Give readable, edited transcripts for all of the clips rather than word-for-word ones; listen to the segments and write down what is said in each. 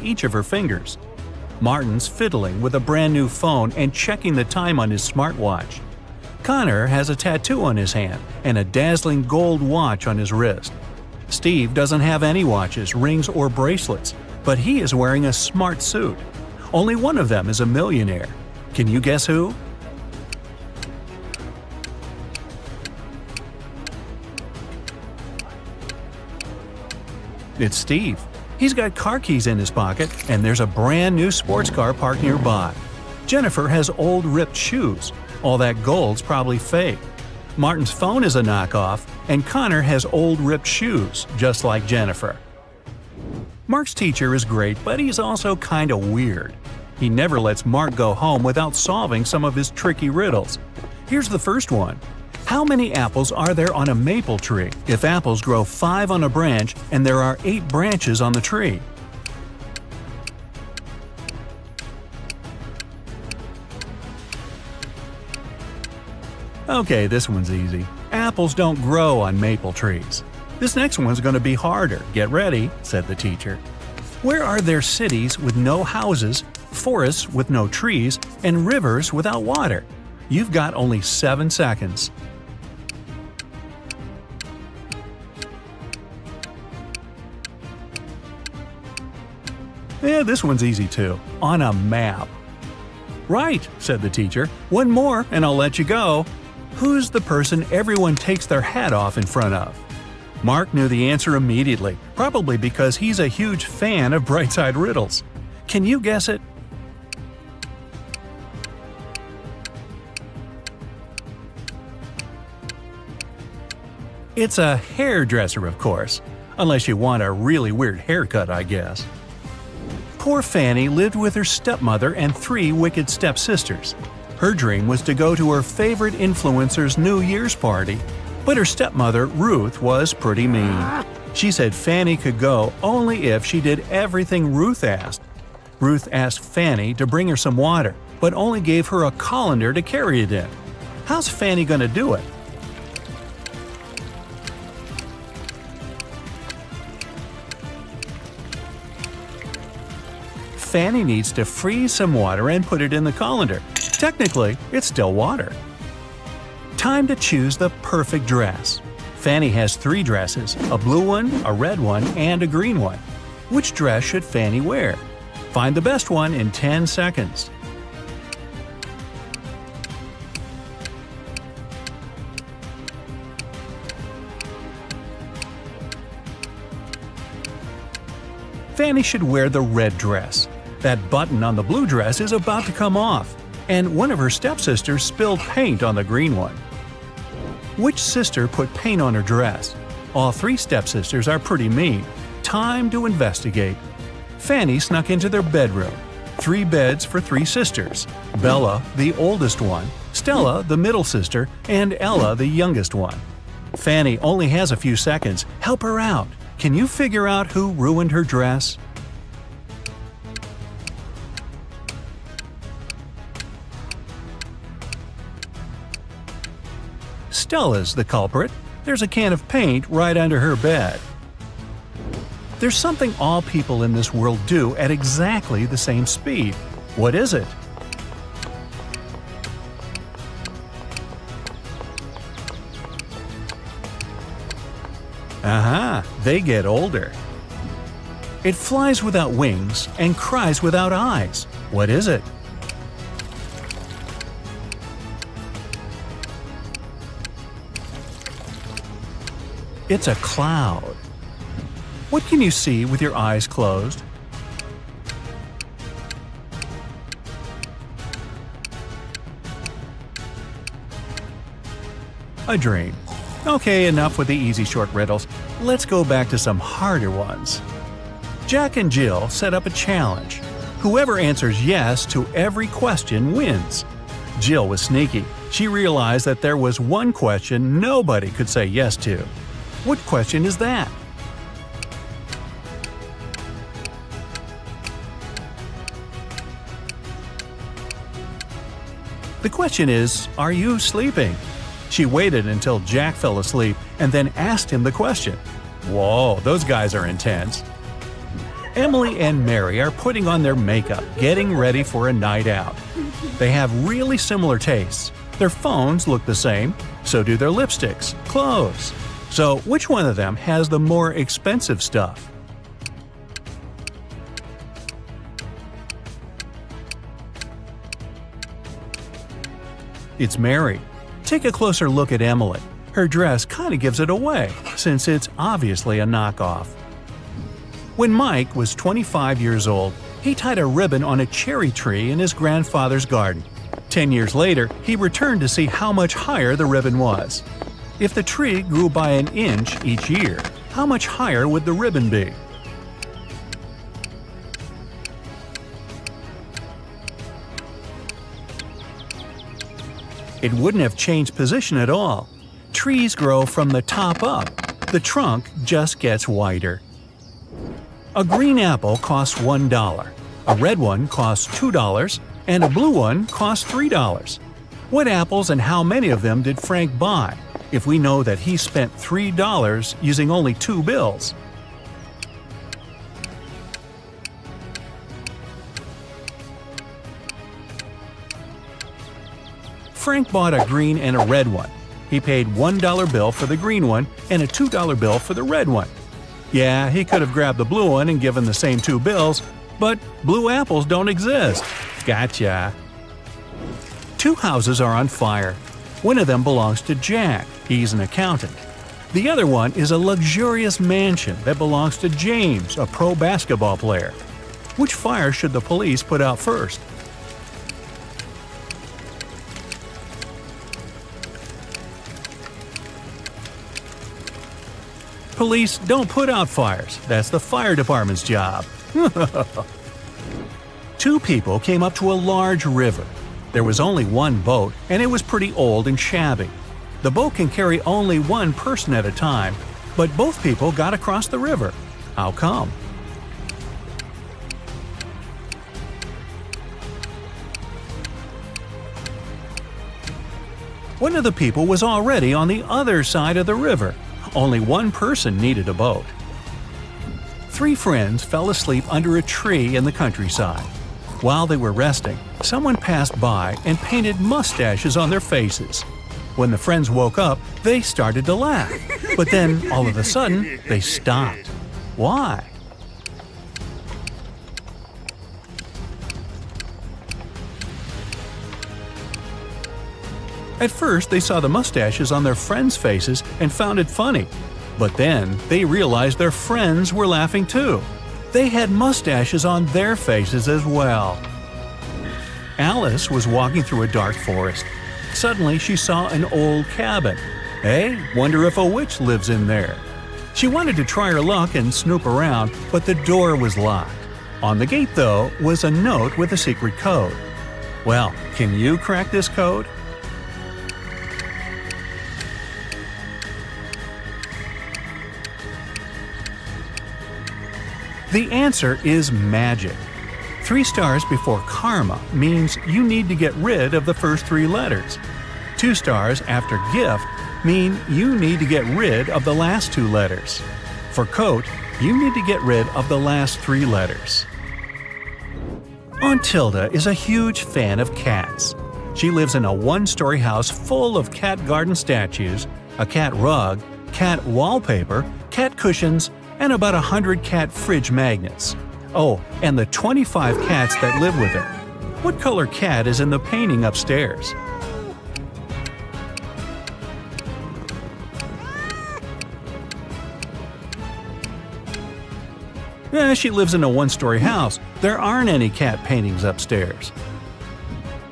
each of her fingers. Martin's fiddling with a brand new phone and checking the time on his smartwatch. Connor has a tattoo on his hand and a dazzling gold watch on his wrist. Steve doesn't have any watches, rings, or bracelets, but he is wearing a smart suit. Only one of them is a millionaire. Can you guess who? It's Steve. He's got car keys in his pocket, and there's a brand new sports car parked nearby. Jennifer has old ripped shoes. All that gold's probably fake. Martin's phone is a knockoff, and Connor has old ripped shoes, just like Jennifer. Mark's teacher is great, but he's also kinda weird. He never lets Mark go home without solving some of his tricky riddles. Here's the first one. How many apples are there on a maple tree if apples grow 5 on a branch and there are 8 branches on the tree? Okay, this one's easy. Apples don't grow on maple trees. This next one's going to be harder. Get ready, said the teacher. Where are there cities with no houses, forests with no trees, and rivers without water? You've got only 7 seconds. Yeah, this one's easy too. On a map. Right, said the teacher. One more and I'll let you go. Who's the person everyone takes their hat off in front of? Mark knew the answer immediately, probably because he's a huge fan of Brightside Riddles. Can you guess it? It's a hairdresser, of course. Unless you want a really weird haircut, I guess. Poor Fanny lived with her stepmother and 3 wicked stepsisters. Her dream was to go to her favorite influencer's New Year's party, but her stepmother, Ruth, was pretty mean. She said Fanny could go only if she did everything Ruth asked. Ruth asked Fanny to bring her some water, but only gave her a colander to carry it in. How's Fanny gonna do it? Fanny needs to freeze some water and put it in the colander. Technically, it's still water. Time to choose the perfect dress. Fanny has 3 dresses, a blue one, a red one, and a green one. Which dress should Fanny wear? Find the best one in 10 seconds. Fanny should wear the red dress. That button on the blue dress is about to come off, and one of her stepsisters spilled paint on the green one. Which sister put paint on her dress? All 3 stepsisters are pretty mean. Time to investigate. Fanny snuck into their bedroom. 3 beds for 3 sisters. Bella, the oldest one, Stella, the middle sister, and Ella, the youngest one. Fanny only has a few seconds. Help her out. Can you figure out who ruined her dress? Stella's the culprit. There's a can of paint right under her bed. There's something all people in this world do at exactly the same speed. What is it? Aha, they get older. It flies without wings and cries without eyes. What is it? It's a cloud. What can you see with your eyes closed? A dream. Okay, enough with the easy short riddles. Let's go back to some harder ones. Jack and Jill set up a challenge. Whoever answers yes to every question wins. Jill was sneaky. She realized that there was one question nobody could say yes to. What question is that? The question is, are you sleeping? She waited until Jack fell asleep and then asked him the question. Whoa, those guys are intense. Emily and Mary are putting on their makeup, getting ready for a night out. They have really similar tastes. Their phones look the same, so do their lipsticks, clothes. So which one of them has the more expensive stuff? It's Mary. Take a closer look at Emily. Her dress kind of gives it away, since it's obviously a knockoff. When Mike was 25 years old, he tied a ribbon on a cherry tree in his grandfather's garden. 10 years later, he returned to see how much higher the ribbon was. If the tree grew by an inch each year, how much higher would the ribbon be? It wouldn't have changed position at all. Trees grow from the top up. The trunk just gets wider. A green apple costs $1, a red one costs $2, and a blue one costs $3. What apples and how many of them did Frank buy, if we know that he spent $3 using only 2 bills? Frank bought a green and a red one. He paid $1 bill for the green one and a $2 bill for the red one. Yeah, he could have grabbed the blue one and given the same 2 bills, but blue apples don't exist. Gotcha. 2 houses are on fire. One of them belongs to Jack. He's an accountant. The other one is a luxurious mansion that belongs to James, a pro basketball player. Which fire should the police put out first? Police don't put out fires. That's the fire department's job. 2 people came up to a large river. There was only one boat, and it was pretty old and shabby. The boat can carry only one person at a time, but both people got across the river. How come? One of the people was already on the other side of the river. Only one person needed a boat. 3 friends fell asleep under a tree in the countryside. While they were resting, someone passed by and painted mustaches on their faces. When the friends woke up, they started to laugh. But then, all of a sudden, they stopped. Why? At first, they saw the mustaches on their friends' faces and found it funny. But then, they realized their friends were laughing too. They had mustaches on their faces as well. Alice was walking through a dark forest. Suddenly, she saw an old cabin. Hey, wonder if a witch lives in there. She wanted to try her luck and snoop around, but the door was locked. On the gate, though, was a note with a secret code. Well, can you crack this code? The answer is magic. 3 stars before karma means you need to get rid of the first 3 letters. 2 stars after gift mean you need to get rid of the last 2 letters. For coat, you need to get rid of the last 3 letters. Aunt Tilda is a huge fan of cats. She lives in a 1-story house full of cat garden statues, a cat rug, cat wallpaper, cat cushions, and about 100 cat fridge magnets. Oh, and the 25 cats that live with her. What color cat is in the painting upstairs? She lives in a 1-story house. There aren't any cat paintings upstairs.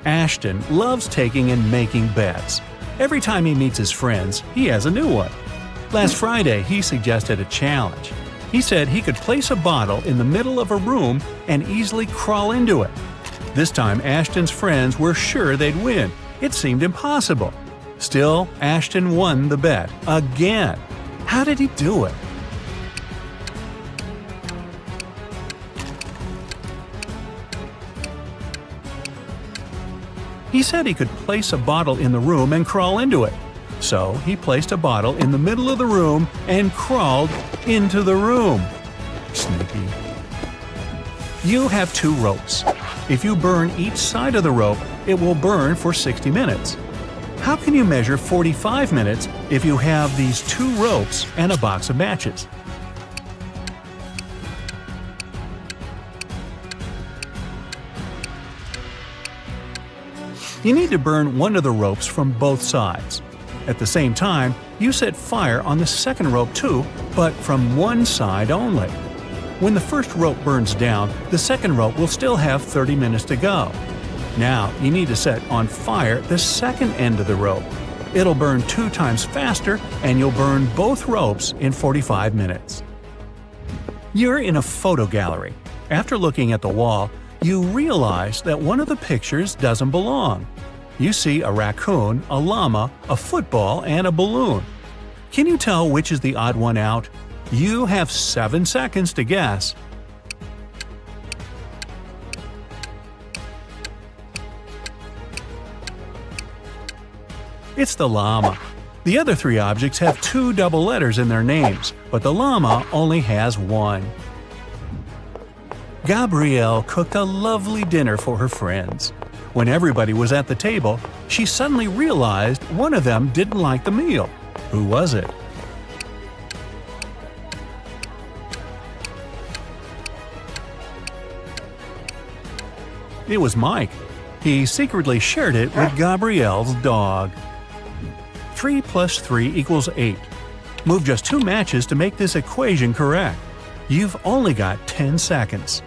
Ashton loves taking and making bets. Every time he meets his friends, he has a new one. Last Friday, he suggested a challenge. He said he could place a bottle in the middle of a room and easily crawl into it. This time, Ashton's friends were sure they'd win. It seemed impossible. Still, Ashton won the bet again. How did he do it? He said he could place a bottle in the room and crawl into it. So he placed a bottle in the middle of the room and crawled into the room. Sneaky. You have 2 ropes. If you burn each side of the rope, it will burn for 60 minutes. How can you measure 45 minutes if you have these 2 ropes and a box of matches? You need to burn one of the ropes from both sides. At the same time, you set fire on the second rope too, but from one side only. When the first rope burns down, the second rope will still have 30 minutes to go. Now, you need to set on fire the second end of the rope. It'll burn 2 times faster, and you'll burn both ropes in 45 minutes. You're in a photo gallery. After looking at the wall, you realize that one of the pictures doesn't belong. You see a raccoon, a llama, a football, and a balloon. Can you tell which is the odd one out? You have 7 seconds to guess. It's the llama. The other 3 objects have 2 double letters in their names, but the llama only has 1. Gabrielle cooked a lovely dinner for her friends. When everybody was at the table, she suddenly realized one of them didn't like the meal. Who was it? It was Mike. He secretly shared it with Gabrielle's dog. 3 plus 3 equals 8. Move just 2 matches to make this equation correct. You've only got 10 seconds.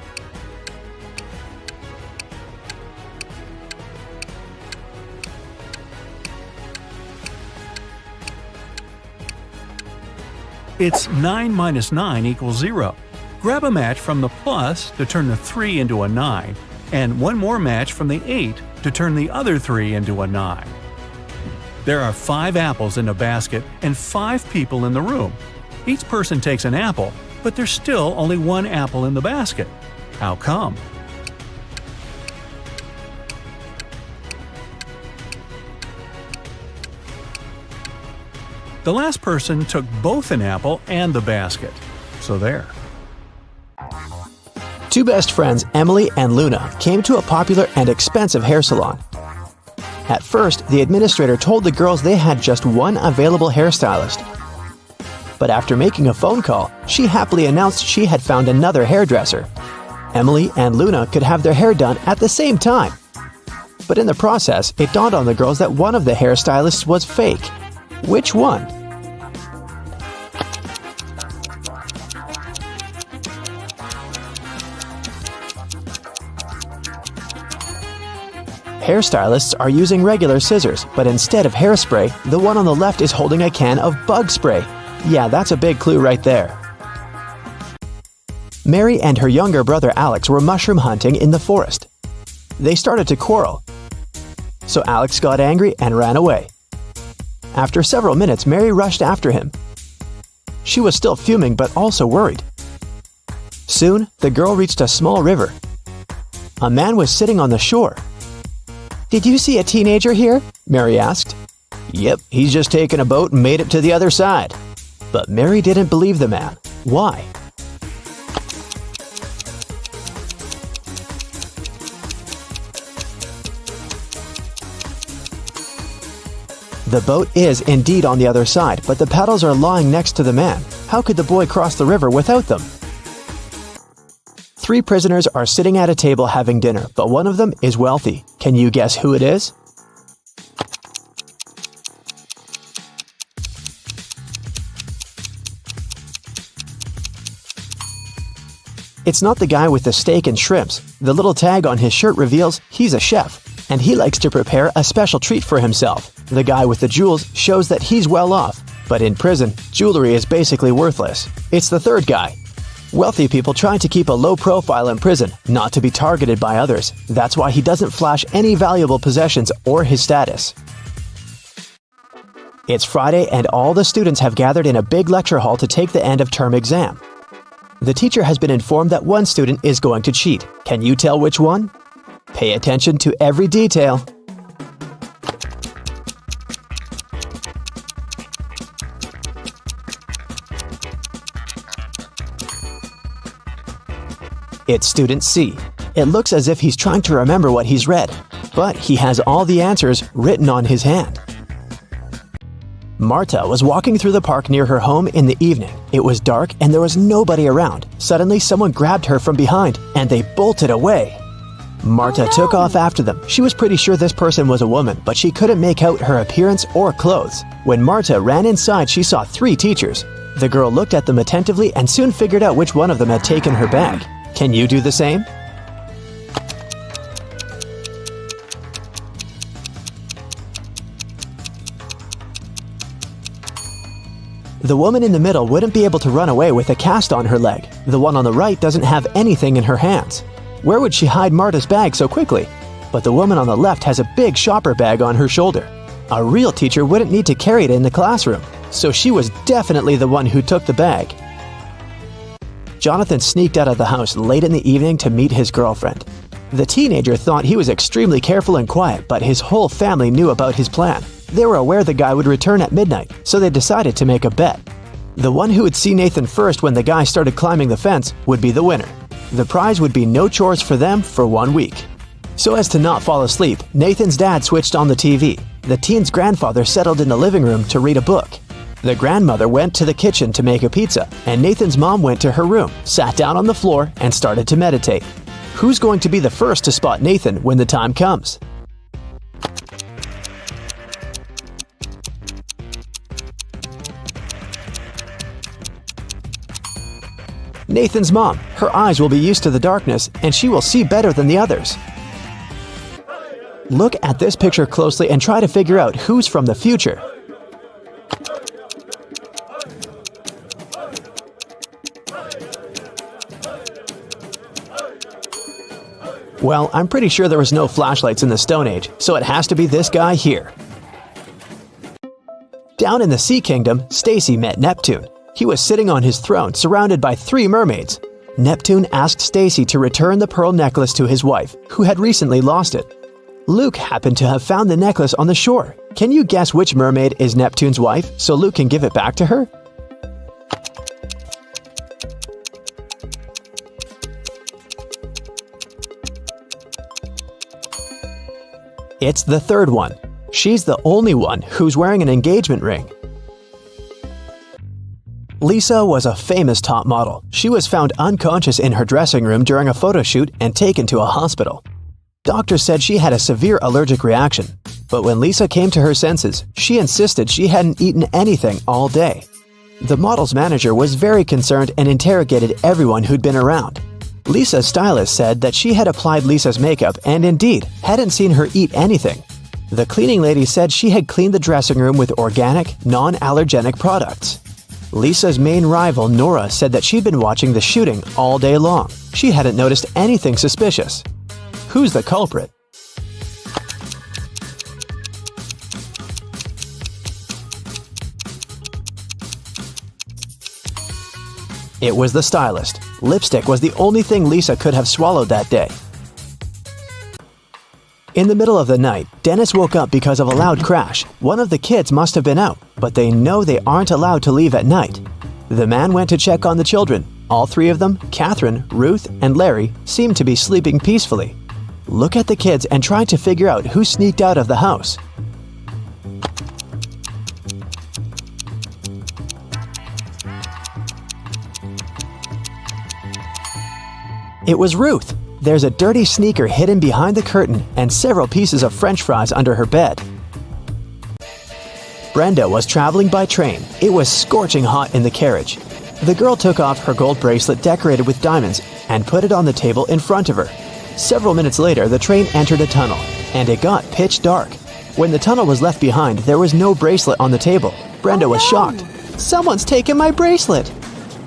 It's 9 minus 9 equals 0. Grab a match from the plus to turn the 3 into a 9, and one more match from the 8 to turn the other 3 into a 9. There are 5 apples in a basket and 5 people in the room. Each person takes an apple, but there's still only 1 apple in the basket. How come? The last person took both an apple and the basket. So there. 2 best friends, Emily and Luna, came to a popular and expensive hair salon. At first, the administrator told the girls they had just 1 available hairstylist. But after making a phone call, she happily announced she had found another hairdresser. Emily and Luna could have their hair done at the same time. But in the process, it dawned on the girls that one of the hairstylists was fake. Which one? Hairstylists are using regular scissors, but instead of hairspray, the one on the left is holding a can of bug spray. Yeah, that's a big clue right there. Mary and her younger brother Alex were mushroom hunting in the forest. They started to quarrel. So Alex got angry and ran away. After several minutes, Mary rushed after him. She was still fuming but also worried. Soon, the girl reached a small river. A man was sitting on the shore. "Did you see a teenager here?" Mary asked. "Yep, he's just taken a boat and made it to the other side." But Mary didn't believe the man. Why? The boat is indeed on the other side, but the paddles are lying next to the man. How could the boy cross the river without them? 3 prisoners are sitting at a table having dinner, but one of them is wealthy. Can you guess who it is? It's not the guy with the steak and shrimps. The little tag on his shirt reveals he's a chef, and he likes to prepare a special treat for himself. The guy with the jewels shows that he's well off, but in prison, jewelry is basically worthless. It's the third guy. Wealthy people try to keep a low profile in prison, not to be targeted by others. That's why he doesn't flash any valuable possessions or his status. It's Friday and all the students have gathered in a big lecture hall to take the end-of-term exam. The teacher has been informed that one student is going to cheat. Can you tell which one? Pay attention to every detail. It's student C. It looks as if he's trying to remember what he's read, but he has all the answers written on his hand. Marta was walking through the park near her home in the evening. It was dark and there was nobody around. Suddenly, someone grabbed her from behind and they bolted away. Marta took off after them. She was pretty sure this person was a woman, but she couldn't make out her appearance or clothes. When Marta ran inside, she saw 3 teachers. The girl looked at them attentively and soon figured out which one of them had taken her bag. Can you do the same? The woman in the middle wouldn't be able to run away with a cast on her leg. The one on the right doesn't have anything in her hands. Where would she hide Marta's bag so quickly? But the woman on the left has a big shopper bag on her shoulder. A real teacher wouldn't need to carry it in the classroom, so she was definitely the one who took the bag. Jonathan sneaked out of the house late in the evening to meet his girlfriend. The teenager thought he was extremely careful and quiet, but his whole family knew about his plan. They were aware the guy would return at midnight, so they decided to make a bet. The one who would see Nathan first when the guy started climbing the fence would be the winner. The prize would be no chores for them for 1 week. So as to not fall asleep, Nathan's dad switched on the TV. The teen's grandfather settled in the living room to read a book. The grandmother went to the kitchen to make a pizza, and Nathan's mom went to her room, sat down on the floor, and started to meditate. Who's going to be the first to spot Nathan when the time comes? Nathan's mom. Her eyes will be used to the darkness, and she will see better than the others. Look at this picture closely and try to figure out who's from the future. Well, I'm pretty sure there was no flashlights in the Stone Age, so it has to be this guy here. Down in the Sea Kingdom, Stacy met Neptune. He was sitting on his throne, surrounded by 3 mermaids. Neptune asked Stacy to return the pearl necklace to his wife, who had recently lost it. Luke happened to have found the necklace on the shore. Can you guess which mermaid is Neptune's wife, so Luke can give it back to her? It's the third one. She's the only one who's wearing an engagement ring. Lisa was a famous top model. She was found unconscious in her dressing room during a photo shoot and taken to a hospital. Doctors said she had a severe allergic reaction. But when Lisa came to her senses, she insisted she hadn't eaten anything all day. The model's manager was very concerned and interrogated everyone who'd been around. Lisa's stylist said that she had applied Lisa's makeup and indeed hadn't seen her eat anything. The cleaning lady said she had cleaned the dressing room with organic, non-allergenic products. Lisa's main rival, Nora, said that she'd been watching the shooting all day long. She hadn't noticed anything suspicious. Who's the culprit? It was the stylist. Lipstick was the only thing Lisa could have swallowed that day. In the middle of the night, Dennis woke up because of a loud crash. One of the kids must have been out, but they know they aren't allowed to leave at night. The man went to check on the children. All 3 of them, Catherine, Ruth, and Larry, seemed to be sleeping peacefully. Look at the kids and try to figure out who sneaked out of the house. It was Ruth. There's a dirty sneaker hidden behind the curtain and several pieces of French fries under her bed. Brenda was traveling by train. It was scorching hot in the carriage. The girl took off her gold bracelet decorated with diamonds and put it on the table in front of her. Several minutes later, the train entered a tunnel, and it got pitch dark. When the tunnel was left behind, there was no bracelet on the table. Brenda was shocked. "Someone's taken my bracelet!"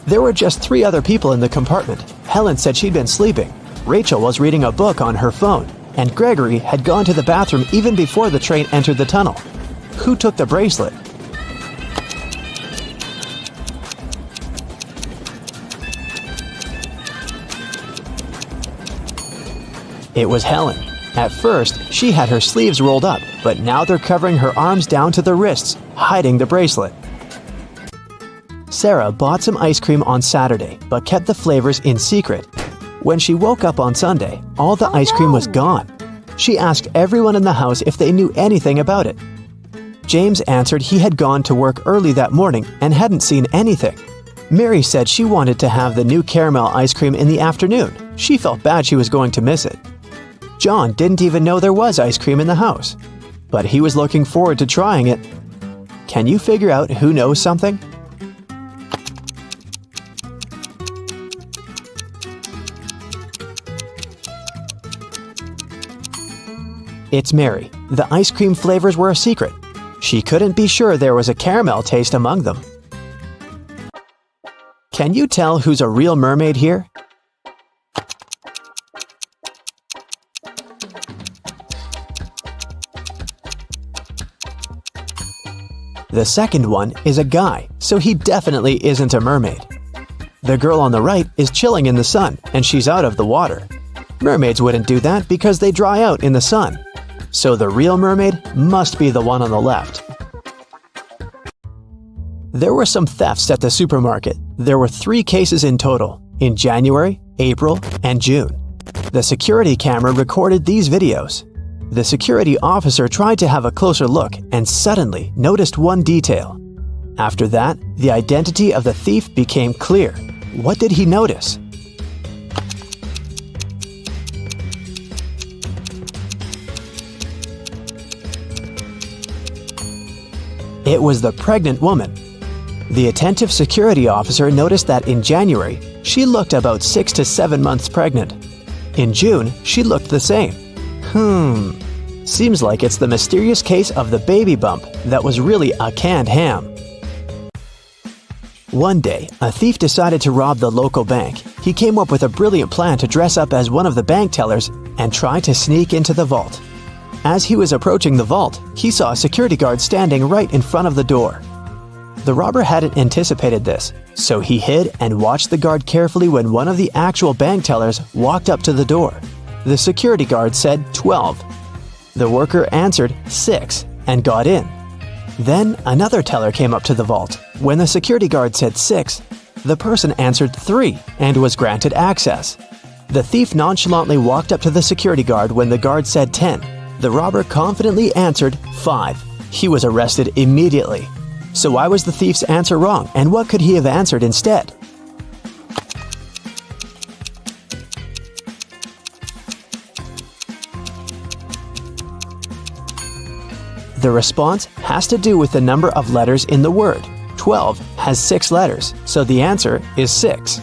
There were just 3 other people in the compartment. Helen said she'd been sleeping. Rachel was reading a book on her phone, and Gregory had gone to the bathroom even before the train entered the tunnel. Who took the bracelet? It was Helen. At first, she had her sleeves rolled up, but now they're covering her arms down to the wrists, hiding the bracelet. Sarah bought some ice cream on Saturday, but kept the flavors in secret. When she woke up on Sunday, all the ice cream was gone. She asked everyone in the house if they knew anything about it. James answered he had gone to work early that morning and hadn't seen anything. Mary said she wanted to have the new caramel ice cream in the afternoon. She felt bad she was going to miss it. John didn't even know there was ice cream in the house, but he was looking forward to trying it. Can you figure out who knows something? It's Mary. The ice cream flavors were a secret. She couldn't be sure there was a caramel taste among them. Can you tell who's a real mermaid here? The second one is a guy, so he definitely isn't a mermaid. The girl on the right is chilling in the sun, and she's out of the water. Mermaids wouldn't do that because they dry out in the sun. So the real mermaid must be the one on the left. There were some thefts at the supermarket. There were 3 cases in total, in January, April, and June. The security camera recorded these videos. The security officer tried to have a closer look and suddenly noticed one detail. After that, the identity of the thief became clear. What did he notice? It was the pregnant woman. The attentive security officer noticed that in January, she looked about 6 to 7 months pregnant. In June, she looked the same. Seems like it's the mysterious case of the baby bump that was really a canned ham. One day, a thief decided to rob the local bank. He came up with a brilliant plan to dress up as one of the bank tellers and try to sneak into the vault. As he was approaching the vault, he saw a security guard standing right in front of the door. The robber hadn't anticipated this, so he hid and watched the guard carefully when one of the actual bank tellers walked up to the door. The security guard said 12. The worker answered 6 and got in. Then another teller came up to the vault. When the security guard said 6, the person answered 3 and was granted access. The thief nonchalantly walked up to the security guard when the guard said 10. The robber confidently answered 5. He was arrested immediately. So why was the thief's answer wrong, and what could he have answered instead? The response has to do with the number of letters in the word. 12 has 6 letters, so the answer is 6.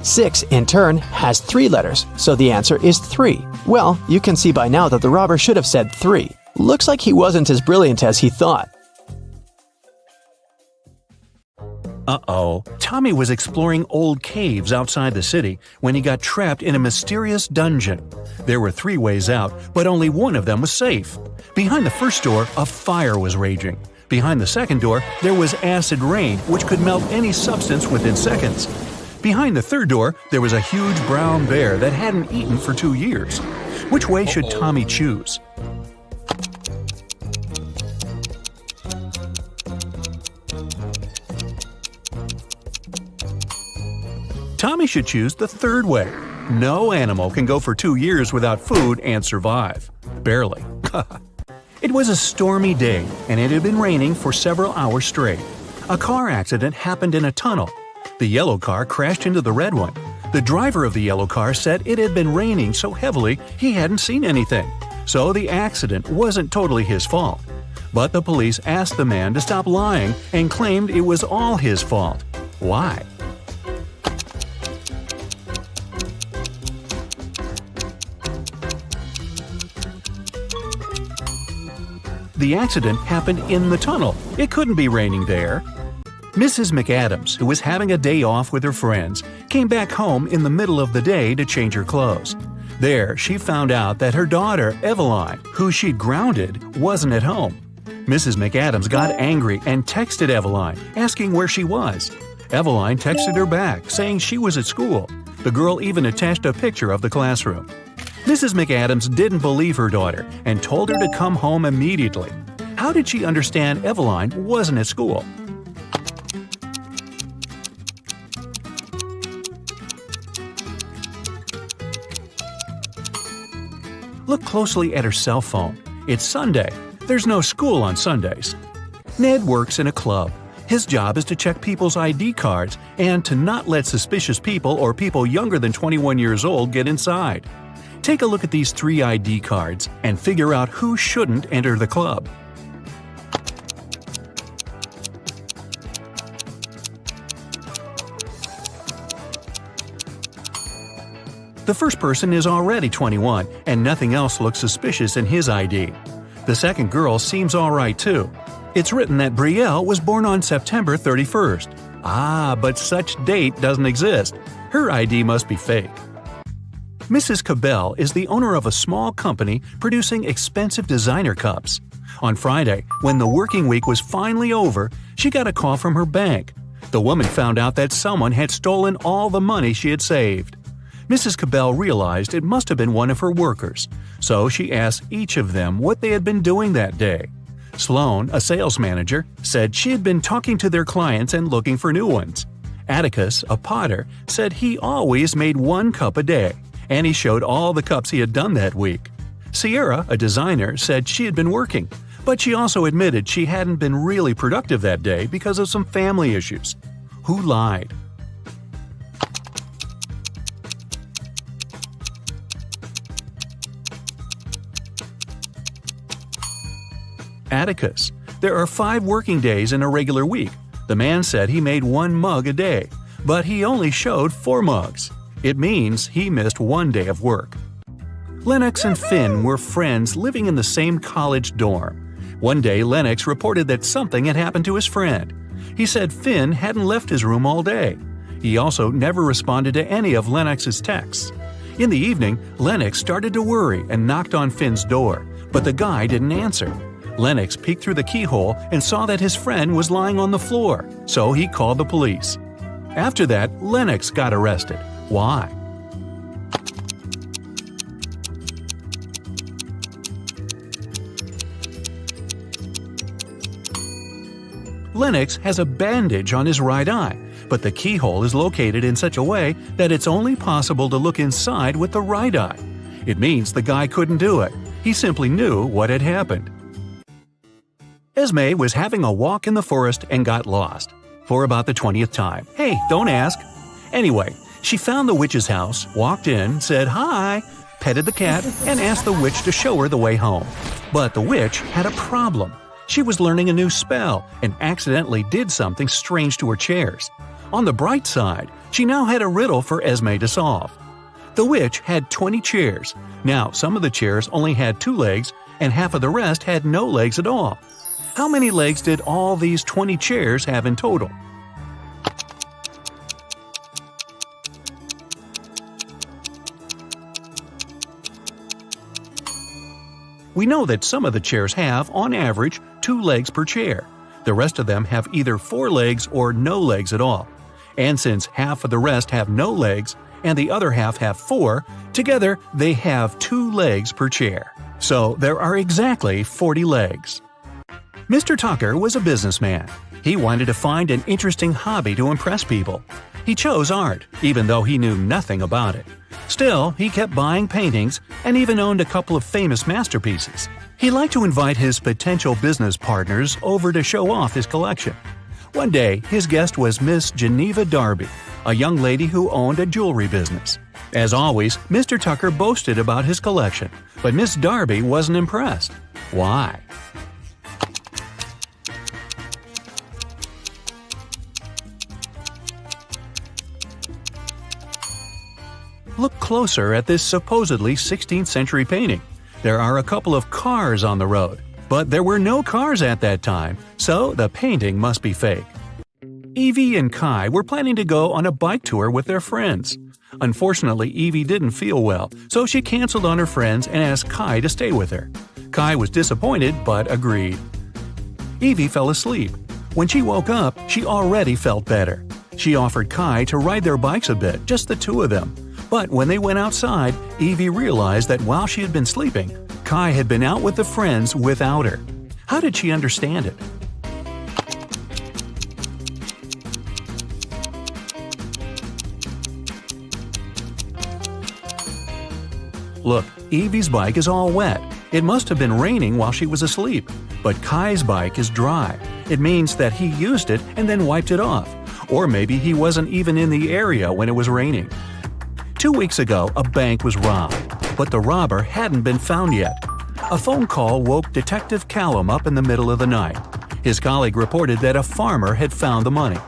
6, in turn, has 3 letters, so the answer is 3. Well, you can see by now that the robber should have said 3. Looks like he wasn't as brilliant as he thought. Uh-oh. Tommy was exploring old caves outside the city when he got trapped in a mysterious dungeon. There were 3 ways out, but only one of them was safe. Behind the first door, a fire was raging. Behind the second door, there was acid rain, which could melt any substance within seconds. Behind the third door, there was a huge brown bear that hadn't eaten for 2 years. Which way should Tommy choose? Tommy should choose the third way. No animal can go for 2 years without food and survive. Barely. It was a stormy day, and it had been raining for several hours straight. A car accident happened in a tunnel. The yellow car crashed into the red one. The driver of the yellow car said it had been raining so heavily he hadn't seen anything, so the accident wasn't totally his fault. But the police asked the man to stop lying and claimed it was all his fault. Why? The accident happened in the tunnel. It couldn't be raining there. Mrs. McAdams, who was having a day off with her friends, came back home in the middle of the day to change her clothes. There, she found out that her daughter, Eveline, who she'd grounded, wasn't at home. Mrs. McAdams got angry and texted Eveline, asking where she was. Eveline texted her back, saying she was at school. The girl even attached a picture of the classroom. Mrs. McAdams didn't believe her daughter and told her to come home immediately. How did she understand Eveline wasn't at school? Look closely at her cell phone. It's Sunday. There's no school on Sundays. Ned works in a club. His job is to check people's ID cards and to not let suspicious people or people younger than 21 years old get inside. Take a look at these 3 ID cards and figure out who shouldn't enter the club. The first person is already 21, and nothing else looks suspicious in his ID. The second girl seems alright too. It's written that Brielle was born on September 31st. But such date doesn't exist. Her ID must be fake. Mrs. Cabell is the owner of a small company producing expensive designer cups. On Friday, when the working week was finally over, she got a call from her bank. The woman found out that someone had stolen all the money she had saved. Mrs. Cabell realized it must have been one of her workers, so she asked each of them what they had been doing that day. Sloan, a sales manager, said she had been talking to their clients and looking for new ones. Atticus, a potter, said he always made 1 cup a day, and he showed all the cups he had done that week. Sierra, a designer, said she had been working, but she also admitted she hadn't been really productive that day because of some family issues. Who lied? Atticus. There are 5 working days in a regular week. The man said he made 1 mug a day, but he only showed 4 mugs. It means he missed 1 day of work. Lennox and Finn were friends living in the same college dorm. One day, Lennox reported that something had happened to his friend. He said Finn hadn't left his room all day. He also never responded to any of Lennox's texts. In the evening, Lennox started to worry and knocked on Finn's door, but the guy didn't answer. Lennox peeked through the keyhole and saw that his friend was lying on the floor, so he called the police. After that, Lennox got arrested. Why? Lennox has a bandage on his right eye, but the keyhole is located in such a way that it's only possible to look inside with the right eye. It means the guy couldn't do it. He simply knew what had happened. Esme was having a walk in the forest and got lost. For about the 20th time. Hey, don't ask. Anyway, she found the witch's house, walked in, said hi, petted the cat, and asked the witch to show her the way home. But the witch had a problem. She was learning a new spell and accidentally did something strange to her chairs. On the bright side, she now had a riddle for Esme to solve. The witch had 20 chairs. Now, some of the chairs only had 2 legs, and half of the rest had no legs at all. How many legs did all these 20 chairs have in total? We know that some of the chairs have, on average, 2 legs per chair. The rest of them have either 4 legs or no legs at all. And since half of the rest have no legs and the other half have 4, together they have 2 legs per chair. So there are exactly 40 legs. Mr. Tucker was a businessman. He wanted to find an interesting hobby to impress people. He chose art, even though he knew nothing about it. Still, he kept buying paintings and even owned a couple of famous masterpieces. He liked to invite his potential business partners over to show off his collection. One day, his guest was Miss Geneva Darby, a young lady who owned a jewelry business. As always, Mr. Tucker boasted about his collection, but Miss Darby wasn't impressed. Why? Look closer at this supposedly 16th century painting. There are a couple of cars on the road, but there were no cars at that time, so the painting must be fake. Evie and Kai were planning to go on a bike tour with their friends. Unfortunately, Evie didn't feel well, so she canceled on her friends and asked Kai to stay with her. Kai was disappointed but agreed. Evie fell asleep. When she woke up, she already felt better. She offered Kai to ride their bikes a bit, just the 2 of them. But when they went outside, Evie realized that while she had been sleeping, Kai had been out with the friends without her. How did she understand it? Look, Evie's bike is all wet. It must have been raining while she was asleep. But Kai's bike is dry. It means that he used it and then wiped it off. Or maybe he wasn't even in the area when it was raining. 2 weeks ago, a bank was robbed, but the robber hadn't been found yet. A phone call woke Detective Callum up in the middle of the night. His colleague reported that a farmer had found the money.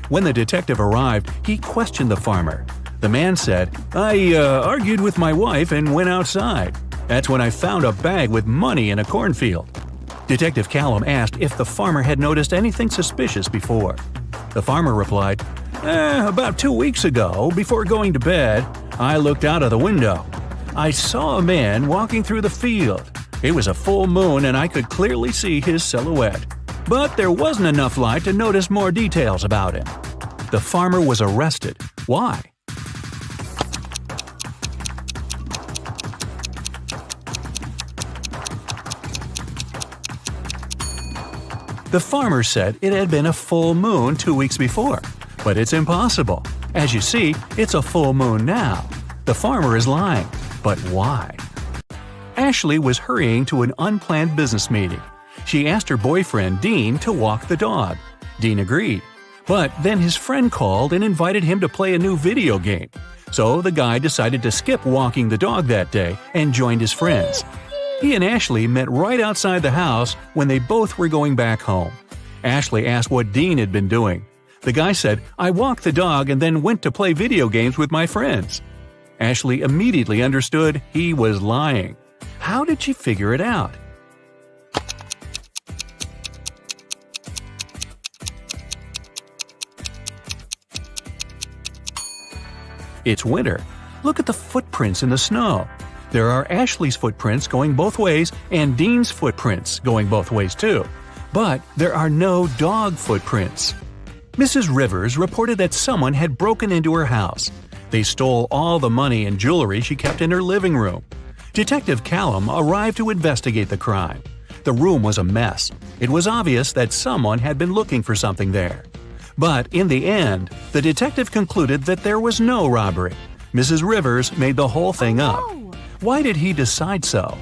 When the detective arrived, he questioned the farmer. The man said, "I argued with my wife and went outside. That's when I found a bag with money in a cornfield." Detective Callum asked if the farmer had noticed anything suspicious before. The farmer replied, "About 2 weeks ago, before going to bed, I looked out of the window. I saw a man walking through the field. It was a full moon and I could clearly see his silhouette. But there wasn't enough light to notice more details about him." The farmer was arrested. Why? The farmer said it had been a full moon 2 weeks before. But it's impossible. As you see, it's a full moon now. The farmer is lying. But why? Ashley was hurrying to an unplanned business meeting. She asked her boyfriend, Dean, to walk the dog. Dean agreed. But then his friend called and invited him to play a new video game. So the guy decided to skip walking the dog that day and joined his friends. He and Ashley met right outside the house when they both were going back home. Ashley asked what Dean had been doing. The guy said, "I walked the dog and then went to play video games with my friends." Ashley immediately understood he was lying. How did she figure it out? It's winter. Look at the footprints in the snow. There are Ashley's footprints going both ways and Dean's footprints going both ways too. But there are no dog footprints. Mrs. Rivers reported that someone had broken into her house. They stole all the money and jewelry she kept in her living room. Detective Callum arrived to investigate the crime. The room was a mess. It was obvious that someone had been looking for something there. But in the end, the detective concluded that there was no robbery. Mrs. Rivers made the whole thing up. Why did he decide so?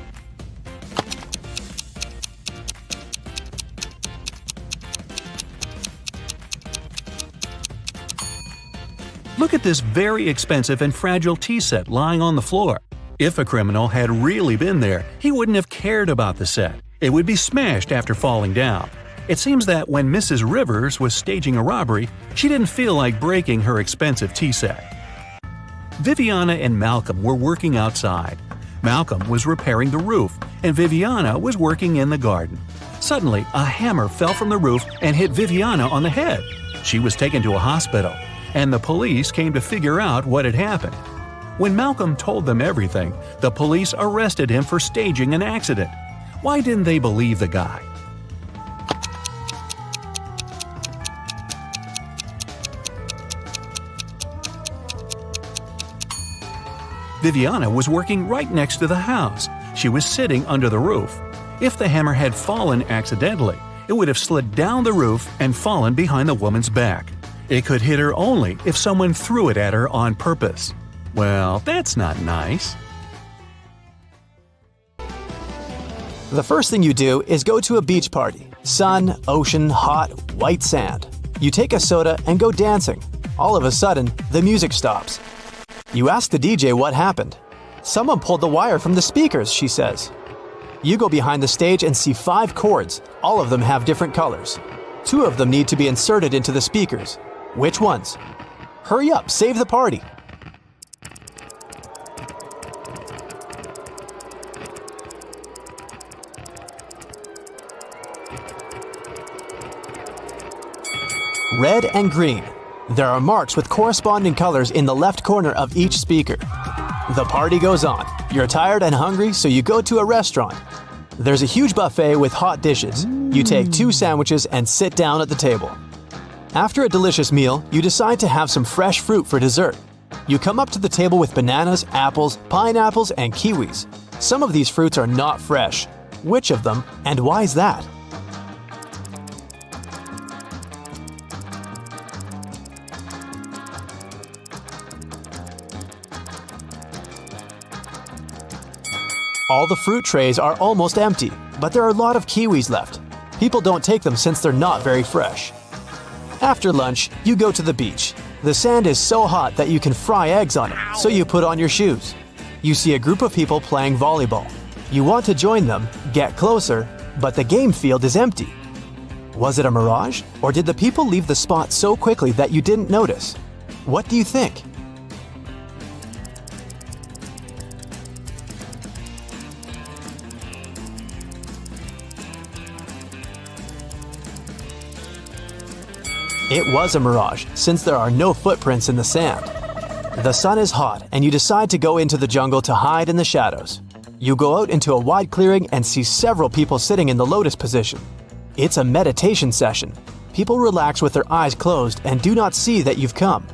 Look at this very expensive and fragile tea set lying on the floor. If a criminal had really been there, he wouldn't have cared about the set. It would be smashed after falling down. It seems that when Mrs. Rivers was staging a robbery, she didn't feel like breaking her expensive tea set. Viviana and Malcolm were working outside. Malcolm was repairing the roof, and Viviana was working in the garden. Suddenly, a hammer fell from the roof and hit Viviana on the head. She was taken to a hospital, and the police came to figure out what had happened. When Malcolm told them everything, the police arrested him for staging an accident. Why didn't they believe the guy? Viviana was working right next to the house. She was sitting under the roof. If the hammer had fallen accidentally, it would have slid down the roof and fallen behind the woman's back. It could hit her only if someone threw it at her on purpose. Well, that's not nice. The first thing you do is go to a beach party. Sun, ocean, hot, white sand. You take a soda and go dancing. All of a sudden, the music stops. You ask the DJ what happened. "Someone pulled the wire from the speakers," she says. You go behind the stage and see 5 cords. All of them have different colors. 2 of them need to be inserted into the speakers. Which ones? Hurry up, save the party. Red and green. There are marks with corresponding colors in the left corner of each speaker. The party goes on. You're tired and hungry, so you go to a restaurant. There's a huge buffet with hot dishes. You take 2 sandwiches and sit down at the table. After a delicious meal, you decide to have some fresh fruit for dessert. You come up to the table with bananas, apples, pineapples, and kiwis. Some of these fruits are not fresh. Which of them, and why is that? All the fruit trays are almost empty, but there are a lot of kiwis left. People don't take them since they're not very fresh. After lunch, you go to the beach. The sand is so hot that you can fry eggs on it, so you put on your shoes. You see a group of people playing volleyball. You want to join them, get closer, but the game field is empty. Was it a mirage, or did the people leave the spot so quickly that you didn't notice? What do you think? It was a mirage, since there are no footprints in the sand. The sun is hot, and you decide to go into the jungle to hide in the shadows. You go out into a wide clearing and see several people sitting in the lotus position. It's a meditation session. People relax with their eyes closed and do not see that you've come.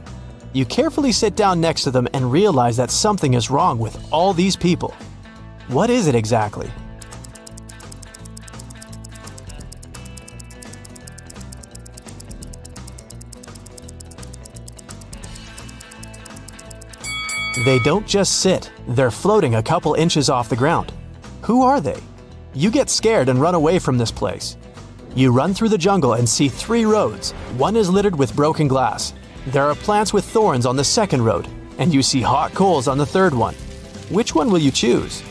You carefully sit down next to them and realize that something is wrong with all these people. What is it exactly? They don't just sit, they're floating a couple inches off the ground. Who are they? You get scared and run away from this place. You run through the jungle and see 3 roads. One is littered with broken glass. There are plants with thorns on the second road, and you see hot coals on the third one. Which one will you choose?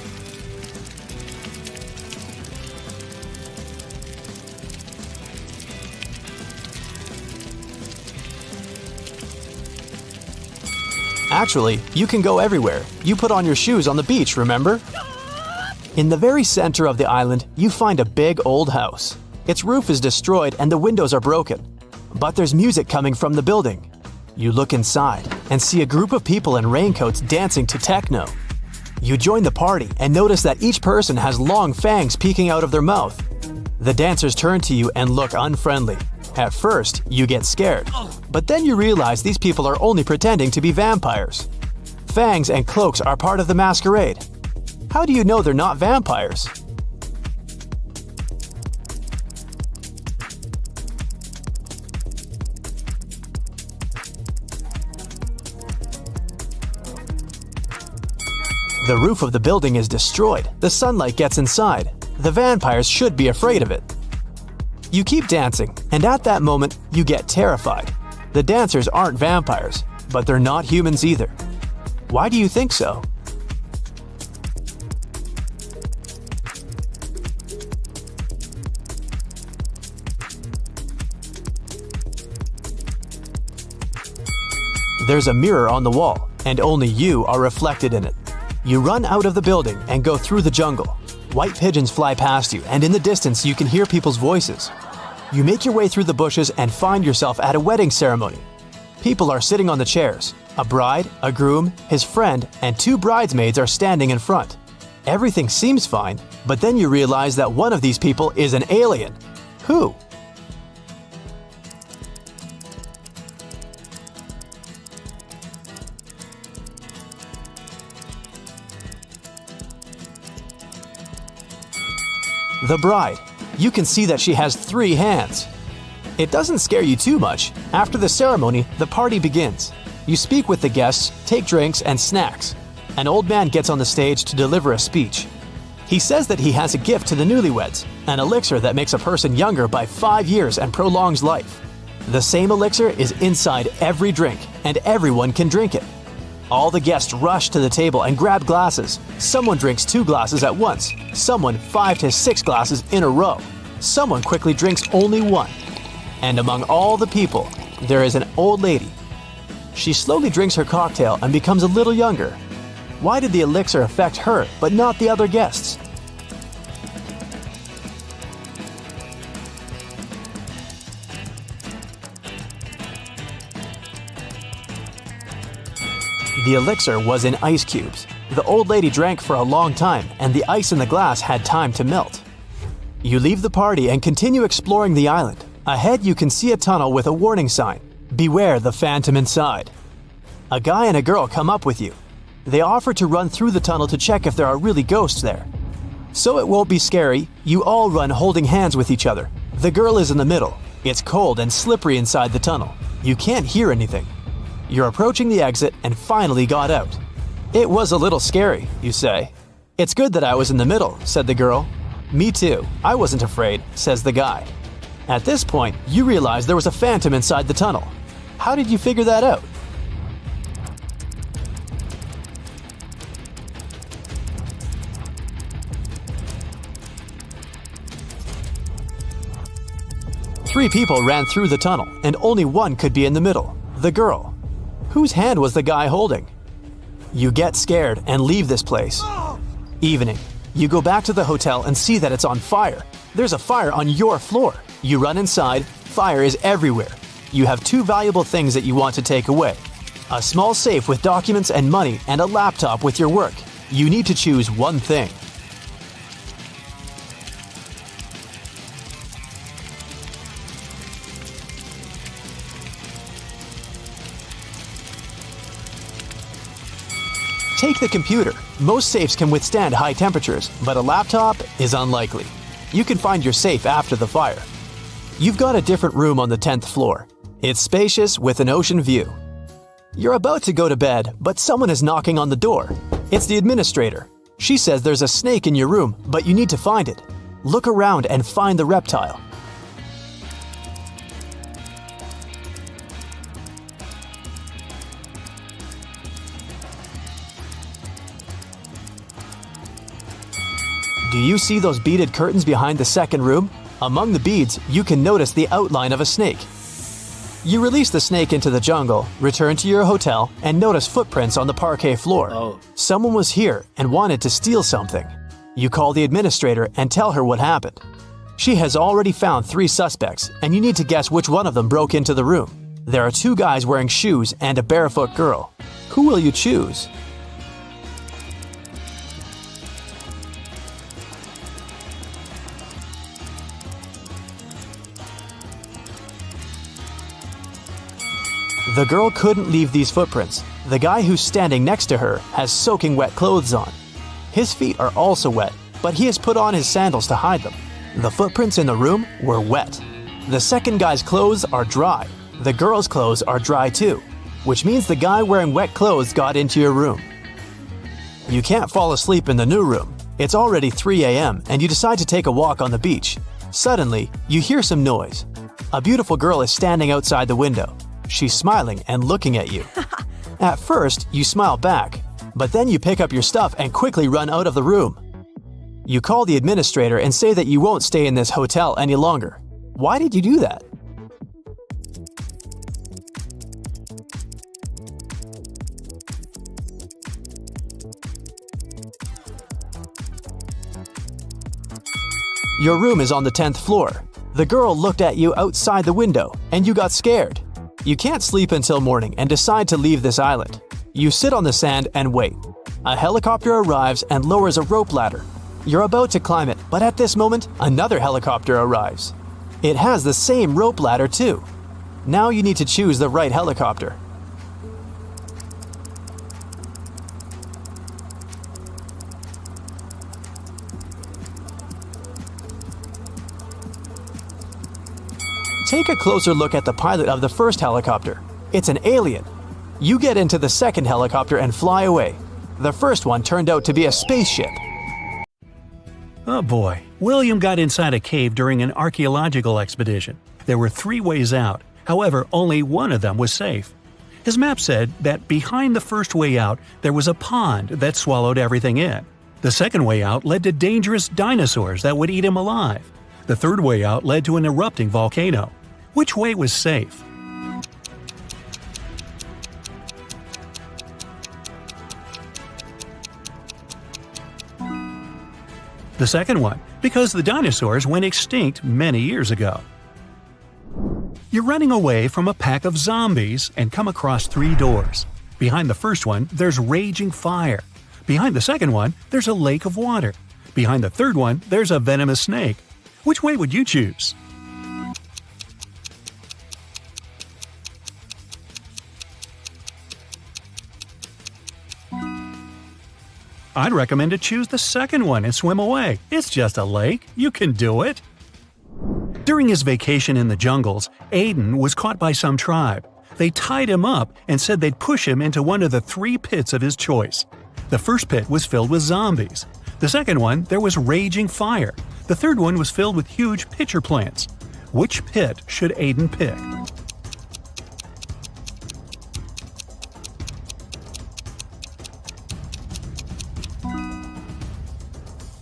Actually, you can go everywhere. You put on your shoes on the beach, remember? In the very center of the island, you find a big old house. Its roof is destroyed and the windows are broken. But there's music coming from the building. You look inside and see a group of people in raincoats dancing to techno. You join the party and notice that each person has long fangs peeking out of their mouth. The dancers turn to you and look unfriendly. At first, you get scared, but then you realize these people are only pretending to be vampires. Fangs and cloaks are part of the masquerade. How do you know they're not vampires? The roof of the building is destroyed. The sunlight gets inside. The vampires should be afraid of it. You keep dancing, and at that moment, you get terrified. The dancers aren't vampires, but they're not humans either. Why do you think so? There's a mirror on the wall, and only you are reflected in it. You run out of the building and go through the jungle. White pigeons fly past you, and in the distance you can hear people's voices. You make your way through the bushes and find yourself at a wedding ceremony. People are sitting on the chairs. A bride, a groom, his friend, and 2 bridesmaids are standing in front. Everything seems fine, but then you realize that one of these people is an alien. Who? The bride. You can see that she has 3 hands. It doesn't scare you too much. After the ceremony, the party begins. You speak with the guests, take drinks and snacks. An old man gets on the stage to deliver a speech. He says that he has a gift to the newlyweds, an elixir that makes a person younger by 5 years and prolongs life. The same elixir is inside every drink, and everyone can drink it. All the guests rush to the table and grab glasses. Someone drinks 2 glasses at once, someone 5 to 6 glasses in a row. Someone quickly drinks only 1. And among all the people, there is an old lady. She slowly drinks her cocktail and becomes a little younger. Why did the elixir affect her but not the other guests? The elixir was in ice cubes. The old lady drank for a long time, and the ice in the glass had time to melt. You leave the party and continue exploring the island. Ahead you can see a tunnel with a warning sign. Beware the phantom inside. A guy and a girl come up with you. They offer to run through the tunnel to check if there are really ghosts there. So it won't be scary, you all run holding hands with each other. The girl is in the middle. It's cold and slippery inside the tunnel. You can't hear anything. You're approaching the exit and finally got out. It was a little scary, you say. "It's good that I was in the middle," said the girl. "Me too. I wasn't afraid," says the guy. At this point, you realize there was a phantom inside the tunnel. How did you figure that out? Three people ran through the tunnel, and only one could be in the middle, the girl. Whose hand was the guy holding? You get scared and leave this place. Evening. You go back to the hotel and see that it's on fire. There's a fire on your floor. You run inside. Fire is everywhere. You have two valuable things that you want to take away. A small safe with documents and money and a laptop with your work. You need to choose one thing. Take the computer. Most safes can withstand high temperatures, but a laptop is unlikely. You can find your safe after the fire. You've got a different room on the 10th floor. It's spacious with an ocean view. You're about to go to bed, but someone is knocking on the door. It's the administrator. She says there's a snake in your room, but you need to find it. Look around and find the reptile. Do you see those beaded curtains behind the second room? Among the beads, you can notice the outline of a snake. You release the snake into the jungle, return to your hotel, and notice footprints on the parquet floor. Someone was here and wanted to steal something. You call the administrator and tell her what happened. She has already found 3 suspects, and you need to guess which one of them broke into the room. There are 2 guys wearing shoes and a barefoot girl. Who will you choose? The girl couldn't leave these footprints. The guy who's standing next to her has soaking wet clothes on. His feet are also wet, but he has put on his sandals to hide them. The footprints in the room were wet. The second guy's clothes are dry. The girl's clothes are dry too, which means the guy wearing wet clothes got into your room. You can't fall asleep in the new room. It's already 3 a.m. and you decide to take a walk on the beach. Suddenly, you hear some noise. A beautiful girl is standing outside the window. She's smiling and looking at you. At first, you smile back, but then you pick up your stuff and quickly run out of the room. You call the administrator and say that you won't stay in this hotel any longer. Why did you do that? Your room is on the 10th floor. The girl looked at you outside the window, and you got scared. You can't sleep until morning and decide to leave this island. You sit on the sand and wait. A helicopter arrives and lowers a rope ladder. You're about to climb it, but at this moment, another helicopter arrives. It has the same rope ladder too. Now you need to choose the right helicopter. Take a closer look at the pilot of the first helicopter. It's an alien. You get into the second helicopter and fly away. The first one turned out to be a spaceship. Oh boy, William got inside a cave during an archaeological expedition. There were 3 ways out, however, only one of them was safe. His map said that behind the first way out there was a pond that swallowed everything in. The second way out led to dangerous dinosaurs that would eat him alive. The third way out led to an erupting volcano. Which way was safe? The second one, because the dinosaurs went extinct many years ago. You're running away from a pack of zombies and come across 3 doors. Behind the first one, there's raging fire. Behind the second one, there's a lake of water. Behind the third one, there's a venomous snake. Which way would you choose? I'd recommend to choose the second one and swim away. It's just a lake. You can do it. During his vacation in the jungles, Aiden was caught by some tribe. They tied him up and said they'd push him into one of the 3 pits of his choice. The first pit was filled with zombies. The second one, there was raging fire. The third one was filled with huge pitcher plants. Which pit should Aiden pick?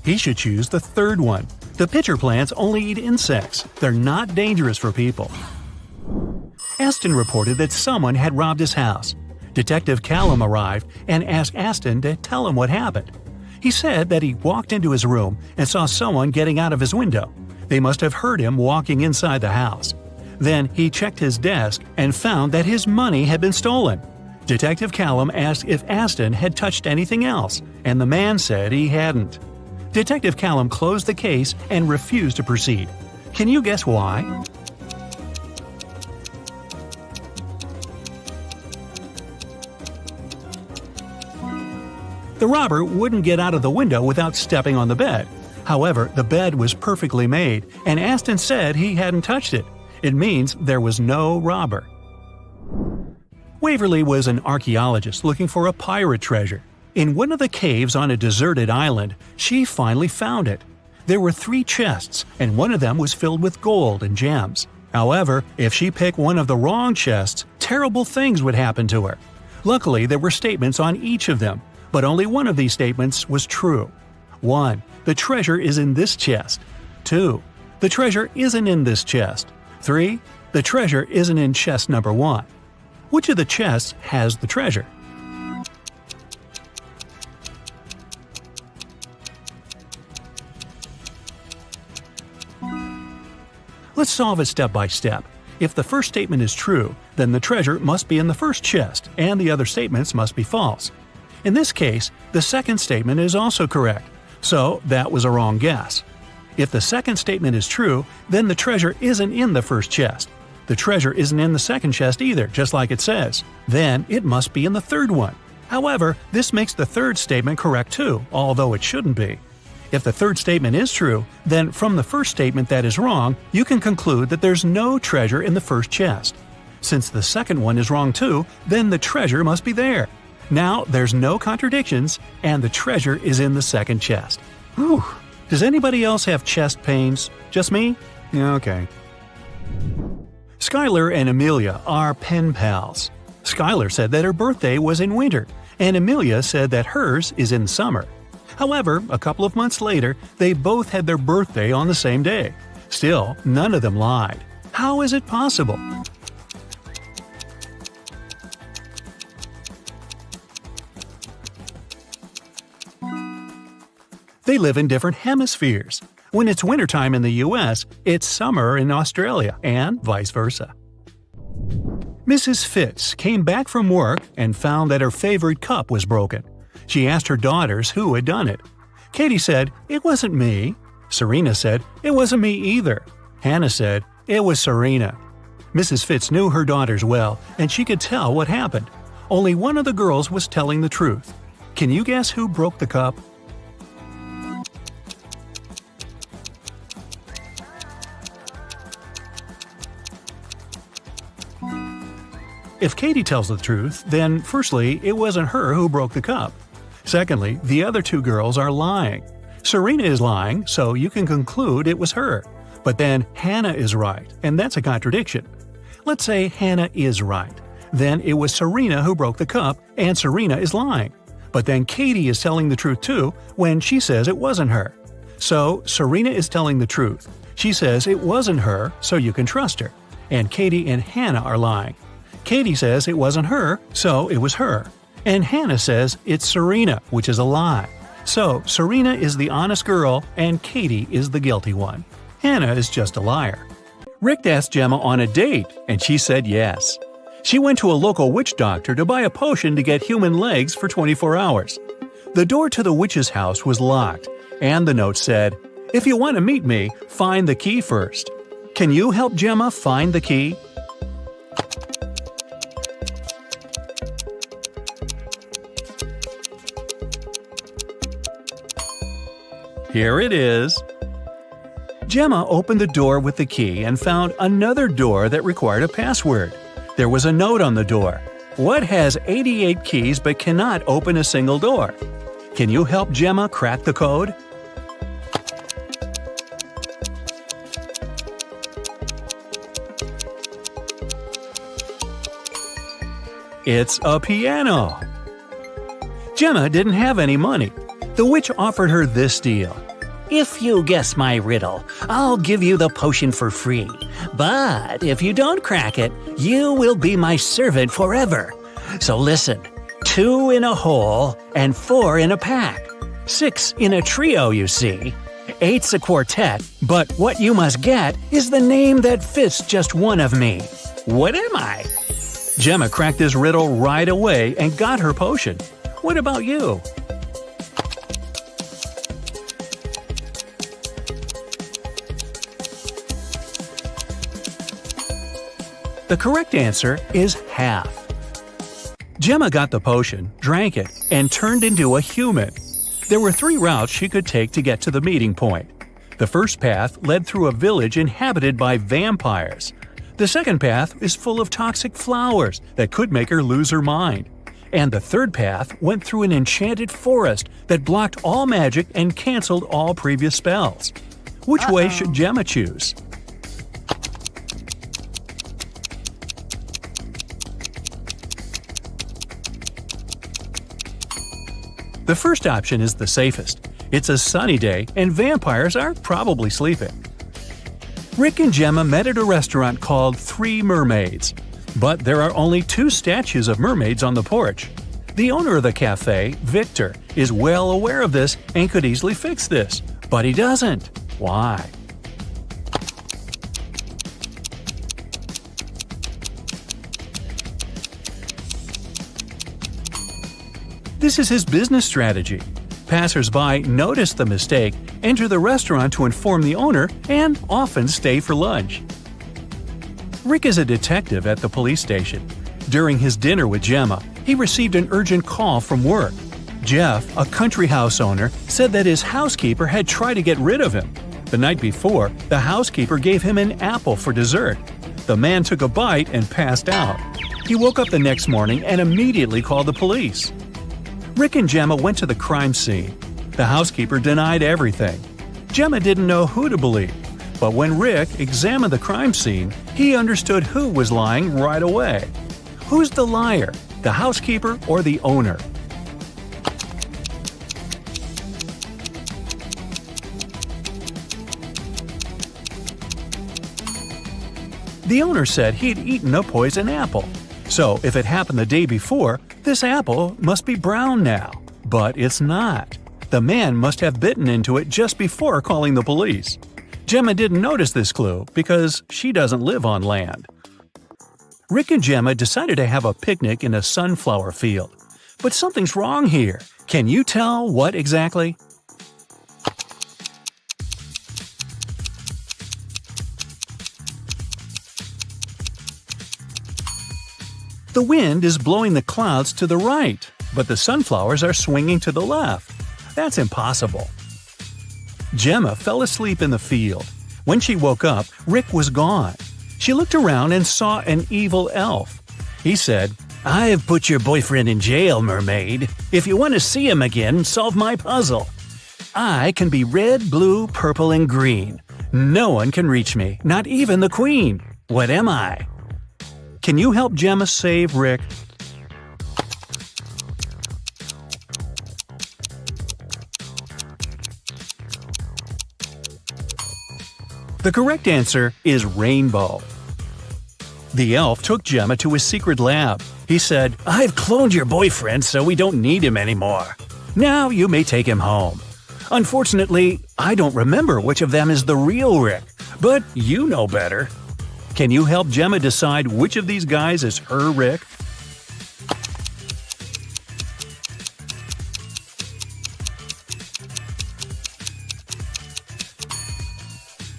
He should choose the third one. The pitcher plants only eat insects. They're not dangerous for people. Aston reported that someone had robbed his house. Detective Callum arrived and asked Aston to tell him what happened. He said that he walked into his room and saw someone getting out of his window. They must have heard him walking inside the house. Then he checked his desk and found that his money had been stolen. Detective Callum asked if Aston had touched anything else, and the man said he hadn't. Detective Callum closed the case and refused to proceed. Can you guess why? The robber wouldn't get out of the window without stepping on the bed. However, the bed was perfectly made, and Aston said he hadn't touched it. It means there was no robber. Waverly was an archaeologist looking for a pirate treasure. In one of the caves on a deserted island, she finally found it. There were 3 chests, and one of them was filled with gold and gems. However, if she picked one of the wrong chests, terrible things would happen to her. Luckily, there were statements on each of them, but only one of these statements was true. 1. The treasure is in this chest. 2. The treasure isn't in this chest. 3. The treasure isn't in chest number 1. Which of the chests has the treasure? Let's solve it step by step. If the first statement is true, then the treasure must be in the first chest, and the other statements must be false. In this case, the second statement is also correct, so that was a wrong guess. If the second statement is true, then the treasure isn't in the first chest. The treasure isn't in the second chest either, just like it says. Then it must be in the third one. However, this makes the third statement correct too, although it shouldn't be. If the third statement is true, then from the first statement that is wrong, you can conclude that there's no treasure in the first chest. Since the second one is wrong too, then the treasure must be there. Now there's no contradictions, and the treasure is in the second chest. Whew. Does anybody else have chest pains? Just me? Okay. Skylar and Amelia are pen pals. Skylar said that her birthday was in winter, and Amelia said that hers is in summer. However, a couple of months later, they both had their birthday on the same day. Still, none of them lied. How is it possible? They live in different hemispheres. When it's wintertime in the US, it's summer in Australia, and vice versa. Mrs. Fitz came back from work and found that her favorite cup was broken. She asked her daughters who had done it. Katie said, "It wasn't me." Serena said, "It wasn't me either." Hannah said, "It was Serena." Mrs. Fitz knew her daughters well, and she could tell what happened. Only one of the girls was telling the truth. Can you guess who broke the cup? If Katie tells the truth, then firstly, it wasn't her who broke the cup. Secondly, the other 2 girls are lying. Serena is lying, so you can conclude it was her. But then Hannah is right, and that's a contradiction. Let's say Hannah is right. Then it was Serena who broke the cup, and Serena is lying. But then Katie is telling the truth too when she says it wasn't her. So Serena is telling the truth. She says it wasn't her, so you can trust her. And Katie and Hannah are lying. Katie says it wasn't her, so it was her. And Hannah says it's Serena, which is a lie. So Serena is the honest girl, and Katie is the guilty one. Hannah is just a liar. Rick asked Gemma on a date, and she said yes. She went to a local witch doctor to buy a potion to get human legs for 24 hours. The door to the witch's house was locked, and the note said, "If you want to meet me, find the key first." Can you help Gemma find the key? Here it is. Gemma opened the door with the key and found another door that required a password. There was a note on the door. What has 88 keys but cannot open a single door? Can you help Gemma crack the code? It's a piano. Gemma didn't have any money. The witch offered her this deal. If you guess my riddle, I'll give you the potion for free. But if you don't crack it, you will be my servant forever. So listen, 2 in a hole and 4 in a pack. 6 in a trio, you see. 8's a quartet, but what you must get is the name that fits just one of me. What am I? Gemma cracked this riddle right away and got her potion. What about you? The correct answer is half. Gemma got the potion, drank it, and turned into a human. There were 3 routes she could take to get to the meeting point. The first path led through a village inhabited by vampires. The second path is full of toxic flowers that could make her lose her mind. And the third path went through an enchanted forest that blocked all magic and canceled all previous spells. Which way should Gemma choose? The first option is the safest. It's a sunny day and vampires are probably sleeping. Rick and Gemma met at a restaurant called Three Mermaids. But there are only 2 statues of mermaids on the porch. The owner of the cafe, Victor, is well aware of this and could easily fix this. But he doesn't. Why? This is his business strategy. Passers-by notice the mistake, enter the restaurant to inform the owner, and often stay for lunch. Rick is a detective at the police station. During his dinner with Gemma, he received an urgent call from work. Jeff, a country house owner, said that his housekeeper had tried to get rid of him. The night before, the housekeeper gave him an apple for dessert. The man took a bite and passed out. He woke up the next morning and immediately called the police. Rick and Gemma went to the crime scene. The housekeeper denied everything. Gemma didn't know who to believe, but when Rick examined the crime scene, he understood who was lying right away. Who's the liar, the housekeeper or the owner? The owner said he'd eaten a poison apple. So if it happened the day before, this apple must be brown now. But it's not. The man must have bitten into it just before calling the police. Gemma didn't notice this clue because she doesn't live on land. Rick and Gemma decided to have a picnic in a sunflower field. But something's wrong here. Can you tell what exactly? The wind is blowing the clouds to the right, but the sunflowers are swinging to the left. That's impossible. Gemma fell asleep in the field. When she woke up, Rick was gone. She looked around and saw an evil elf. He said, "I've put your boyfriend in jail, mermaid. If you want to see him again, solve my puzzle. I can be red, blue, purple, and green. No one can reach me, not even the queen. What am I?" Can you help Gemma save Rick? The correct answer is rainbow. The elf took Gemma to his secret lab. He said, "I've cloned your boyfriend so we don't need him anymore. Now you may take him home. Unfortunately, I don't remember which of them is the real Rick, but you know better." Can you help Gemma decide which of these guys is her Rick?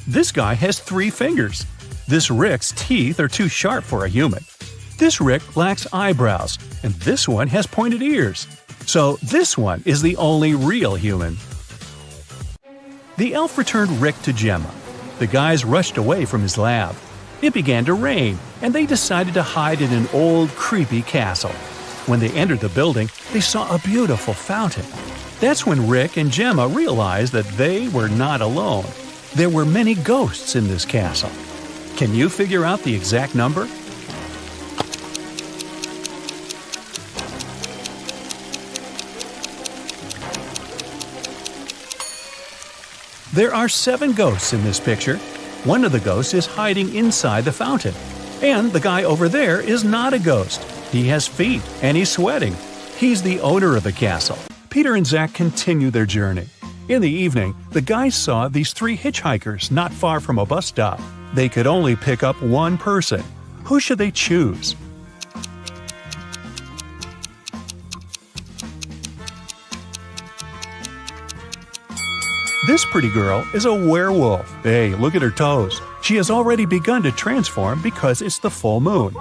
This guy has 3 fingers. This Rick's teeth are too sharp for a human. This Rick lacks eyebrows, and this one has pointed ears. So this one is the only real human. The elf returned Rick to Gemma. The guys rushed away from his lab. It began to rain, and they decided to hide in an old, creepy castle. When they entered the building, they saw a beautiful fountain. That's when Rick and Gemma realized that they were not alone. There were many ghosts in this castle. Can you figure out the exact number? There are 7 ghosts in this picture. One of the ghosts is hiding inside the fountain. And the guy over there is not a ghost. He has feet and he's sweating. He's the owner of the castle. Peter and Zach continue their journey. In the evening, the guys saw these 3 hitchhikers not far from a bus stop. They could only pick up one person. Who should they choose? This pretty girl is a werewolf. Hey, look at her toes. She has already begun to transform because it's the full moon.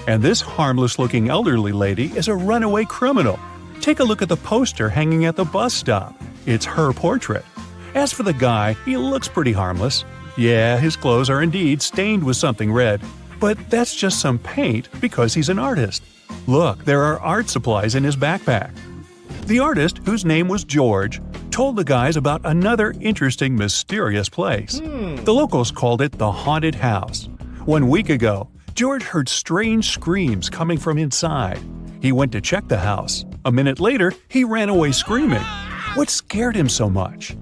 And this harmless-looking elderly lady is a runaway criminal. Take a look at the poster hanging at the bus stop. It's her portrait. As for the guy, he looks pretty harmless. Yeah, his clothes are indeed stained with something red, but that's just some paint because he's an artist. Look, there are art supplies in his backpack. The artist, whose name was George, told the guys about another interesting, mysterious place. The locals called it the Haunted House. 1 week ago, George heard strange screams coming from inside. He went to check the house. A minute later, he ran away screaming. What scared him so much?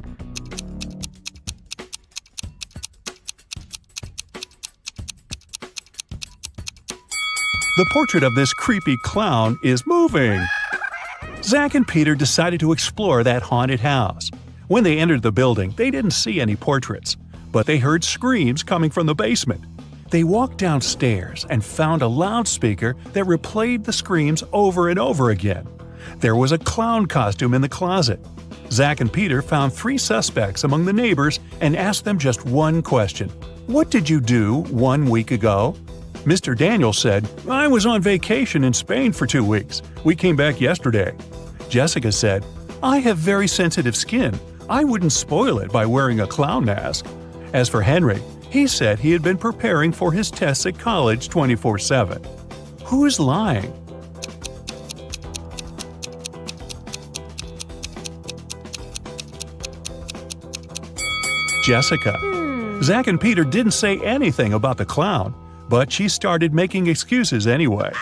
The portrait of this creepy clown is moving. Zach and Peter decided to explore that haunted house. When they entered the building, they didn't see any portraits, but they heard screams coming from the basement. They walked downstairs and found a loudspeaker that replayed the screams over and over again. There was a clown costume in the closet. Zach and Peter found 3 suspects among the neighbors and asked them just one question. What did you do 1 week ago? Mr. Daniel said, I was on vacation in Spain for 2 weeks. We came back yesterday. Jessica said, I have very sensitive skin. I wouldn't spoil it by wearing a clown mask. As for Henry, he said he had been preparing for his tests at college 24/7. Who is lying? Jessica. Zach and Peter didn't say anything about the clown, but she started making excuses anyway.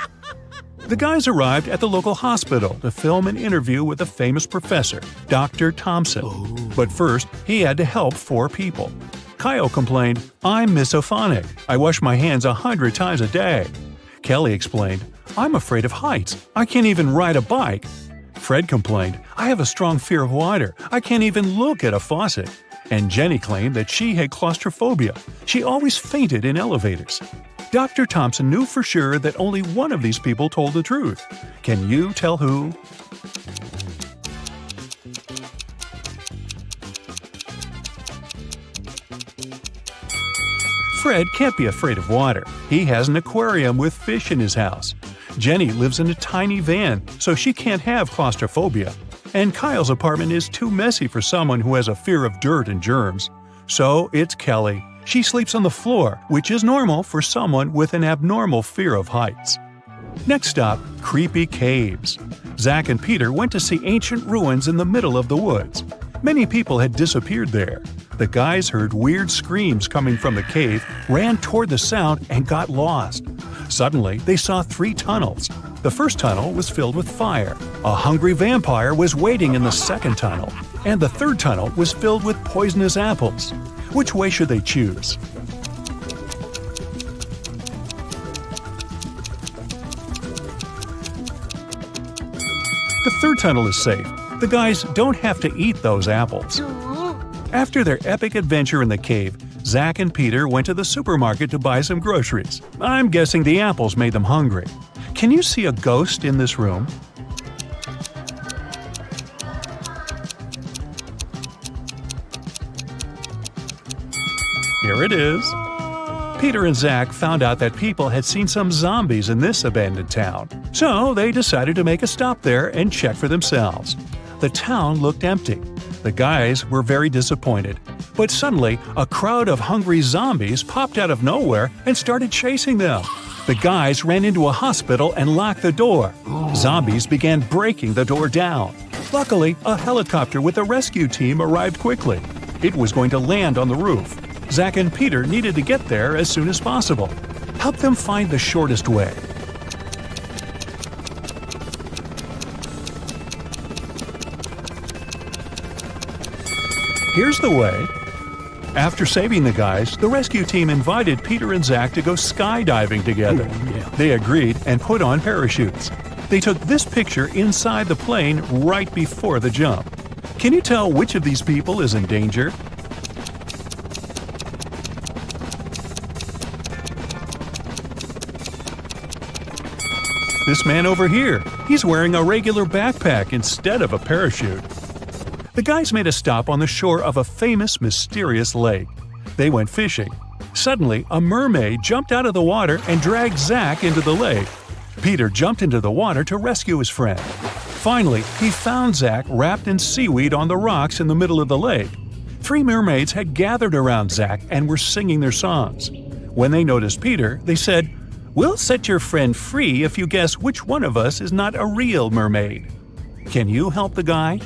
The guys arrived at the local hospital to film an interview with a famous professor, Dr. Thompson. But first, he had to help 4 people. Kyle complained, I'm misophonic. I wash my hands 100 times a day. Kelly explained, I'm afraid of heights. I can't even ride a bike. Fred complained, I have a strong fear of water. I can't even look at a faucet. And Jenny claimed that she had claustrophobia. She always fainted in elevators. Dr. Thompson knew for sure that only one of these people told the truth. Can you tell who? Fred can't be afraid of water. He has an aquarium with fish in his house. Jenny lives in a tiny van, so she can't have claustrophobia. And Kyle's apartment is too messy for someone who has a fear of dirt and germs. So it's Kelly. She sleeps on the floor, which is normal for someone with an abnormal fear of heights. Next stop, creepy caves. Zach and Peter went to see ancient ruins in the middle of the woods. Many people had disappeared there. The guys heard weird screams coming from the cave, ran toward the sound, and got lost. Suddenly, they saw 3 tunnels. The first tunnel was filled with fire. A hungry vampire was waiting in the second tunnel. And the third tunnel was filled with poisonous apples. Which way should they choose? The third tunnel is safe. The guys don't have to eat those apples. After their epic adventure in the cave, Zach and Peter went to the supermarket to buy some groceries. I'm guessing the apples made them hungry. Can you see a ghost in this room? Here it is. Peter and Zach found out that people had seen some zombies in this abandoned town. So they decided to make a stop there and check for themselves. The town looked empty. The guys were very disappointed. But suddenly, a crowd of hungry zombies popped out of nowhere and started chasing them. The guys ran into a hospital and locked the door. Zombies began breaking the door down. Luckily, a helicopter with a rescue team arrived quickly. It was going to land on the roof. Zach and Peter needed to get there as soon as possible. Help them find the shortest way. Here's the way. After saving the guys, the rescue team invited Peter and Zach to go skydiving together. They agreed and put on parachutes. They took this picture inside the plane right before the jump. Can you tell which of these people is in danger? This man over here, he's wearing a regular backpack instead of a parachute. The guys made a stop on the shore of a famous, mysterious lake. They went fishing. Suddenly, a mermaid jumped out of the water and dragged Zach into the lake. Peter jumped into the water to rescue his friend. Finally, he found Zach wrapped in seaweed on the rocks in the middle of the lake. 3 mermaids had gathered around Zach and were singing their songs. When they noticed Peter, they said, "We'll set your friend free if you guess which one of us is not a real mermaid. Can you help the guy?"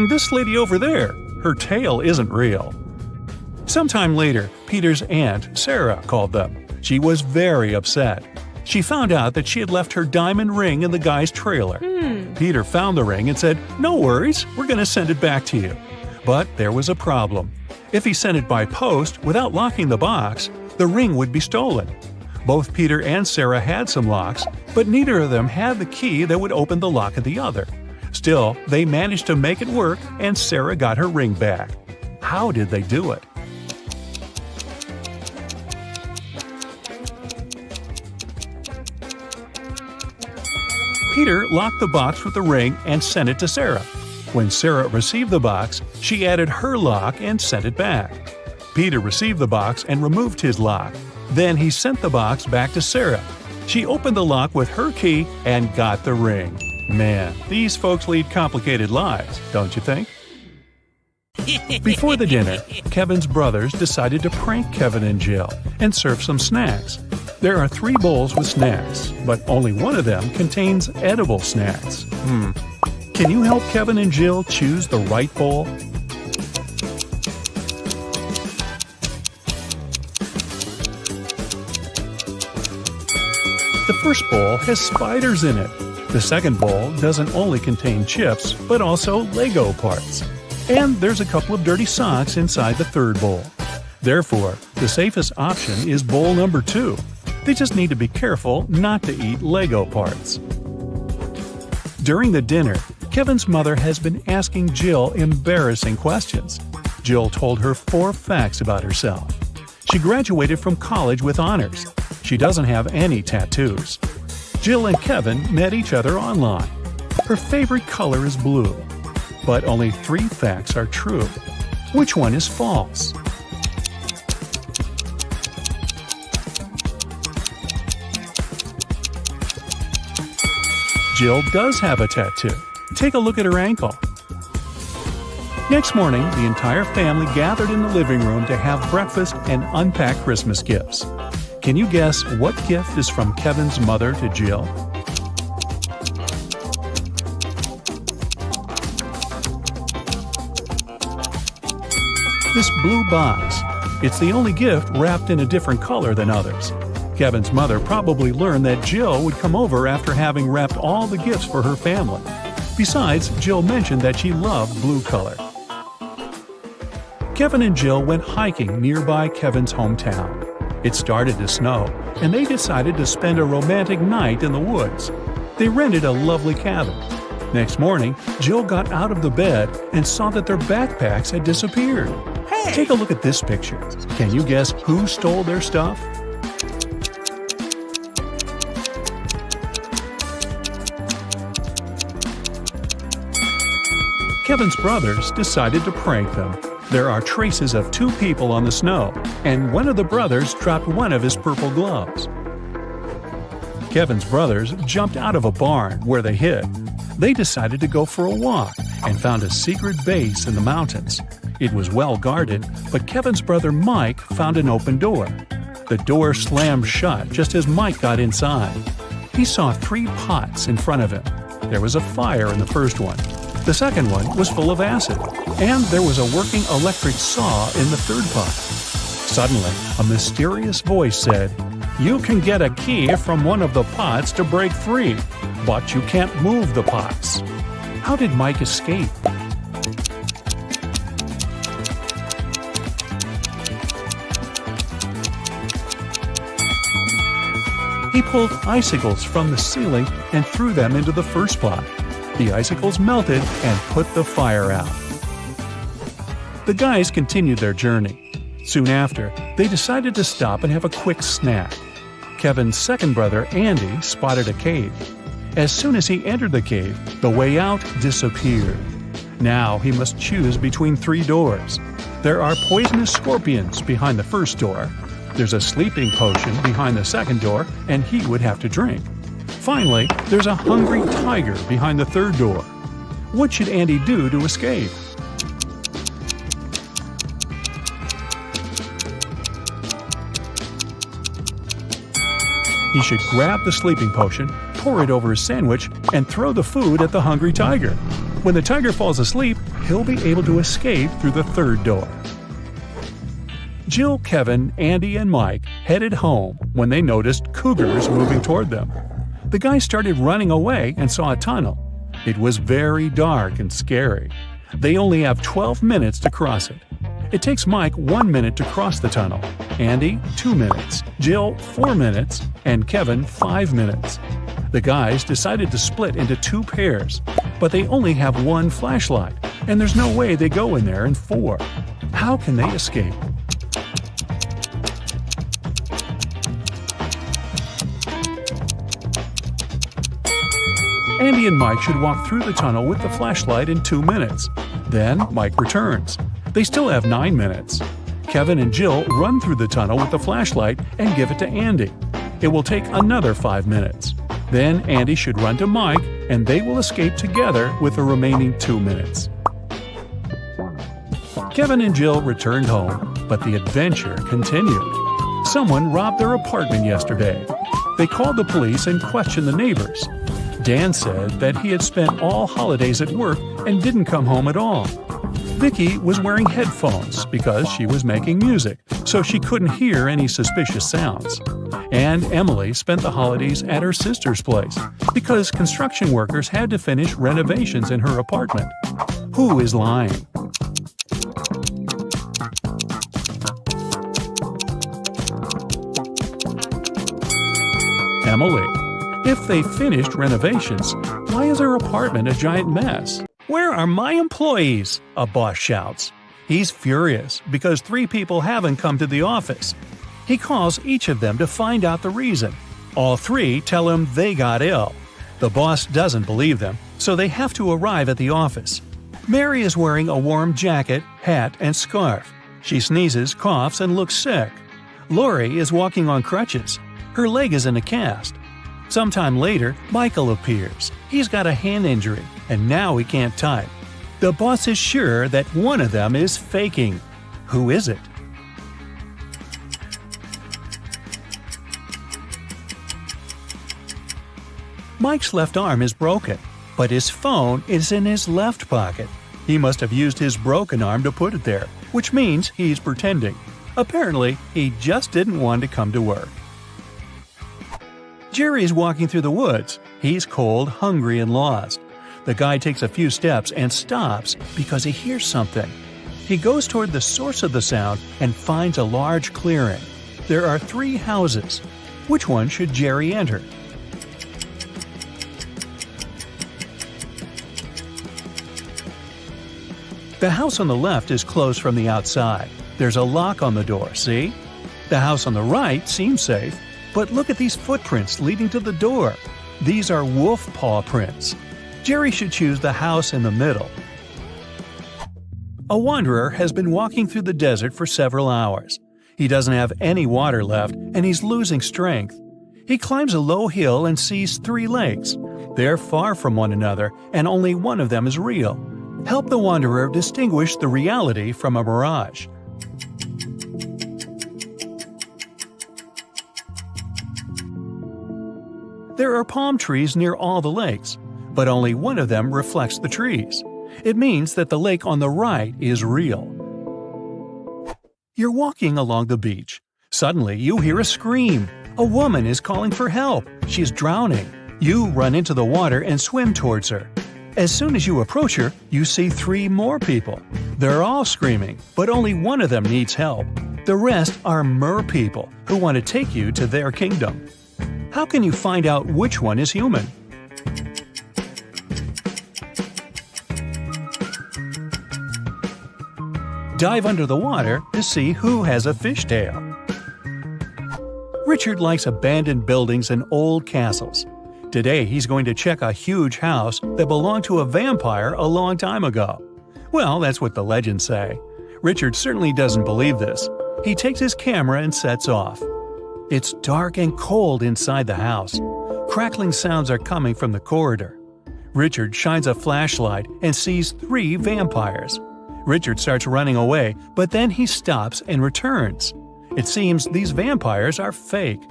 This lady over there, her tail isn't real. Sometime later, Peter's aunt, Sarah, called them. She was very upset. She found out that she had left her diamond ring in the guy's trailer. Peter found the ring and said, "No worries, we're going to send it back to you." But there was a problem. If he sent it by post without locking the box, the ring would be stolen. Both Peter and Sarah had some locks, but neither of them had the key that would open the lock of the other. Still, they managed to make it work and Sarah got her ring back. How did they do it? Peter locked the box with the ring and sent it to Sarah. When Sarah received the box, she added her lock and sent it back. Peter received the box and removed his lock. Then he sent the box back to Sarah. She opened the lock with her key and got the ring. Man, these folks lead complicated lives, don't you think? Before the dinner, Kevin's brothers decided to prank Kevin and Jill and serve some snacks. There are 3 bowls with snacks, but only one of them contains edible snacks. Can you help Kevin and Jill choose the right bowl? The first bowl has spiders in it. The second bowl doesn't only contain chips, but also Lego parts. And there's a couple of dirty socks inside the third bowl. Therefore, the safest option is bowl number 2. They just need to be careful not to eat Lego parts. During the dinner, Kevin's mother has been asking Jill embarrassing questions. Jill told her 4 facts about herself. She graduated from college with honors. She doesn't have any tattoos. Jill and Kevin met each other online. Her favorite color is blue. But only 3 facts are true. Which one is false? Jill does have a tattoo. Take a look at her ankle. Next morning, the entire family gathered in the living room to have breakfast and unpack Christmas gifts. Can you guess what gift is from Kevin's mother to Jill? This blue box. It's the only gift wrapped in a different color than others. Kevin's mother probably learned that Jill would come over after having wrapped all the gifts for her family. Besides, Jill mentioned that she loved blue color. Kevin and Jill went hiking nearby Kevin's hometown. It started to snow, and they decided to spend a romantic night in the woods. They rented a lovely cabin. Next morning, Jill got out of the bed and saw that their backpacks had disappeared. Hey! Take a look at this picture. Can you guess who stole their stuff? Kevin's brothers decided to prank them. There are traces of 2 people on the snow, and one of the brothers dropped one of his purple gloves. Kevin's brothers jumped out of a barn where they hid. They decided to go for a walk and found a secret base in the mountains. It was well guarded, but Kevin's brother Mike found an open door. The door slammed shut just as Mike got inside. He saw 3 pots in front of him. There was a fire in the first one. The second one was full of acid, and there was a working electric saw in the third pot. Suddenly, a mysterious voice said, "You can get a key from one of the pots to break free, but you can't move the pots." How did Mike escape? He pulled icicles from the ceiling and threw them into the first pot. The icicles melted and put the fire out. The guys continued their journey. Soon after, they decided to stop and have a quick snack. Kevin's second brother, Andy, spotted a cave. As soon as he entered the cave, the way out disappeared. Now he must choose between 3 doors. There are poisonous scorpions behind the first door. There's a sleeping potion behind the second door, and he would have to drink. Finally, there's a hungry tiger behind the third door. What should Andy do to escape? He should grab the sleeping potion, pour it over his sandwich, and throw the food at the hungry tiger. When the tiger falls asleep, he'll be able to escape through the third door. Jill, Kevin, Andy, and Mike headed home when they noticed cougars moving toward them. The guys started running away and saw a tunnel. It was very dark and scary. They only have 12 minutes to cross it. It takes Mike 1 minute to cross the tunnel, Andy 2 minutes, Jill 4 minutes, and Kevin 5 minutes. The guys decided to split into 2 pairs, but they only have 1 flashlight, and there's no way they go in there in 4. How can they escape? Andy and Mike should walk through the tunnel with the flashlight in 2 minutes. Then Mike returns. They still have 9 minutes. Kevin and Jill run through the tunnel with the flashlight and give it to Andy. It will take another 5 minutes. Then Andy should run to Mike, and they will escape together with the remaining 2 minutes. Kevin and Jill returned home, but the adventure continued. Someone robbed their apartment yesterday. They called the police and questioned the neighbors. Dan said that he had spent all holidays at work and didn't come home at all. Vicky was wearing headphones because she was making music, so she couldn't hear any suspicious sounds. And Emily spent the holidays at her sister's place because construction workers had to finish renovations in her apartment. Who is lying? Emily. If they finished renovations, why is her apartment a giant mess? "Where are my employees?" a boss shouts. He's furious because 3 people haven't come to the office. He calls each of them to find out the reason. All 3 tell him they got ill. The boss doesn't believe them, so they have to arrive at the office. Mary is wearing a warm jacket, hat, and scarf. She sneezes, coughs, and looks sick. Lori is walking on crutches. Her leg is in a cast. Sometime later, Michael appears. He's got a hand injury, and now he can't type. The boss is sure that one of them is faking. Who is it? Mike's left arm is broken, but his phone is in his left pocket. He must have used his broken arm to put it there, which means he's pretending. Apparently, he just didn't want to come to work. Jerry's walking through the woods. He's cold, hungry, and lost. The guy takes a few steps and stops because he hears something. He goes toward the source of the sound and finds a large clearing. There are 3 houses. Which one should Jerry enter? The house on the left is closed from the outside. There's a lock on the door, see? The house on the right seems safe. But look at these footprints leading to the door. These are wolf paw prints. Jerry should choose the house in the middle. A wanderer has been walking through the desert for several hours. He doesn't have any water left, and he's losing strength. He climbs a low hill and sees 3 lakes. They're far from one another, and only one of them is real. Help the wanderer distinguish the reality from a mirage. There are palm trees near all the lakes, but only one of them reflects the trees. It means that the lake on the right is real. You're walking along the beach. Suddenly, you hear a scream. A woman is calling for help. She's drowning. You run into the water and swim towards her. As soon as you approach her, you see 3 more people. They're all screaming, but only one of them needs help. The rest are mer people who want to take you to their kingdom. How can you find out which one is human? Dive under the water to see who has a fishtail. Richard likes abandoned buildings and old castles. Today he's going to check a huge house that belonged to a vampire a long time ago. Well, that's what the legends say. Richard certainly doesn't believe this. He takes his camera and sets off. It's dark and cold inside the house. Crackling sounds are coming from the corridor. Richard shines a flashlight and sees 3 vampires. Richard starts running away, but then he stops and returns. It seems these vampires are fake.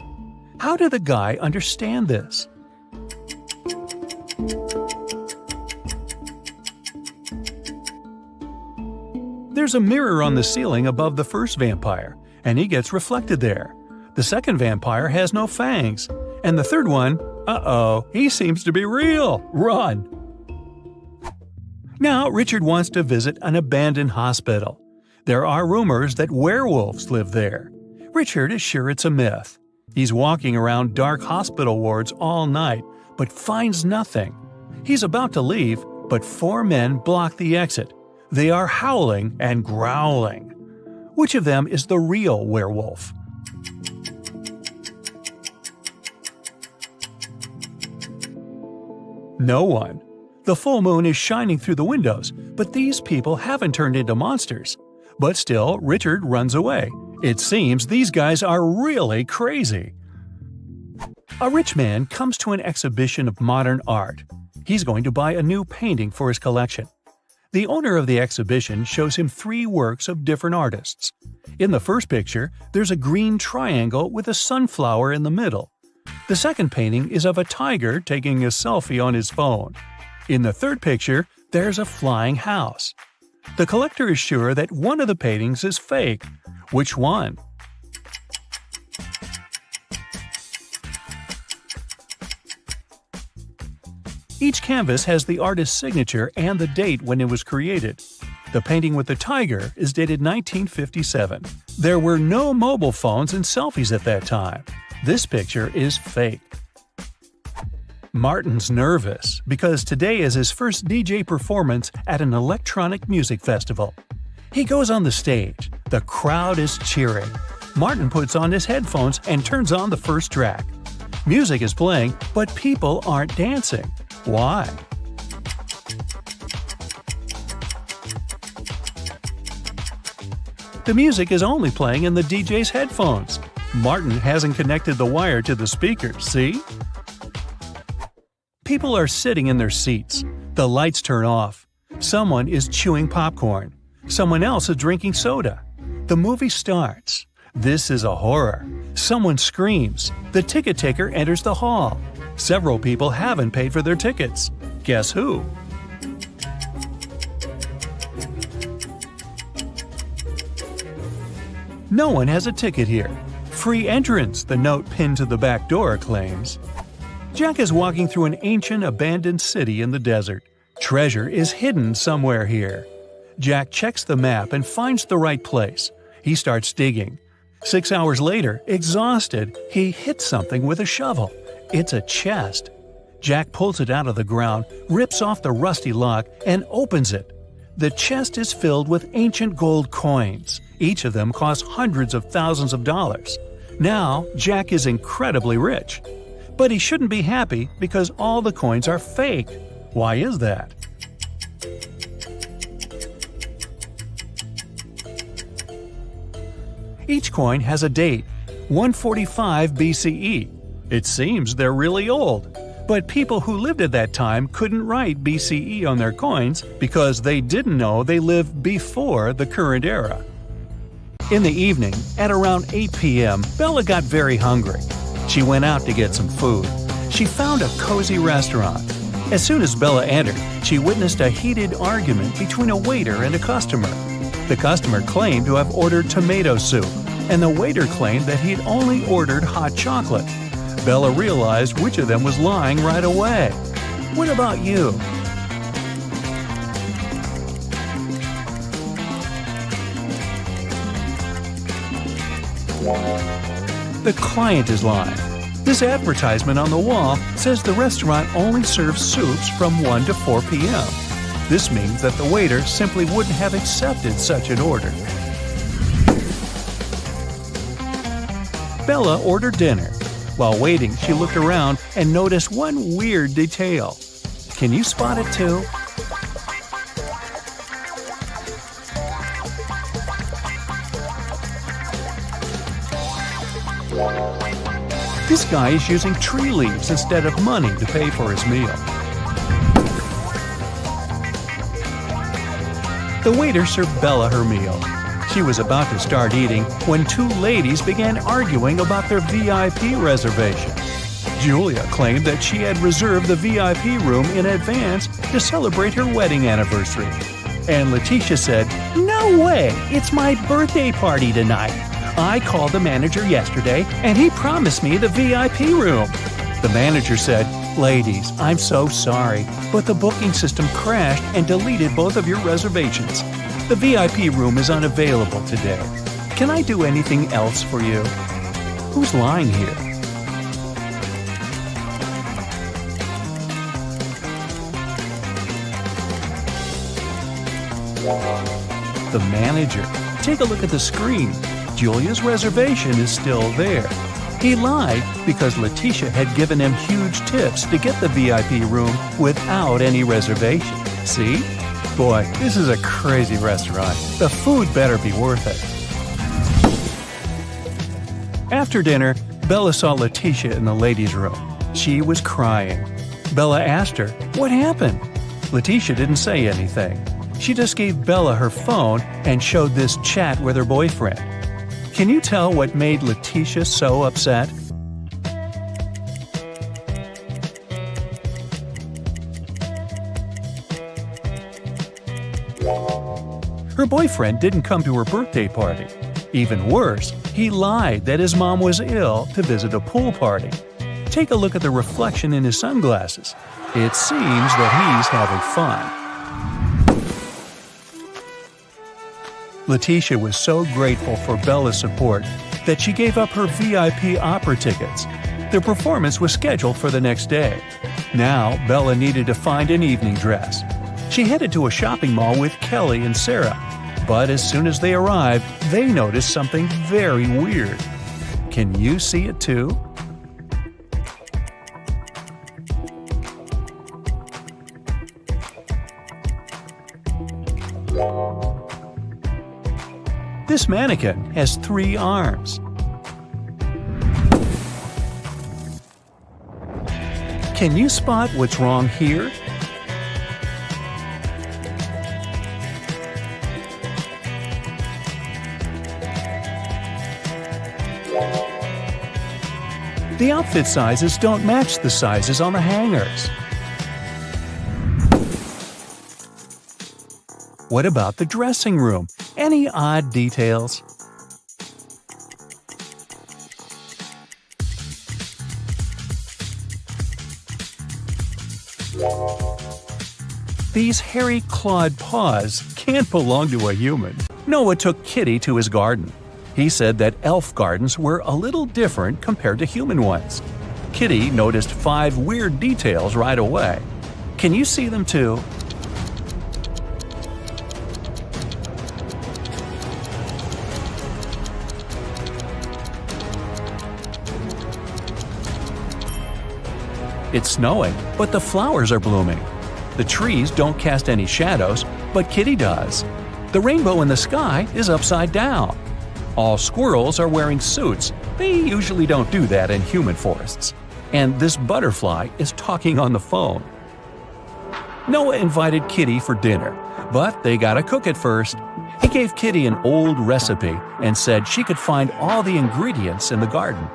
How did the guy understand this? There's a mirror on the ceiling above the first vampire, and he gets reflected there. The second vampire has no fangs, and the third one, he seems to be real. Run! Now Richard wants to visit an abandoned hospital. There are rumors that werewolves live there. Richard is sure it's a myth. He's walking around dark hospital wards all night, but finds nothing. He's about to leave, but 4 men block the exit. They are howling and growling. Which of them is the real werewolf? No one. The full moon is shining through the windows, but these people haven't turned into monsters. But still, Richard runs away. It seems these guys are really crazy. A rich man comes to an exhibition of modern art. He's going to buy a new painting for his collection. The owner of the exhibition shows him 3 works of different artists. In the first picture, there's a green triangle with a sunflower in the middle. The second painting is of a tiger taking a selfie on his phone. In the third picture, there's a flying house. The collector is sure that one of the paintings is fake. Which one? Each canvas has the artist's signature and the date when it was created. The painting with the tiger is dated 1957. There were no mobile phones and selfies at that time. This picture is fake. Martin's nervous because today is his first DJ performance at an electronic music festival. He goes on the stage. The crowd is cheering. Martin puts on his headphones and turns on the first track. Music is playing, but people aren't dancing. Why? The music is only playing in the DJ's headphones. Martin hasn't connected the wire to the speaker, see? People are sitting in their seats. The lights turn off. Someone is chewing popcorn. Someone else is drinking soda. The movie starts. This is a horror. Someone screams. The ticket taker enters the hall. Several people haven't paid for their tickets. Guess who? No one has a ticket here. Free entrance, the note pinned to the back door claims. Jack is walking through an ancient abandoned city in the desert. Treasure is hidden somewhere here. Jack checks the map and finds the right place. He starts digging. 6 hours later, exhausted, he hits something with a shovel. It's a chest. Jack pulls it out of the ground, rips off the rusty lock, and opens it. The chest is filled with ancient gold coins. Each of them costs hundreds of thousands of dollars. Now, Jack is incredibly rich. But he shouldn't be happy because all the coins are fake. Why is that? Each coin has a date, 145 BCE. It seems they're really old. But people who lived at that time couldn't write BCE on their coins because they didn't know they lived before the current era. In the evening, at around 8 p.m., Bella got very hungry. She went out to get some food. She found a cozy restaurant. As soon as Bella entered, she witnessed a heated argument between a waiter and a customer. The customer claimed to have ordered tomato soup, and the waiter claimed that he'd only ordered hot chocolate. Bella realized which of them was lying right away. What about you? The client is lying. This advertisement on the wall says the restaurant only serves soups from 1 to 4 p.m. This means that the waiter simply wouldn't have accepted such an order. Bella ordered dinner. While waiting, she looked around and noticed one weird detail. Can you spot it too? This guy is using tree leaves instead of money to pay for his meal. The waiter served Bella her meal. She was about to start eating when two ladies began arguing about their VIP reservation. Julia claimed that she had reserved the VIP room in advance to celebrate her wedding anniversary. And Letitia said, "No way! It's my birthday party tonight. I called the manager yesterday and he promised me the VIP room." The manager said, "Ladies, I'm so sorry, but the booking system crashed and deleted both of your reservations. The VIP room is unavailable today. Can I do anything else for you?" Who's lying here? The manager. Take a look at the screen. Julia's reservation is still there. He lied because Letitia had given him huge tips to get the VIP room without any reservation. See? Boy, this is a crazy restaurant. The food better be worth it. After dinner, Bella saw Letitia in the ladies' room. She was crying. Bella asked her, "What happened?" Letitia didn't say anything. She just gave Bella her phone and showed this chat with her boyfriend. Can you tell what made Letitia so upset? Her boyfriend didn't come to her birthday party. Even worse, he lied that his mom was ill to visit a pool party. Take a look at the reflection in his sunglasses. It seems that he's having fun. Letitia was so grateful for Bella's support that she gave up her VIP opera tickets. The performance was scheduled for the next day. Now, Bella needed to find an evening dress. She headed to a shopping mall with Kelly and Sarah, but as soon as they arrived, they noticed something very weird. Can you see it too? This mannequin has 3 arms. Can you spot what's wrong here? The outfit sizes don't match the sizes on the hangers. What about the dressing room? Any odd details? These hairy clawed paws can't belong to a human. Noah took Kitty to his garden. He said that elf gardens were a little different compared to human ones. Kitty noticed 5 weird details right away. Can you see them too? It's snowing, but the flowers are blooming. The trees don't cast any shadows, but Kitty does. The rainbow in the sky is upside down. All squirrels are wearing suits. They usually don't do that in human forests. And this butterfly is talking on the phone. Noah invited Kitty for dinner, but they gotta cook it first. He gave Kitty an old recipe and said she could find all the ingredients in the garden.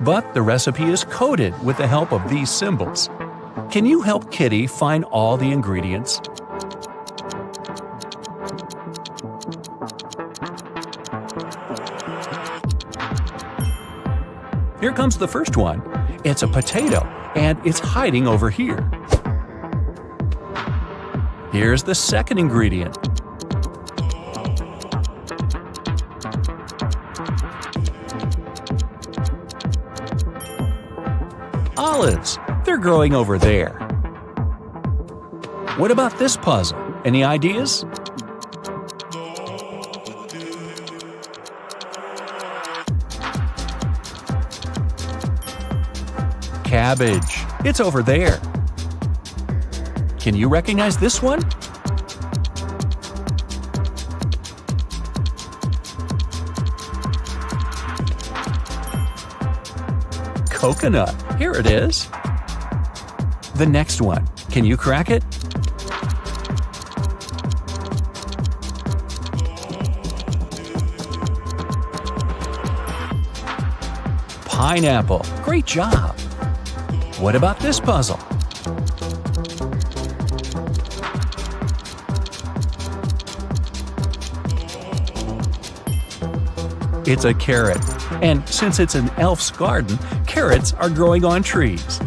but the recipe is coded with the help of these symbols. Can you help Kitty find all the ingredients? Here comes the first one. It's a potato, and it's hiding over here. Here's the second ingredient. Olives. They're growing over there. What about this puzzle? Any ideas? Cabbage. It's over there. Can you recognize this one? Coconut. Here it is. The next one. Can you crack it? Pineapple. Great job. What about this puzzle? It's a carrot. And since it's an elf's garden, carrots are growing on trees.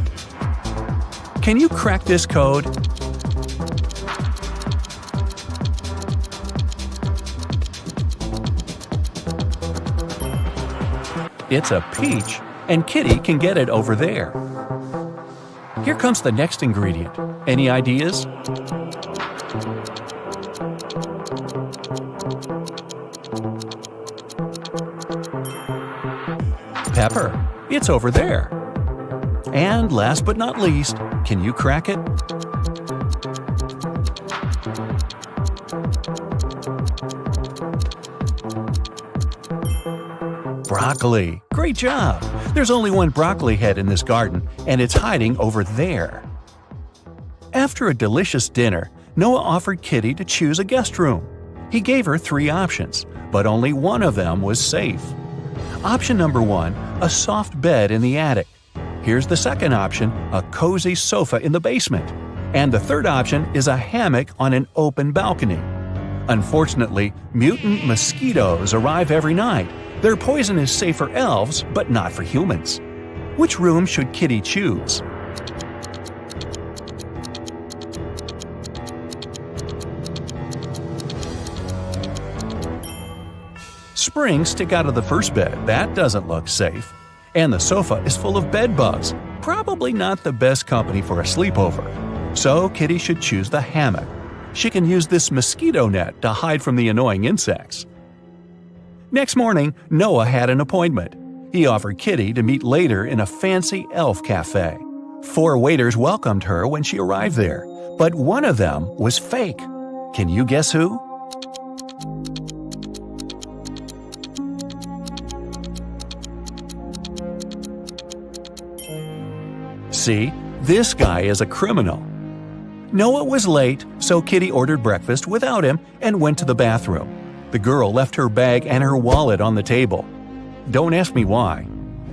Can you crack this code? It's a peach, and Kitty can get it over there. Here comes the next ingredient. Any ideas? Pepper. It's over there. And last but not least, can you crack it? Broccoli. Great job! There's only one broccoli head in this garden, and it's hiding over there. After a delicious dinner, Noah offered Kitty to choose a guest room. He gave her 3 options, but only one of them was safe. Option number 1, a soft bed in the attic. Here's the second option, a cozy sofa in the basement. And the third option is a hammock on an open balcony. Unfortunately, mutant mosquitoes arrive every night. Their poison is safe for elves, but not for humans. Which room should Kitty choose? Springs stick out of the first bed. That doesn't look safe. And the sofa is full of bed bugs. Probably not the best company for a sleepover. So Kitty should choose the hammock. She can use this mosquito net to hide from the annoying insects. Next morning, Noah had an appointment. He offered Kitty to meet later in a fancy elf cafe. 4 waiters welcomed her when she arrived there, but one of them was fake. Can you guess who? See, this guy is a criminal. Noah was late, so Kitty ordered breakfast without him and went to the bathroom. The girl left her bag and her wallet on the table. Don't ask me why.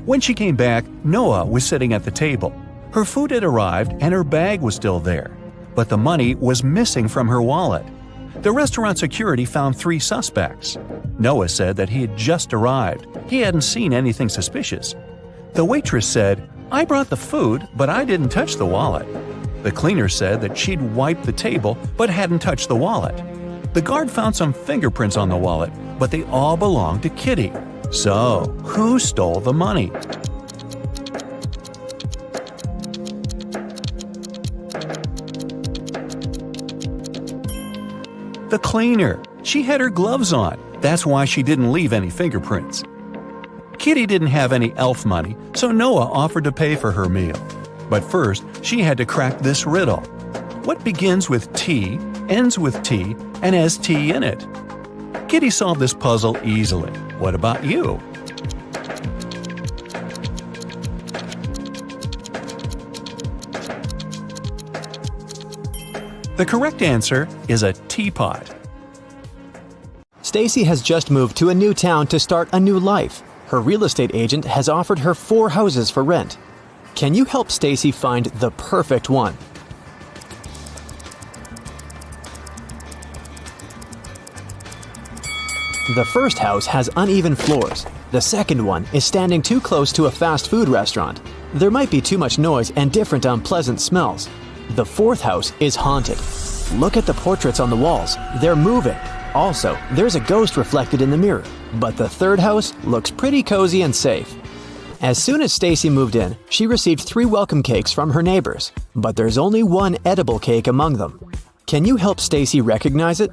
When she came back, Noah was sitting at the table. Her food had arrived and her bag was still there, but the money was missing from her wallet. The restaurant security found 3 suspects. Noah said that he had just arrived. He hadn't seen anything suspicious. The waitress said, "I brought the food, but I didn't touch the wallet." The cleaner said that she'd wiped the table but hadn't touched the wallet. The guard found some fingerprints on the wallet, but they all belonged to Kitty. So, who stole the money? The cleaner. She had her gloves on. That's why she didn't leave any fingerprints. Kitty didn't have any elf money, so Noah offered to pay for her meal. But first, she had to crack this riddle. What begins with T, ends with T, and has T in it? Kitty solved this puzzle easily. What about you? The correct answer is a teapot. Stacy has just moved to a new town to start a new life. Her real estate agent has offered her 4 houses for rent. Can you help Stacy find the perfect one? The first house has uneven floors. The second one is standing too close to a fast food restaurant. There might be too much noise and different unpleasant smells. The fourth house is haunted. Look at the portraits on the walls. They're moving. Also, there's a ghost reflected in the mirror. But the third house looks pretty cozy and safe. As soon as Stacy moved in, she received 3 welcome cakes from her neighbors. But there's only one edible cake among them. Can you help Stacy recognize it?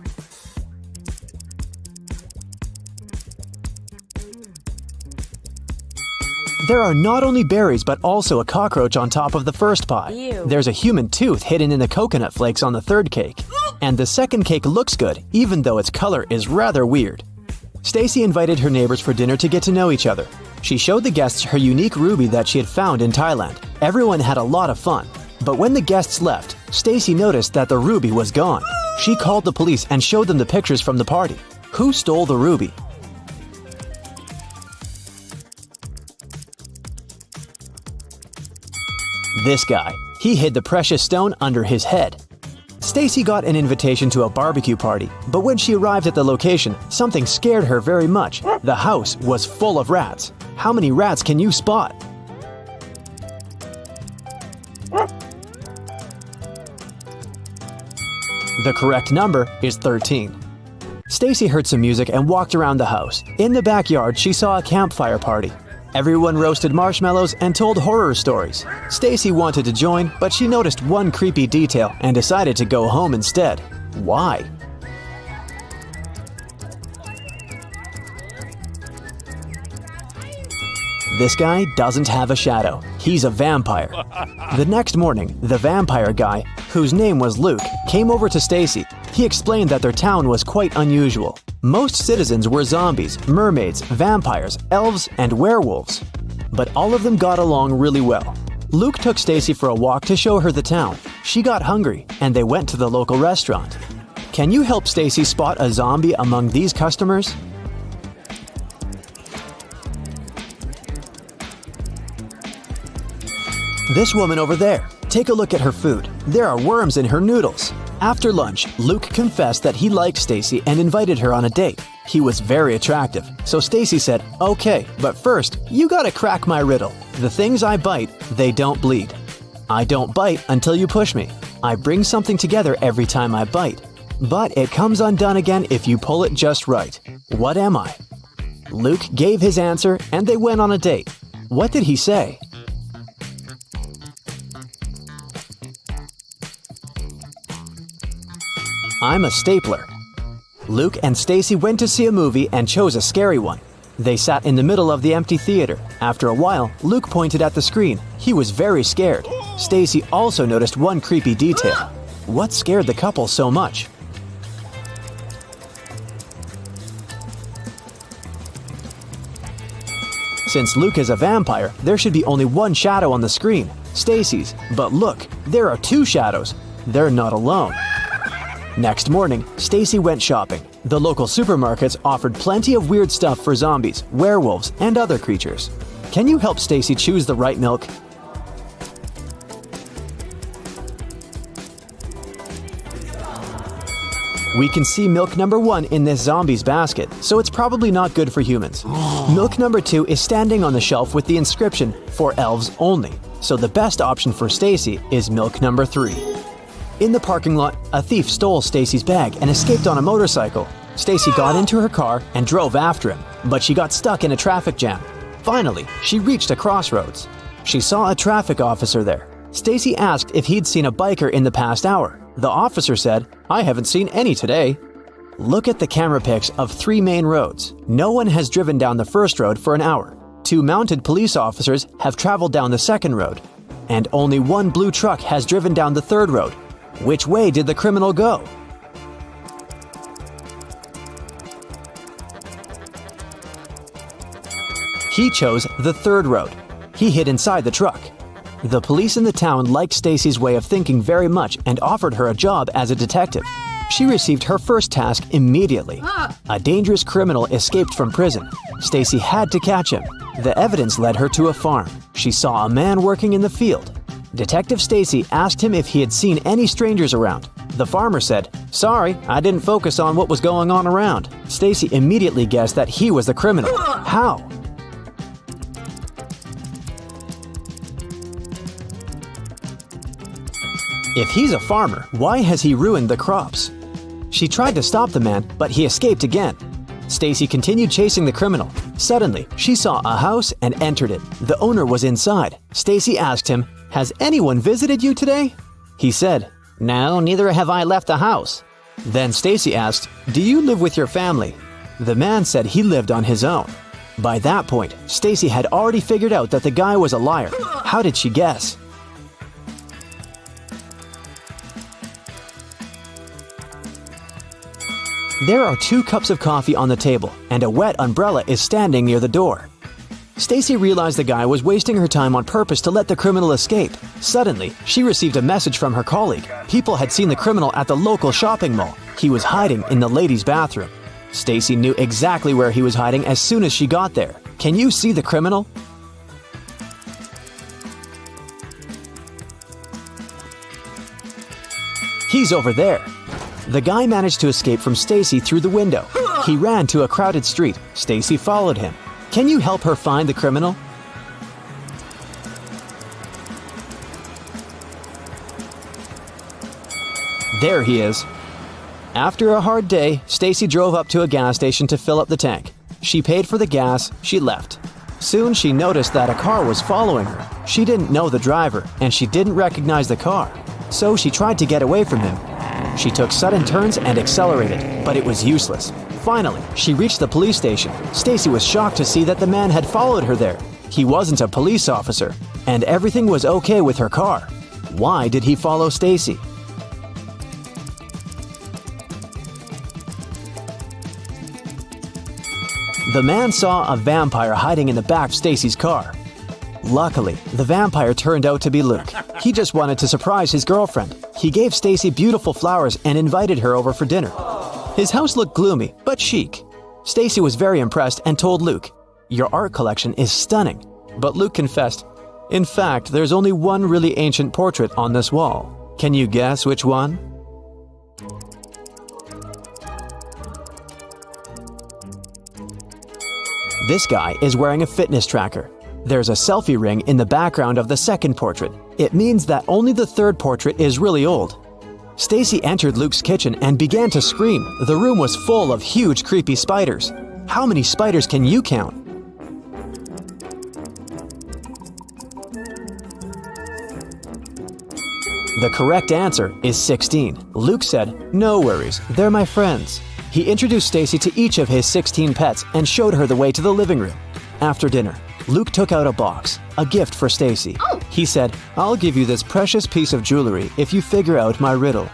There are not only berries but also a cockroach on top of the first pie. Ew. There's a human tooth hidden in the coconut flakes on the third cake. And the second cake looks good, even though its color is rather weird. Stacy invited her neighbors for dinner to get to know each other. She showed the guests her unique ruby that she had found in Thailand. Everyone had a lot of fun. But when the guests left, Stacy noticed that the ruby was gone. She called the police and showed them the pictures from the party. Who stole the ruby? This guy. He hid the precious stone under his head. Stacy got an invitation to a barbecue party, but when she arrived at the location, something scared her very much. The house was full of rats. How many rats can you spot? The correct number is 13. Stacy heard some music and walked around the house. In the backyard, she saw a campfire party. Everyone roasted marshmallows and told horror stories. Stacy wanted to join, but she noticed one creepy detail and decided to go home instead. Why? This guy doesn't have a shadow. He's a vampire. The next morning, the vampire guy, whose name was Luke, came over to Stacy. He explained that their town was quite unusual. Most citizens were zombies, mermaids, vampires, elves, and werewolves. But all of them got along really well. Luke took Stacy for a walk to show her the town. She got hungry, and they went to the local restaurant. Can you help Stacy spot a zombie among these customers? This woman over there. Take a look at her food. There are worms in her noodles. After lunch, Luke confessed that he liked Stacy and invited her on a date. He was very attractive, so Stacy said, "Okay, but first, you gotta crack my riddle. The things I bite, they don't bleed. I don't bite until you push me. I bring something together every time I bite. But it comes undone again if you pull it just right. What am I?" Luke gave his answer and they went on a date. What did he say? I'm a stapler. Luke and Stacy went to see a movie and chose a scary one. They sat in the middle of the empty theater. After a while, Luke pointed at the screen. He was very scared. Stacy also noticed one creepy detail. What scared the couple so much? Since Luke is a vampire, there should be only one shadow on the screen, Stacy's. But look, there are 2 shadows. They're not alone. Next morning, Stacy went shopping. The local supermarkets offered plenty of weird stuff for zombies, werewolves, and other creatures. Can you help Stacy choose the right milk? We can see milk number 1 in this zombie's basket, so it's probably not good for humans. Milk number 2 is standing on the shelf with the inscription, "For elves only," so the best option for Stacy is milk number 3. In the parking lot, a thief stole Stacy's bag and escaped on a motorcycle. Stacy got into her car and drove after him, but she got stuck in a traffic jam. Finally, she reached a crossroads. She saw a traffic officer there. Stacy asked if he'd seen a biker in the past hour. The officer said, "I haven't seen any today." Look at the camera pics of 3 main roads. No one has driven down the first road for an hour. 2 mounted police officers have traveled down the second road. And only 1 blue truck has driven down the third road. Which way did the criminal go? He chose the third road. He hid inside the truck. The police in the town liked Stacy's way of thinking very much and offered her a job as a detective. She received her first task immediately. A dangerous criminal escaped from prison. Stacy had to catch him. The evidence led her to a farm. She saw a man working in the field. Detective Stacy asked him if he had seen any strangers around. The farmer said, "Sorry, I didn't focus on what was going on around." Stacy immediately guessed that he was the criminal. How? If he's a farmer, why has he ruined the crops? She tried to stop the man, but he escaped again. Stacy continued chasing the criminal. Suddenly, she saw a house and entered it. The owner was inside. Stacy asked him, "Has anyone visited you today?" He said, "No, neither have I left the house." Then Stacy asked, "Do you live with your family?" The man said he lived on his own. By that point, Stacy had already figured out that the guy was a liar. How did she guess? There are 2 cups of coffee on the table, and a wet umbrella is standing near the door. Stacy realized the guy was wasting her time on purpose to let the criminal escape. Suddenly, she received a message from her colleague. People had seen the criminal at the local shopping mall. He was hiding in the ladies' bathroom. Stacy knew exactly where he was hiding as soon as she got there. Can you see the criminal? He's over there. The guy managed to escape from Stacy through the window. He ran to a crowded street. Stacy followed him. Can you help her find the criminal? There he is. After a hard day, Stacy drove up to a gas station to fill up the tank. She paid for the gas, she left. Soon she noticed that a car was following her. She didn't know the driver, and she didn't recognize the car. So she tried to get away from him. She took sudden turns and accelerated, but it was useless. Finally, she reached the police station. Stacy was shocked to see that the man had followed her there. He wasn't a police officer, and everything was okay with her car. Why did he follow Stacy? The man saw a vampire hiding in the back of Stacy's car. Luckily, the vampire turned out to be Luke. He just wanted to surprise his girlfriend. He gave Stacy beautiful flowers and invited her over for dinner. His house looked gloomy, but chic. Stacy was very impressed and told Luke, "Your art collection is stunning." But Luke confessed, "In fact, there's only one really ancient portrait on this wall. Can you guess which one?" This guy is wearing a fitness tracker. There's a selfie ring in the background of the second portrait. It means that only the third portrait is really old. Stacy entered Luke's kitchen and began to scream. The room was full of huge, creepy spiders. How many spiders can you count? The correct answer is 16. Luke said, "No worries, they're my friends." He introduced Stacy to each of his 16 pets and showed her the way to the living room. After dinner, Luke took out a box, a gift for Stacy. He said, "I'll give you this precious piece of jewelry if you figure out my riddle.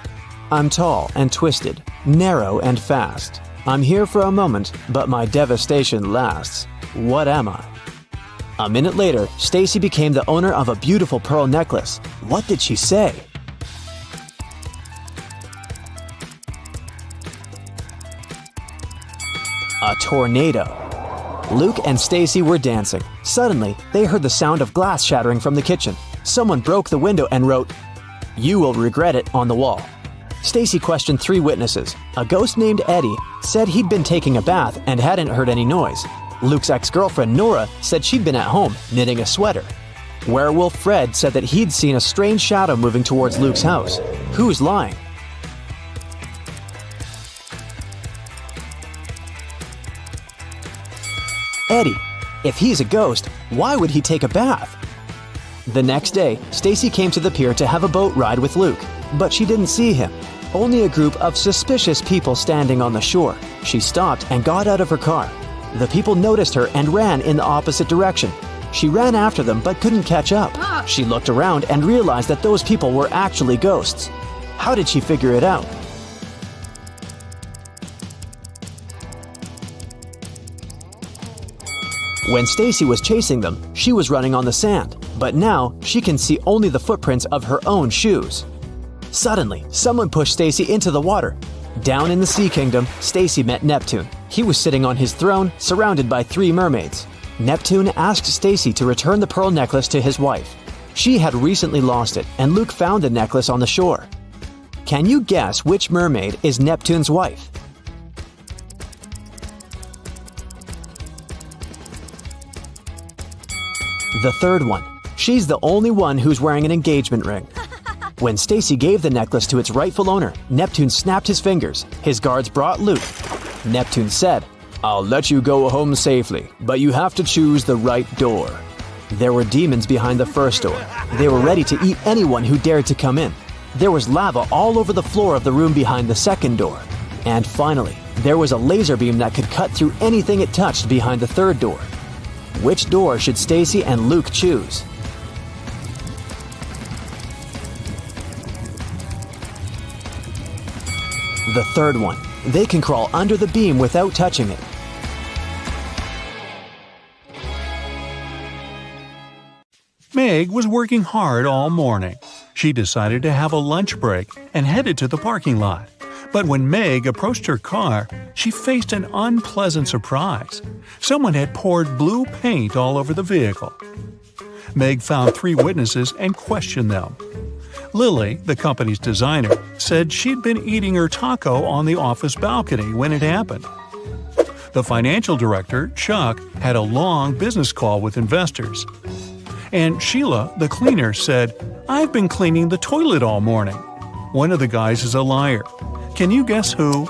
I'm tall and twisted, narrow and fast. I'm here for a moment, but my devastation lasts. What am I?" A minute later, Stacy became the owner of a beautiful pearl necklace. What did she say? A tornado. Luke and Stacy were dancing. Suddenly, they heard the sound of glass shattering from the kitchen. Someone broke the window and wrote, "You will regret it," on the wall. Stacy questioned 3 witnesses. A ghost named Eddie said he'd been taking a bath and hadn't heard any noise. Luke's ex-girlfriend Nora said she'd been at home, knitting a sweater. Werewolf Fred said that he'd seen a strange shadow moving towards Luke's house. Who's lying? Eddie. If he's a ghost, why would he take a bath? The next day, Stacy came to the pier to have a boat ride with Luke, but she didn't see him. Only a group of suspicious people standing on the shore. She stopped and got out of her car. The people noticed her and ran in the opposite direction. She ran after them but couldn't catch up. She looked around and realized that those people were actually ghosts. How did she figure it out? When Stacy was chasing them, she was running on the sand, but now she can see only the footprints of her own shoes. Suddenly, someone pushed Stacy into the water. Down in the Sea Kingdom, Stacy met Neptune. He was sitting on his throne, surrounded by 3 mermaids. Neptune asked Stacy to return the pearl necklace to his wife. She had recently lost it, and Luke found the necklace on the shore. Can you guess which mermaid is Neptune's wife? The third one. She's the only one who's wearing an engagement ring. When Stacy gave the necklace to its rightful owner, Neptune snapped his fingers. His guards brought Luke. Neptune said, "I'll let you go home safely, but you have to choose the right door." There were demons behind the first door. They were ready to eat anyone who dared to come in. There was lava all over the floor of the room behind the second door. And finally, there was a laser beam that could cut through anything it touched behind the third door. Which door should Stacy and Luke choose? The third one. They can crawl under the beam without touching it. Meg was working hard all morning. She decided to have a lunch break and headed to the parking lot. But when Meg approached her car, she faced an unpleasant surprise. Someone had poured blue paint all over the vehicle. Meg found 3 witnesses and questioned them. Lily, the company's designer, said she'd been eating her taco on the office balcony when it happened. The financial director, Chuck, had a long business call with investors. And Sheila, the cleaner, said, "I've been cleaning the toilet all morning." One of the guys is a liar. Can you guess who?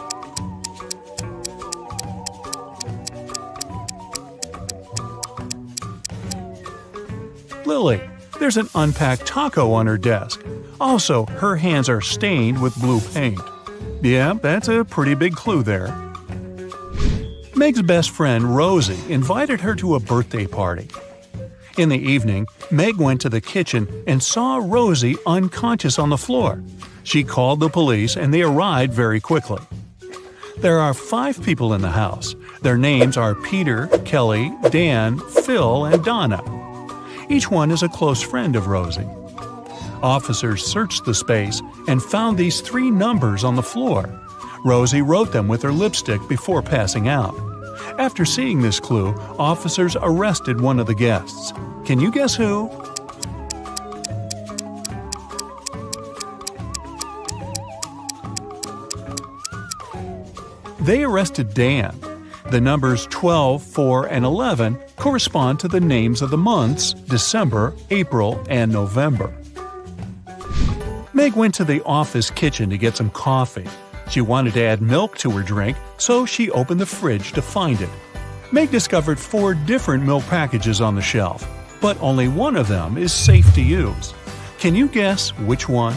Lily. There's an unpacked taco on her desk. Also, her hands are stained with blue paint. Yeah, that's a pretty big clue there. Meg's best friend, Rosie, invited her to a birthday party. In the evening, Meg went to the kitchen and saw Rosie unconscious on the floor. She called the police and they arrived very quickly. There are 5 people in the house. Their names are Peter, Kelly, Dan, Phil, and Donna. Each one is a close friend of Rosie. Officers searched the space and found these 3 numbers on the floor. Rosie wrote them with her lipstick before passing out. After seeing this clue, officers arrested one of the guests. Can you guess who? They arrested Dan. The numbers 12, 4, and 11 correspond to the names of the months December, April, and November. Meg went to the office kitchen to get some coffee. She wanted to add milk to her drink, so she opened the fridge to find it. Meg discovered 4 different milk packages on the shelf, but only one of them is safe to use. Can you guess which one?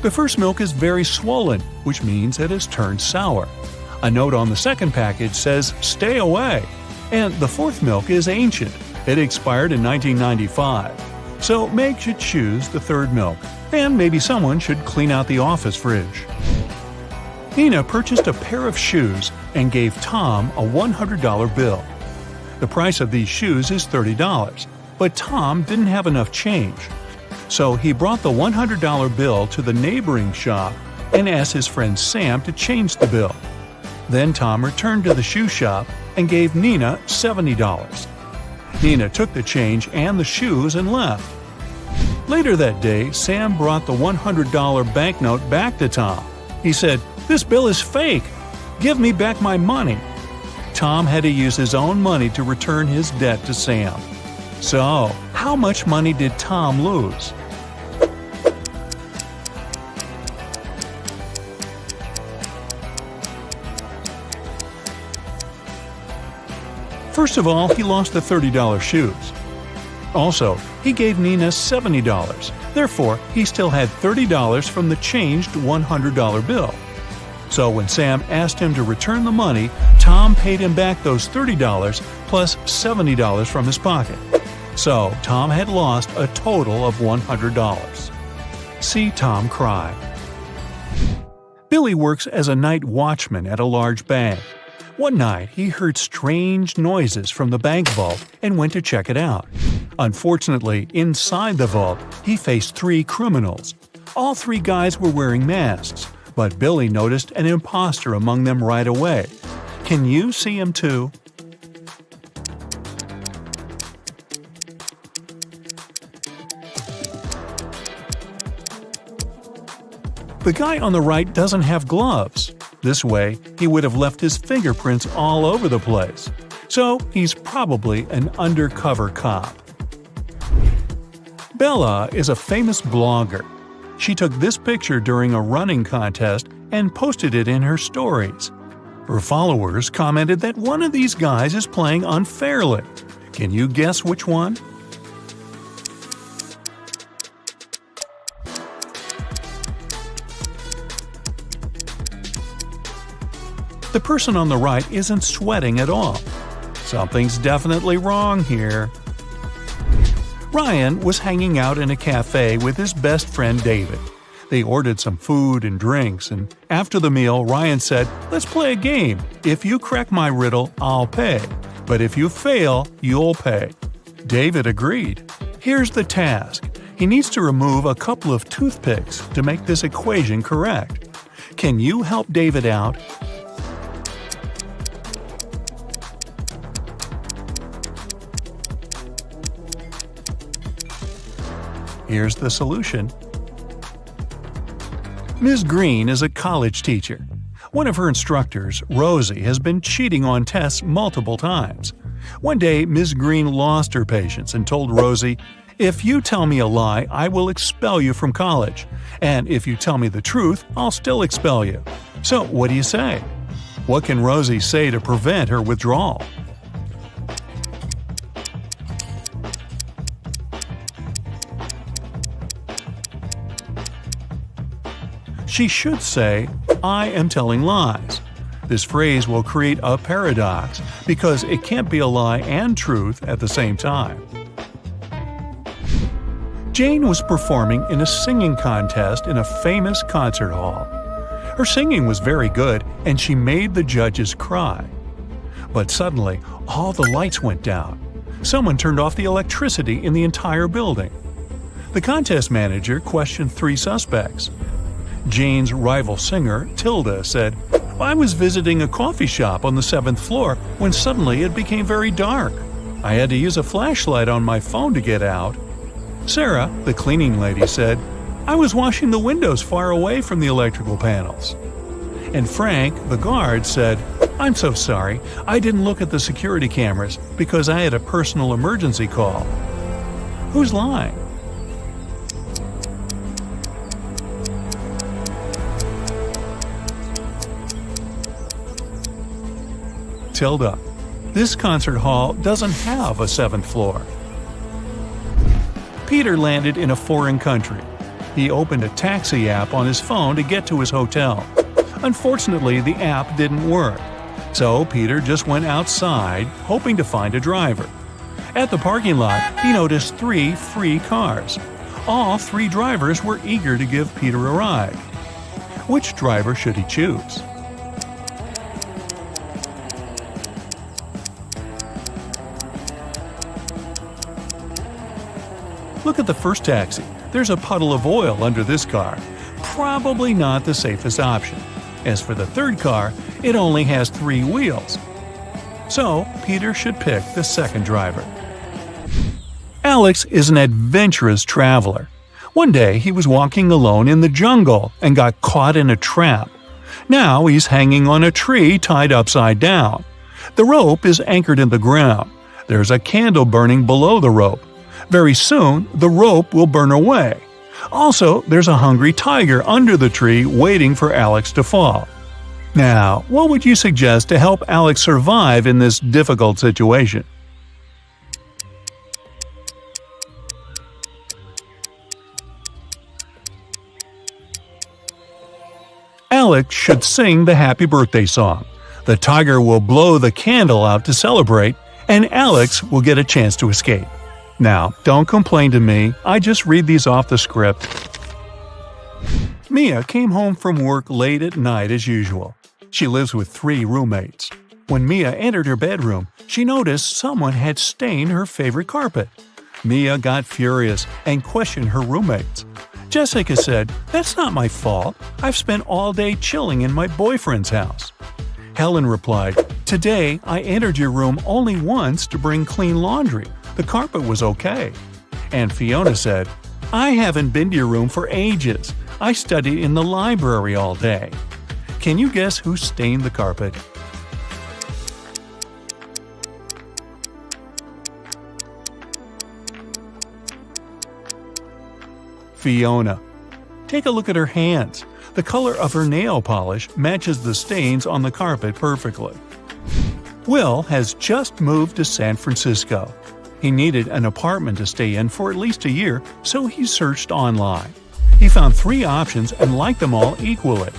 The first milk is very swollen, which means it has turned sour. A note on the second package says, "Stay away." And the fourth milk is ancient. It expired in 1995. So Meg should choose the third milk, and maybe someone should clean out the office fridge. Nina purchased a pair of shoes and gave Tom a $100 bill. The price of these shoes is $30, but Tom didn't have enough change. So he brought the $100 bill to the neighboring shop and asked his friend Sam to change the bill. Then Tom returned to the shoe shop and gave Nina $70. Nina took the change and the shoes and left. Later that day, Sam brought the $100 banknote back to Tom. He said, "This bill is fake. Give me back my money." Tom had to use his own money to return his debt to Sam. So, how much money did Tom lose? First of all, he lost the $30 shoes. Also, he gave Nina $70. Therefore, he still had $30 from the changed $100 bill. So when Sam asked him to return the money, Tom paid him back those $30 plus $70 from his pocket. So Tom had lost a total of $100. See Tom cry. Billy works as a night watchman at a large bank. One night, he heard strange noises from the bank vault and went to check it out. Unfortunately, inside the vault, he faced 3 criminals. All 3 guys were wearing masks, but Billy noticed an imposter among them right away. Can you see him too? The guy on the right doesn't have gloves. This way, he would have left his fingerprints all over the place. So he's probably an undercover cop. Bella is a famous blogger. She took this picture during a running contest and posted it in her stories. Her followers commented that one of these guys is playing unfairly. Can you guess which one? The person on the right isn't sweating at all. Something's definitely wrong here. Ryan was hanging out in a cafe with his best friend David. They ordered some food and drinks, and after the meal, Ryan said, "Let's play a game. If you crack my riddle, I'll pay. But if you fail, you'll pay." David agreed. Here's the task. He needs to remove a couple of toothpicks to make this equation correct. Can you help David out? Here's the solution. Ms. Green is a college teacher. One of her instructors, Rosie, has been cheating on tests multiple times. One day, Ms. Green lost her patience and told Rosie, "If you tell me a lie, I will expel you from college. And if you tell me the truth, I'll still expel you." So, what do you say? What can Rosie say to prevent her withdrawal? She should say, "I am telling lies." This phrase will create a paradox because it can't be a lie and truth at the same time. Jane was performing in a singing contest in a famous concert hall. Her singing was very good and she made the judges cry. But suddenly, all the lights went down. Someone turned off the electricity in the entire building. The contest manager questioned 3 suspects. Jane's rival singer, Tilda, said, "I was visiting a coffee shop on the 7th floor when suddenly it became very dark. I had to use a flashlight on my phone to get out." Sarah, the cleaning lady, said, "I was washing the windows far away from the electrical panels." And Frank, the guard, said, "I'm so sorry, I didn't look at the security cameras because I had a personal emergency call." Who's lying? Tilda. This concert hall doesn't have a 7th floor. Peter landed in a foreign country. He opened a taxi app on his phone to get to his hotel. Unfortunately, the app didn't work. So Peter just went outside, hoping to find a driver. At the parking lot, he noticed 3 free cars. All 3 drivers were eager to give Peter a ride. Which driver should he choose? Look at the first taxi. There's a puddle of oil under this car. Probably not the safest option. As for the third car, it only has 3 wheels. So, Peter should pick the second driver. Alex is an adventurous traveler. One day, he was walking alone in the jungle and got caught in a trap. Now he's hanging on a tree tied upside down. The rope is anchored in the ground. There's a candle burning below the rope. Very soon, the rope will burn away. Also, there's a hungry tiger under the tree waiting for Alex to fall. Now, what would you suggest to help Alex survive in this difficult situation? Alex should sing the happy birthday song. The tiger will blow the candle out to celebrate, and Alex will get a chance to escape. Now, don't complain to me, I just read these off the script. Mia came home from work late at night as usual. She lives with 3 roommates. When Mia entered her bedroom, she noticed someone had stained her favorite carpet. Mia got furious and questioned her roommates. Jessica said, "That's not my fault. I've spent all day chilling in my boyfriend's house." Helen replied, "Today I entered your room only once to bring clean laundry. The carpet was okay." And Fiona said, "I haven't been to your room for ages. I studied in the library all day." Can you guess who stained the carpet? Fiona. Take a look at her hands. The color of her nail polish matches the stains on the carpet perfectly. Will has just moved to San Francisco. He needed an apartment to stay in for at least a year, so he searched online. He found 3 options and liked them all equally.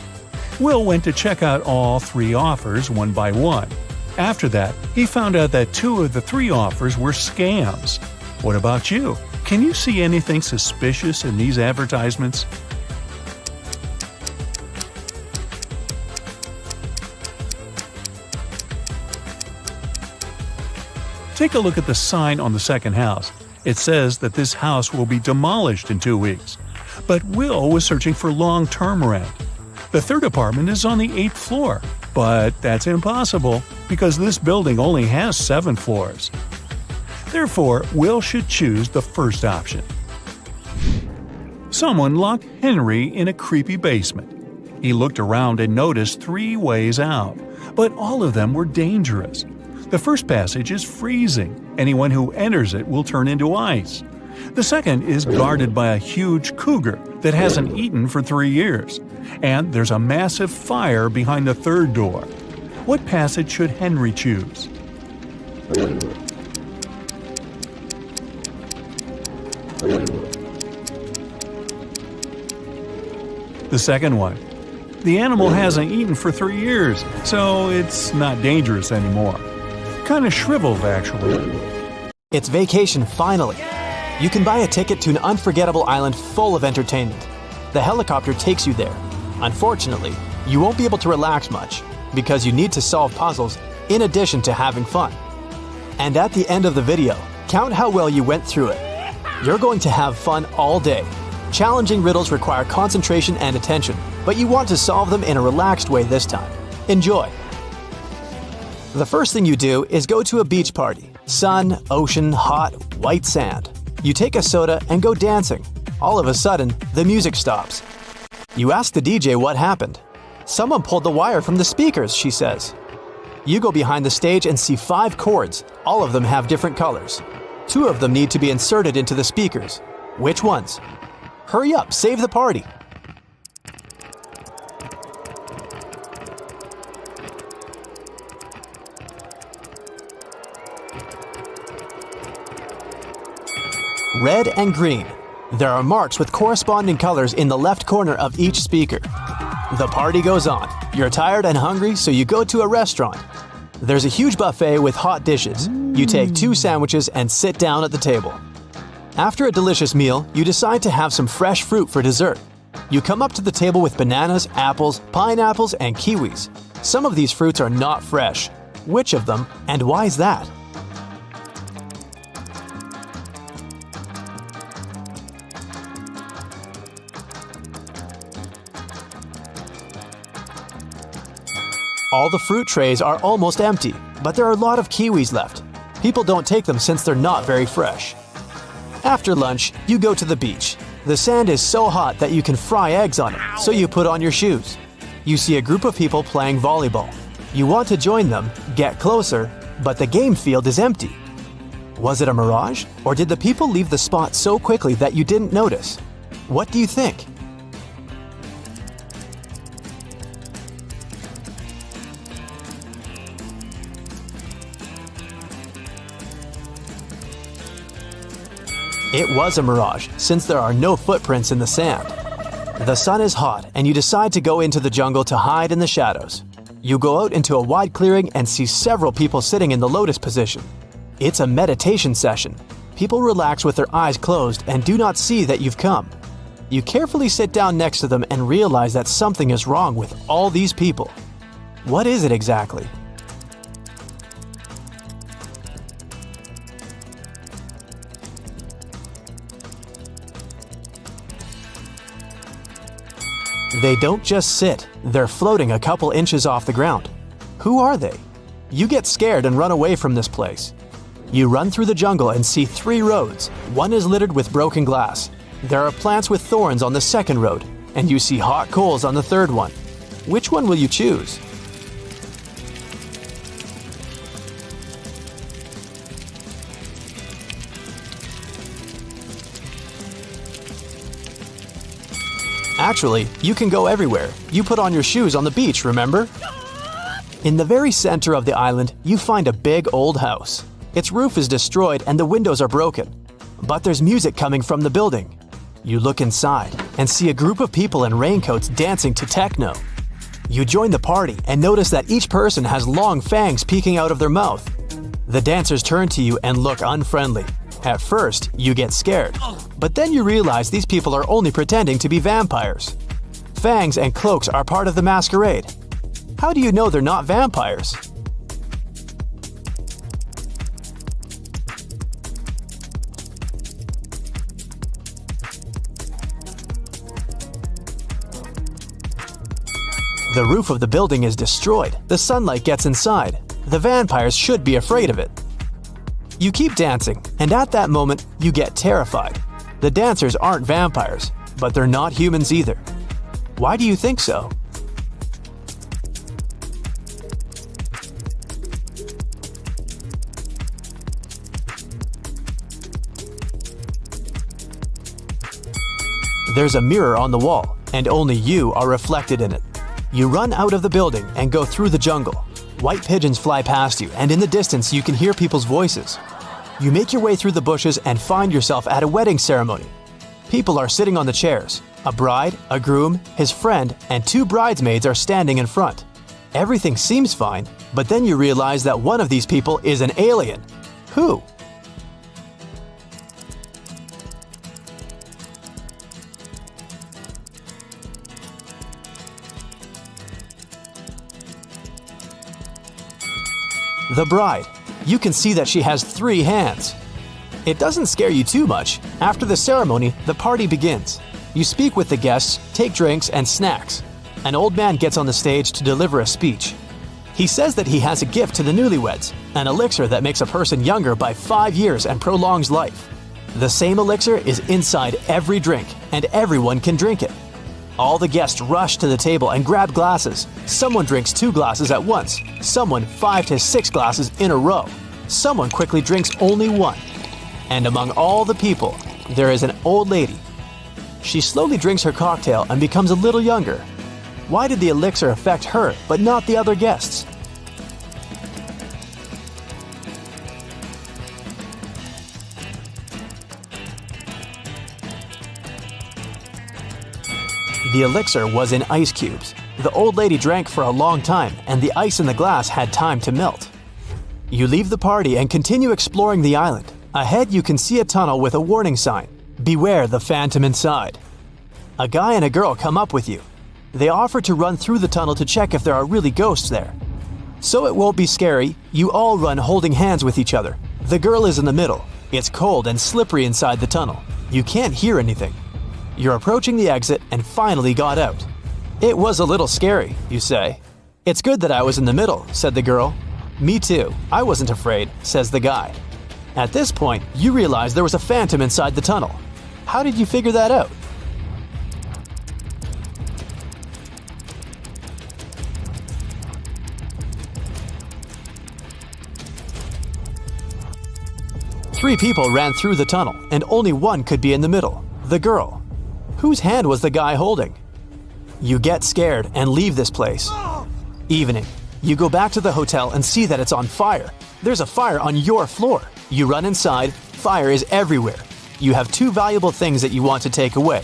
Will went to check out all 3 offers one by one. After that, he found out that 2 of the 3 offers were scams. What about you? Can you see anything suspicious in these advertisements? Take a look at the sign on the second house. It says that this house will be demolished in 2 weeks. But Will was searching for long-term rent. The third apartment is on the 8th floor, but that's impossible because this building only has 7 floors. Therefore, Will should choose the first option. Someone locked Henry in a creepy basement. He looked around and noticed 3 ways out, but all of them were dangerous. The first passage is freezing. Anyone who enters it will turn into ice. The second is guarded by a huge cougar that hasn't eaten for 3 years. And there's a massive fire behind the third door. What passage should Henry choose? The second one. The animal hasn't eaten for 3 years, so it's not dangerous anymore. Kind of shriveled, actually. It's vacation finally. You can buy a ticket to an unforgettable island full of entertainment. The helicopter takes you there. Unfortunately, you won't be able to relax much because you need to solve puzzles in addition to having fun. And at the end of the video, count how well you went through it. You're going to have fun all day. Challenging riddles require concentration and attention, but you want to solve them in a relaxed way this time. Enjoy! The first thing you do is go to a beach party. Sun, ocean, hot, white sand. You take a soda and go dancing. All of a sudden, the music stops. You ask the DJ what happened. "Someone pulled the wire from the speakers," she says. You go behind the stage and see 5 cords. All of them have different colors. 2 of them need to be inserted into the speakers. Which ones? Hurry up, save the party! Red and green. There are marks with corresponding colors in the left corner of each speaker. The party goes on. You're tired and hungry, so you go to a restaurant. There's a huge buffet with hot dishes. You take 2 sandwiches and sit down at the table. After a delicious meal, you decide to have some fresh fruit for dessert. You come up to the table with bananas, apples, pineapples, and kiwis. Some of these fruits are not fresh. Which of them, and why is that? All the fruit trays are almost empty, but there are a lot of kiwis left. People don't take them since they're not very fresh. After lunch, you go to the beach. The sand is so hot that you can fry eggs on it, so you put on your shoes. You see a group of people playing volleyball. You want to join them, get closer, but the game field is empty. Was it a mirage, or did the people leave the spot so quickly that you didn't notice? What do you think? It was a mirage, since there are no footprints in the sand. The sun is hot, and you decide to go into the jungle to hide in the shadows. You go out into a wide clearing and see several people sitting in the lotus position. It's a meditation session. People relax with their eyes closed and do not see that you've come. You carefully sit down next to them and realize that something is wrong with all these people. What is it exactly? They don't just sit, they're floating a couple inches off the ground. Who are they? You get scared and run away from this place. You run through the jungle and see 3 roads. One is littered with broken glass. There are plants with thorns on the second road, and you see hot coals on the third one. Which one will you choose? Actually, you can go everywhere. You put on your shoes on the beach, remember? In the very center of the island, you find a big old house. Its roof is destroyed and the windows are broken. But there's music coming from the building. You look inside and see a group of people in raincoats dancing to techno. You join the party and notice that each person has long fangs peeking out of their mouth. The dancers turn to you and look unfriendly. At first, you get scared, but then you realize these people are only pretending to be vampires. Fangs and cloaks are part of the masquerade. How do you know they're not vampires? The roof of the building is destroyed. The sunlight gets inside. The vampires should be afraid of it. You keep dancing, and at that moment, you get terrified. The dancers aren't vampires, but they're not humans either. Why do you think so? There's a mirror on the wall, and only you are reflected in it. You run out of the building and go through the jungle. White pigeons fly past you, and in the distance you can hear people's voices. You make your way through the bushes and find yourself at a wedding ceremony. People are sitting on the chairs. A bride, a groom, his friend, and 2 bridesmaids are standing in front. Everything seems fine, but then you realize that one of these people is an alien. Who? The bride. You can see that she has 3 hands. It doesn't scare you too much. After the ceremony, the party begins. You speak with the guests, take drinks and snacks. An old man gets on the stage to deliver a speech. He says that he has a gift to the newlyweds, an elixir that makes a person younger by 5 years and prolongs life. The same elixir is inside every drink, and everyone can drink it. All the guests rush to the table and grab glasses. Someone drinks 2 glasses at once, someone 5 to 6 glasses in a row. Someone quickly drinks only 1. And among all the people, there is an old lady. She slowly drinks her cocktail and becomes a little younger. Why did the elixir affect her but not the other guests? The elixir was in ice cubes. The old lady drank for a long time, and the ice in the glass had time to melt. You leave the party and continue exploring the island. Ahead you can see a tunnel with a warning sign. Beware the phantom inside. A guy and a girl come up with you. They offer to run through the tunnel to check if there are really ghosts there. So it won't be scary, you all run holding hands with each other. The girl is in the middle. It's cold and slippery inside the tunnel. You can't hear anything. You're approaching the exit and finally got out. It was a little scary, you say. It's good that I was in the middle, said the girl. Me too. I wasn't afraid, says the guy. At this point, you realize there was a phantom inside the tunnel. How did you figure that out? Three people ran through the tunnel, and only one could be in the middle, the girl. Whose hand was the guy holding? You get scared and leave this place. Evening. You go back to the hotel and see that it's on fire. There's a fire on your floor. You run inside. Fire is everywhere. You have 2 valuable things that you want to take away.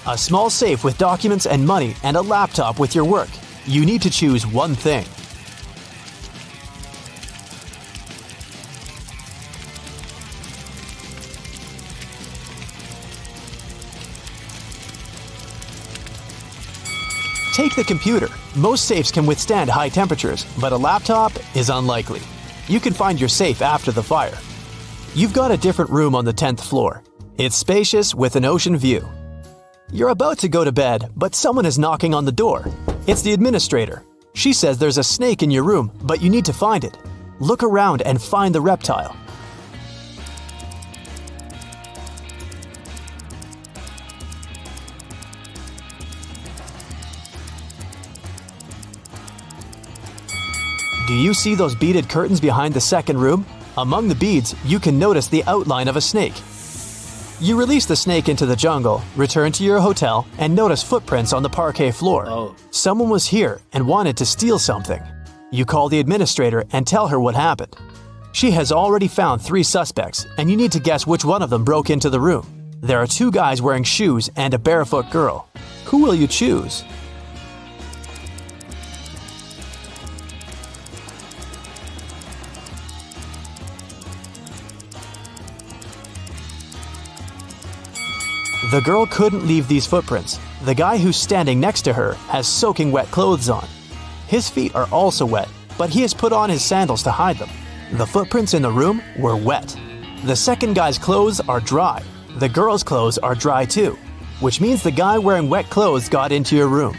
A small safe with documents and money and a laptop with your work. You need to choose one thing. Take the computer. Most safes can withstand high temperatures, but a laptop is unlikely. You can find your safe after the fire. You've got a different room on the 10th floor. It's spacious with an ocean view. You're about to go to bed, but someone is knocking on the door. It's the administrator. She says there's a snake in your room, but you need to find it. Look around and find the reptile. Do you see those beaded curtains behind the second room? Among the beads, you can notice the outline of a snake. You release the snake into the jungle, return to your hotel, and notice footprints on the parquet floor. Someone was here and wanted to steal something. You call the administrator and tell her what happened. She has already found 3 suspects, and you need to guess which one of them broke into the room. There are 2 guys wearing shoes and a barefoot girl. Who will you choose? The girl couldn't leave these footprints. The guy who's standing next to her has soaking wet clothes on. His feet are also wet, but he has put on his sandals to hide them. The footprints in the room were wet. The second guy's clothes are dry. The girl's clothes are dry too, which means the guy wearing wet clothes got into your room.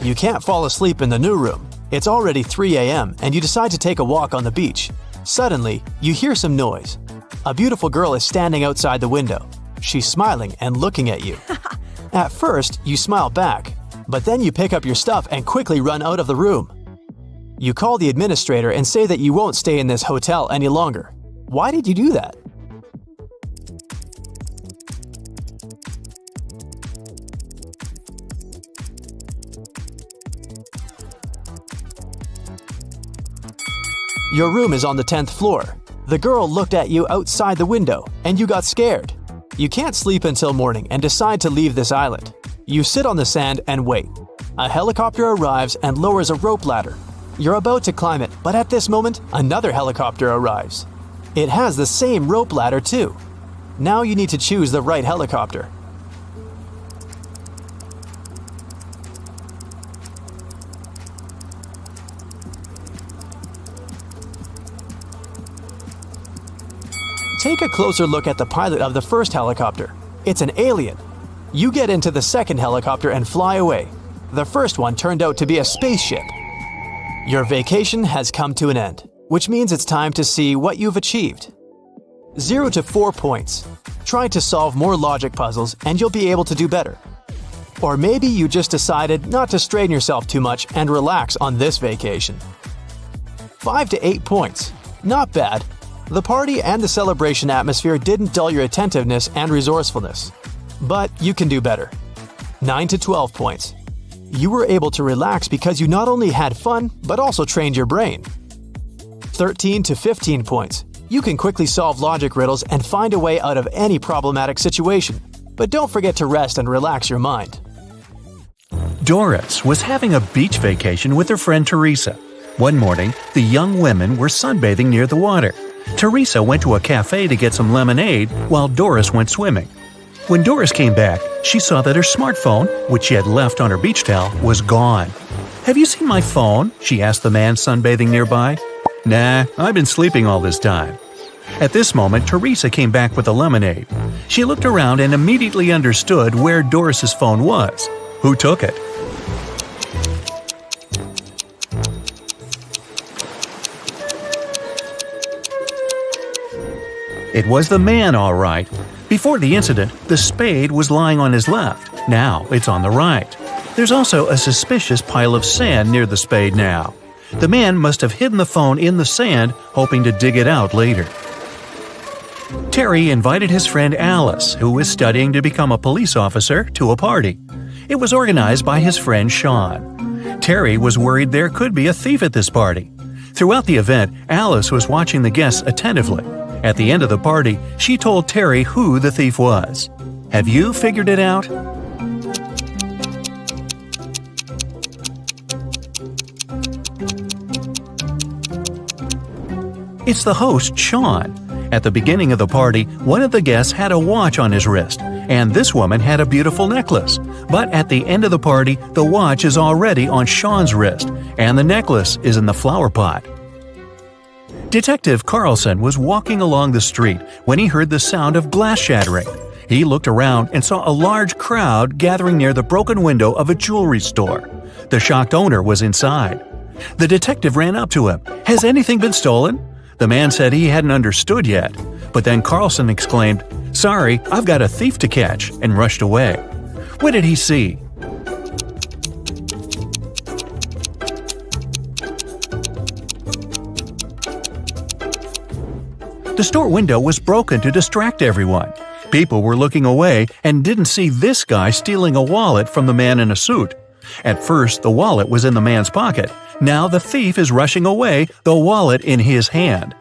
You can't fall asleep in the new room. It's already 3 a.m. and you decide to take a walk on the beach. Suddenly, you hear some noise. A beautiful girl is standing outside the window. She's smiling and looking at you. At first, you smile back, but then you pick up your stuff and quickly run out of the room. You call the administrator and say that you won't stay in this hotel any longer. Why did you do that? Your room is on the 10th floor. The girl looked at you outside the window, and you got scared. You can't sleep until morning and decide to leave this island. You sit on the sand and wait. A helicopter arrives and lowers a rope ladder. You're about to climb it, but at this moment, another helicopter arrives. It has the same rope ladder too. Now you need to choose the right helicopter. Take a closer look at the pilot of the first helicopter. It's an alien. You get into the second helicopter and fly away. The first one turned out to be a spaceship. Your vacation has come to an end, which means it's time to see what you've achieved. 0 to 4 points. Try to solve more logic puzzles and you'll be able to do better. Or maybe you just decided not to strain yourself too much and relax on this vacation. 5 to 8 points. Not bad. The party and the celebration atmosphere didn't dull your attentiveness and resourcefulness. But you can do better. 9 to 12 points. You were able to relax because you not only had fun, but also trained your brain. 13 to 15 points. You can quickly solve logic riddles and find a way out of any problematic situation. But don't forget to rest and relax your mind. Doris was having a beach vacation with her friend Teresa. One morning, the young women were sunbathing near the water. Teresa went to a cafe to get some lemonade while Doris went swimming. When Doris came back, she saw that her smartphone, which she had left on her beach towel, was gone. "Have you seen my phone?" she asked the man sunbathing nearby. "Nah, I've been sleeping all this time." At this moment, Teresa came back with the lemonade. She looked around and immediately understood where Doris's phone was. Who took it? It was the man, all right. Before the incident, the spade was lying on his left. Now it's on the right. There's also a suspicious pile of sand near the spade now. The man must have hidden the phone in the sand, hoping to dig it out later. Terry invited his friend Alice, who was studying to become a police officer, to a party. It was organized by his friend Sean. Terry was worried there could be a thief at this party. Throughout the event, Alice was watching the guests attentively. At the end of the party, she told Terry who the thief was. Have you figured it out? It's the host, Sean. At the beginning of the party, one of the guests had a watch on his wrist, and this woman had a beautiful necklace. But at the end of the party, the watch is already on Sean's wrist, and the necklace is in the flower pot. Detective Carlson was walking along the street when he heard the sound of glass shattering. He looked around and saw a large crowd gathering near the broken window of a jewelry store. The shocked owner was inside. The detective ran up to him. "Has anything been stolen?" The man said he hadn't understood yet, but then Carlson exclaimed, "Sorry, I've got a thief to catch," and rushed away. What did he see? The store window was broken to distract everyone. People were looking away and didn't see this guy stealing a wallet from the man in a suit. At first, the wallet was in the man's pocket. Now the thief is rushing away, the wallet in his hand.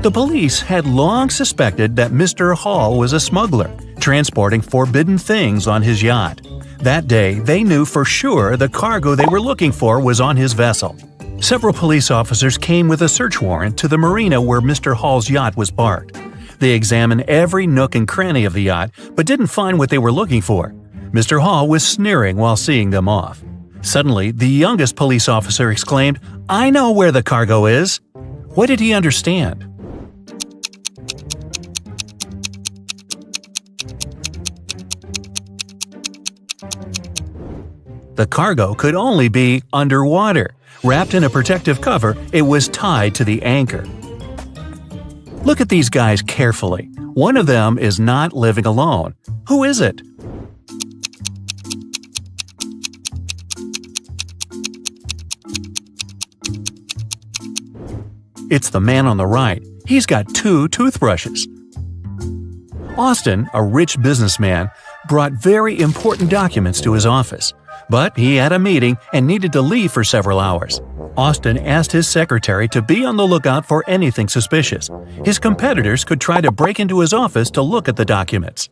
The police had long suspected that Mr. Hall was a smuggler, transporting forbidden things on his yacht. That day, they knew for sure the cargo they were looking for was on his vessel. Several police officers came with a search warrant to the marina where Mr. Hall's yacht was parked. They examined every nook and cranny of the yacht, but didn't find what they were looking for. Mr. Hall was sneering while seeing them off. Suddenly, the youngest police officer exclaimed, "I know where the cargo is!" What did he understand? The cargo could only be underwater. Wrapped in a protective cover, it was tied to the anchor. Look at these guys carefully. One of them is not living alone. Who is it? It's the man on the right. He's got 2 toothbrushes. Austin, a rich businessman, brought very important documents to his office. But he had a meeting and needed to leave for several hours. Austin asked his secretary to be on the lookout for anything suspicious. His competitors could try to break into his office to look at the documents.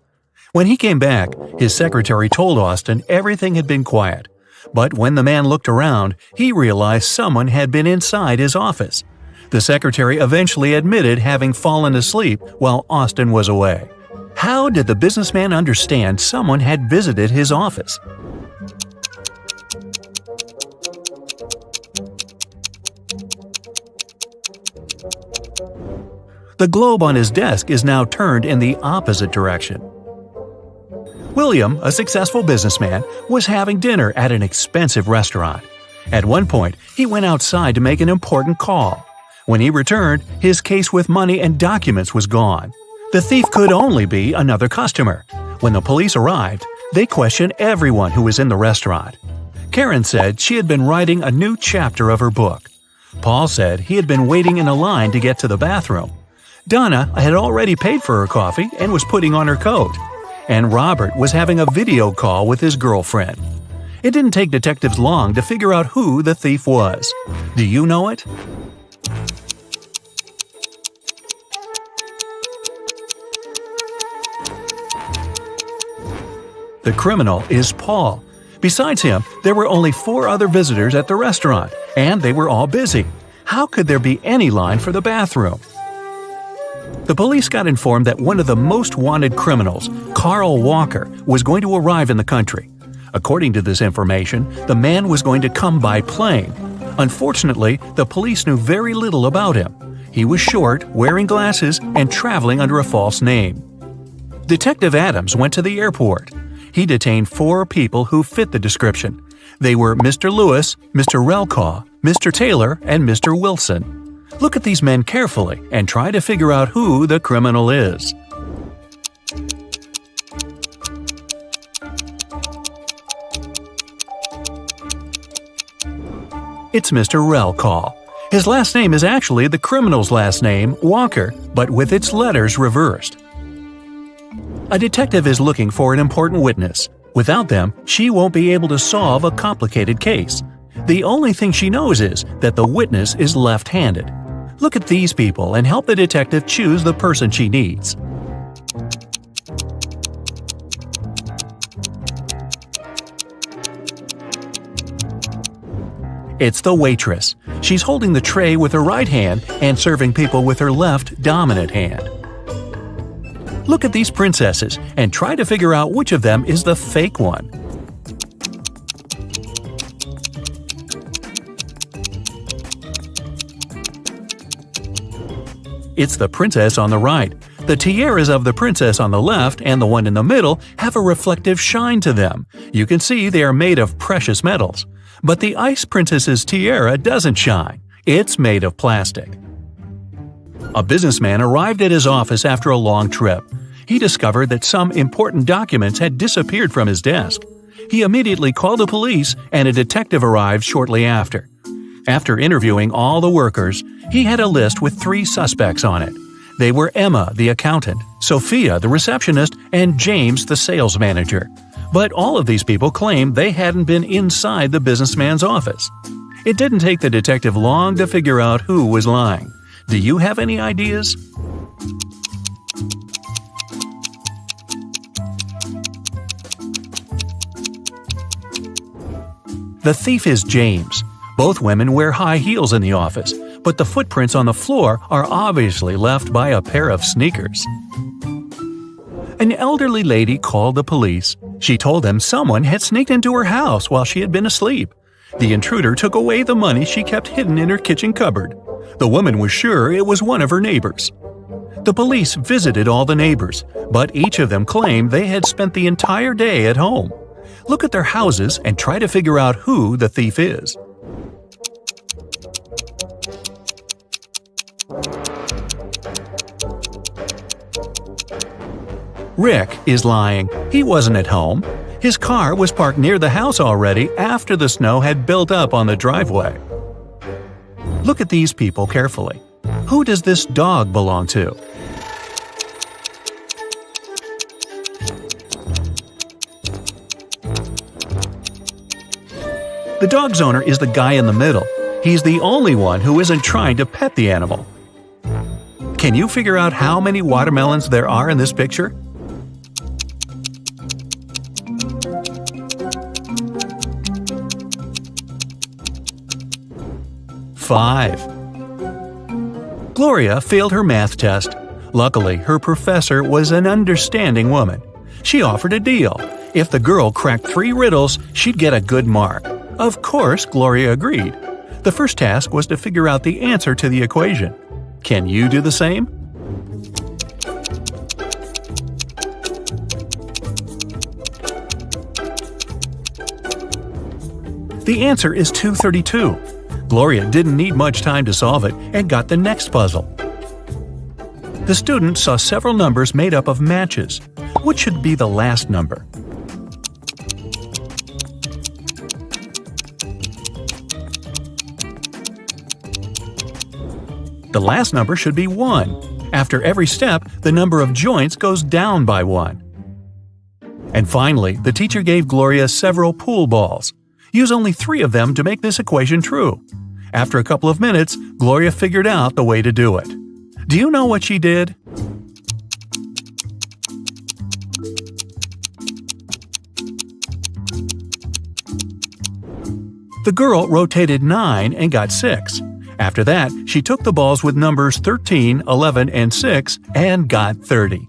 When he came back, his secretary told Austin everything had been quiet. But when the man looked around, he realized someone had been inside his office. The secretary eventually admitted having fallen asleep while Austin was away. How did the businessman understand someone had visited his office? The globe on his desk is now turned in the opposite direction. William, a successful businessman, was having dinner at an expensive restaurant. At one point, he went outside to make an important call. When he returned, his case with money and documents was gone. The thief could only be another customer. When the police arrived, they questioned everyone who was in the restaurant. Karen said she had been writing a new chapter of her book. Paul said he had been waiting in a line to get to the bathroom. Donna had already paid for her coffee and was putting on her coat. And Robert was having a video call with his girlfriend. It didn't take detectives long to figure out who the thief was. Do you know it? The criminal is Paul. Besides him, there were only 4 other visitors at the restaurant, and they were all busy. How could there be any line for the bathroom? The police got informed that one of the most wanted criminals, Carl Walker, was going to arrive in the country. According to this information, the man was going to come by plane. Unfortunately, the police knew very little about him. He was short, wearing glasses, and traveling under a false name. Detective Adams went to the airport. He detained 4 people who fit the description. They were Mr. Lewis, Mr. Relkaw, Mr. Taylor, and Mr. Wilson. Look at these men carefully and try to figure out who the criminal is. It's Mr. Relkaw. His last name is actually the criminal's last name, Walker, but with its letters reversed. A detective is looking for an important witness. Without them, she won't be able to solve a complicated case. The only thing she knows is that the witness is left-handed. Look at these people and help the detective choose the person she needs. It's the waitress. She's holding the tray with her right hand and serving people with her left dominant hand. Look at these princesses and try to figure out which of them is the fake one. It's the princess on the right. The tiaras of the princess on the left and the one in the middle have a reflective shine to them. You can see they are made of precious metals. But the ice princess's tiara doesn't shine. It's made of plastic. A businessman arrived at his office after a long trip. He discovered that some important documents had disappeared from his desk. He immediately called the police, and a detective arrived shortly after. After interviewing all the workers, he had a list with 3 suspects on it. They were Emma, the accountant, Sophia, the receptionist, and James, the sales manager. But all of these people claimed they hadn't been inside the businessman's office. It didn't take the detective long to figure out who was lying. Do you have any ideas? The thief is James. Both women wear high heels in the office, but the footprints on the floor are obviously left by a pair of sneakers. An elderly lady called the police. She told them someone had sneaked into her house while she had been asleep. The intruder took away the money she kept hidden in her kitchen cupboard. The woman was sure it was one of her neighbors. The police visited all the neighbors, but each of them claimed they had spent the entire day at home. Look at their houses and try to figure out who the thief is. Rick is lying. He wasn't at home. His car was parked near the house already after the snow had built up on the driveway. Look at these people carefully. Who does this dog belong to? The dog's owner is the guy in the middle. He's the only one who isn't trying to pet the animal. Can you figure out how many watermelons there are in this picture? Five. Gloria failed her math test. Luckily, her professor was an understanding woman. She offered a deal. If the girl cracked 3 riddles, she'd get a good mark. Of course, Gloria agreed. The first task was to figure out the answer to the equation. Can you do the same? The answer is 232. Gloria didn't need much time to solve it and got the next puzzle. The student saw several numbers made up of matches. What should be the last number? The last number should be 1. After every step, the number of joints goes down by 1. And finally, the teacher gave Gloria several pool balls. Use only 3 of them to make this equation true. After a couple of minutes, Gloria figured out the way to do it. Do you know what she did? The girl rotated 9 and got 6. After that, she took the balls with numbers 13, 11, and 6 and got 30.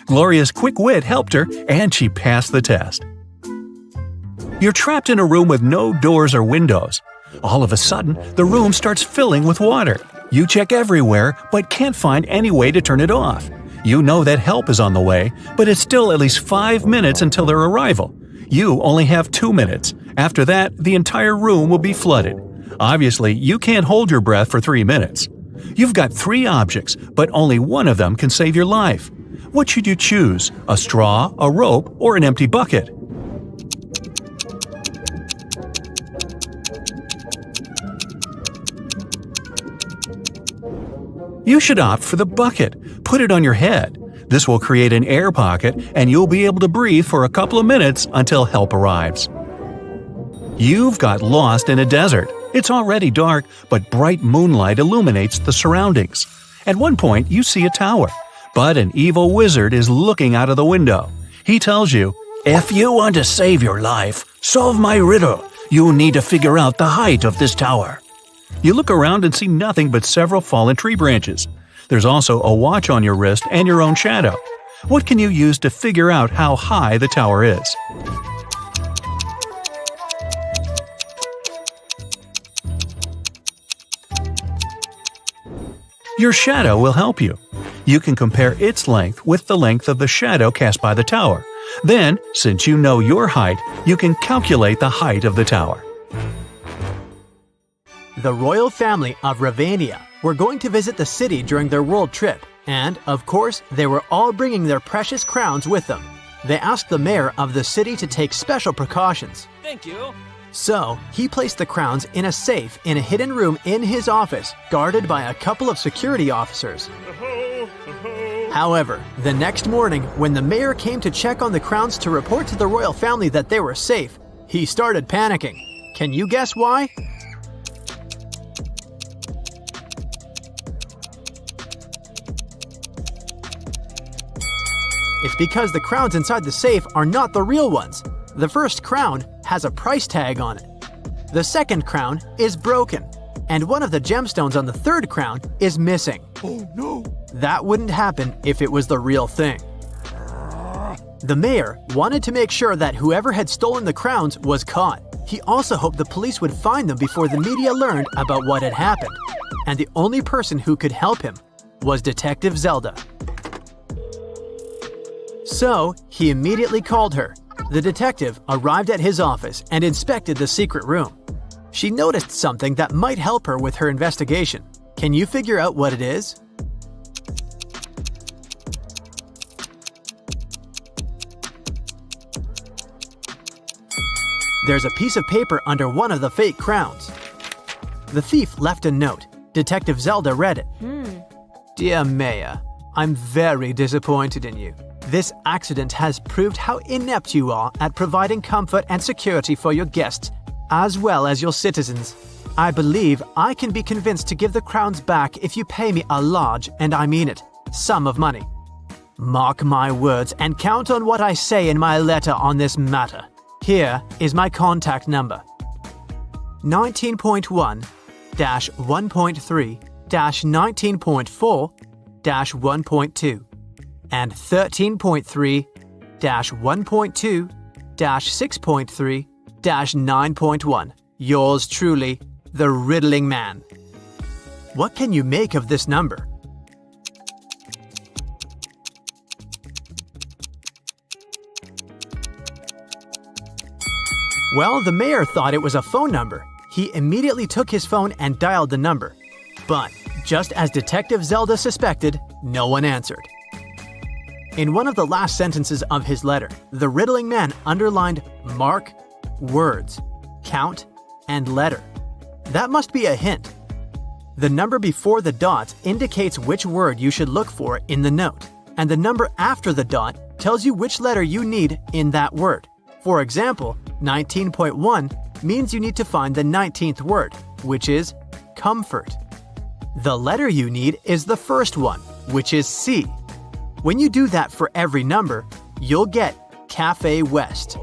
Gloria's quick wit helped her, and she passed the test. You're trapped in a room with no doors or windows. All of a sudden, the room starts filling with water. You check everywhere, but can't find any way to turn it off. You know that help is on the way, but it's still at least 5 minutes until their arrival. You only have 2 minutes. After that, the entire room will be flooded. Obviously, you can't hold your breath for 3 minutes. You've got 3 objects, but only one of them can save your life. What should you choose? A straw, a rope, or an empty bucket? You should opt for the bucket. Put it on your head. This will create an air pocket, and you'll be able to breathe for a couple of minutes until help arrives. You've got lost in a desert. It's already dark, but bright moonlight illuminates the surroundings. At one point, you see a tower, but an evil wizard is looking out of the window. He tells you, "If you want to save your life, solve my riddle. You need to figure out the height of this tower." You look around and see nothing but several fallen tree branches. There's also a watch on your wrist and your own shadow. What can you use to figure out how high the tower is? Your shadow will help you. You can compare its length with the length of the shadow cast by the tower. Then, since you know your height, you can calculate the height of the tower. The royal family of Ravania were going to visit the city during their world trip, and, of course, they were all bringing their precious crowns with them. They asked the mayor of the city to take special precautions. Thank you. So, he placed the crowns in a safe in a hidden room in his office, guarded by a couple of security officers. However, the next morning, when the mayor came to check on the crowns to report to the royal family that they were safe, he started panicking. Can you guess why? It's because the crowns inside the safe are not the real ones. The first crown has a price tag on it. The second crown is broken, and one of the gemstones on the third crown is missing. Oh no! That wouldn't happen if it was the real thing. The mayor wanted to make sure that whoever had stolen the crowns was caught. He also hoped the police would find them before the media learned about what had happened. And the only person who could help him was Detective Zelda. So, he immediately called her. The detective arrived at his office and inspected the secret room. She noticed something that might help her with her investigation. Can you figure out what it is? There's a piece of paper under one of the fake crowns. The thief left a note. Detective Zelda read it. Dear Mayor, I'm very disappointed in you. This accident has proved how inept you are at providing comfort and security for your guests, as well as your citizens. I believe I can be convinced to give the crowns back if you pay me a large, and I mean it, sum of money. Mark my words and count on what I say in my letter on this matter. Here is my contact number. 19.1-1.3-19.4-1.2 and 13.3-1.2-6.3-9.1. Yours truly, the Riddling Man. What can you make of this number? Well, the mayor thought it was a phone number. He immediately took his phone and dialed the number. But, just as Detective Zelda suspected, no one answered. In one of the last sentences of his letter, the Riddling Man underlined mark, words, count, and letter. That must be a hint. The number before the dot indicates which word you should look for in the note, and the number after the dot tells you which letter you need in that word. For example, 19.1 means you need to find the 19th word, which is comfort. The letter you need is the first one, which is C. When you do that for every number, you'll get Cafe West.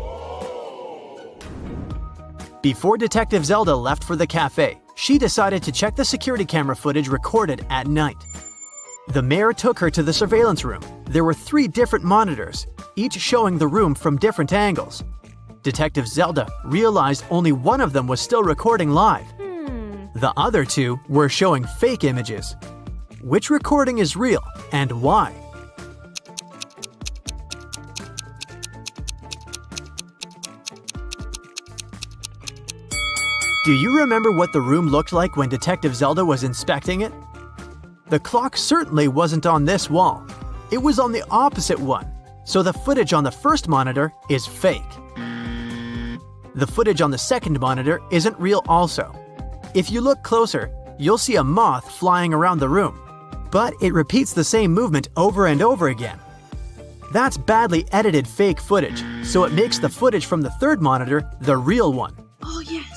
Before Detective Zelda left for the cafe, she decided to check the security camera footage recorded at night. The mayor took her to the surveillance room. There were 3 different monitors, each showing the room from different angles. Detective Zelda realized only one of them was still recording live. The other 2 were showing fake images. Which recording is real and why? Do you remember what the room looked like when Detective Zelda was inspecting it? The clock certainly wasn't on this wall. It was on the opposite one, so the footage on the first monitor is fake. The footage on the second monitor isn't real also. If you look closer, you'll see a moth flying around the room, but it repeats the same movement over and over again. That's badly edited fake footage, so it makes the footage from the third monitor the real one. Oh, yes.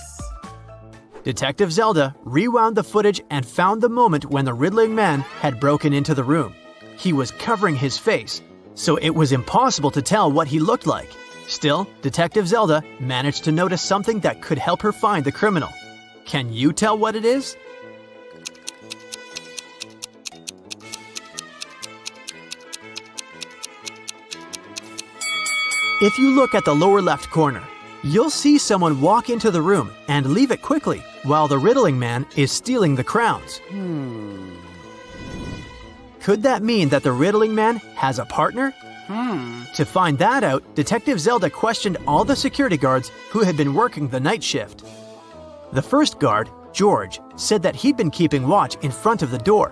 Detective Zelda rewound the footage and found the moment when the Riddling Man had broken into the room. He was covering his face, so it was impossible to tell what he looked like. Still, Detective Zelda managed to notice something that could help her find the criminal. Can you tell what it is? If you look at the lower left corner, you'll see someone walk into the room and leave it quickly while the Riddling Man is stealing the crowns. Could that mean that the riddling man has a partner? To find that out, Detective Zelda questioned all the security guards who had been working the night shift. The first guard, George, said that he'd been keeping watch in front of the door.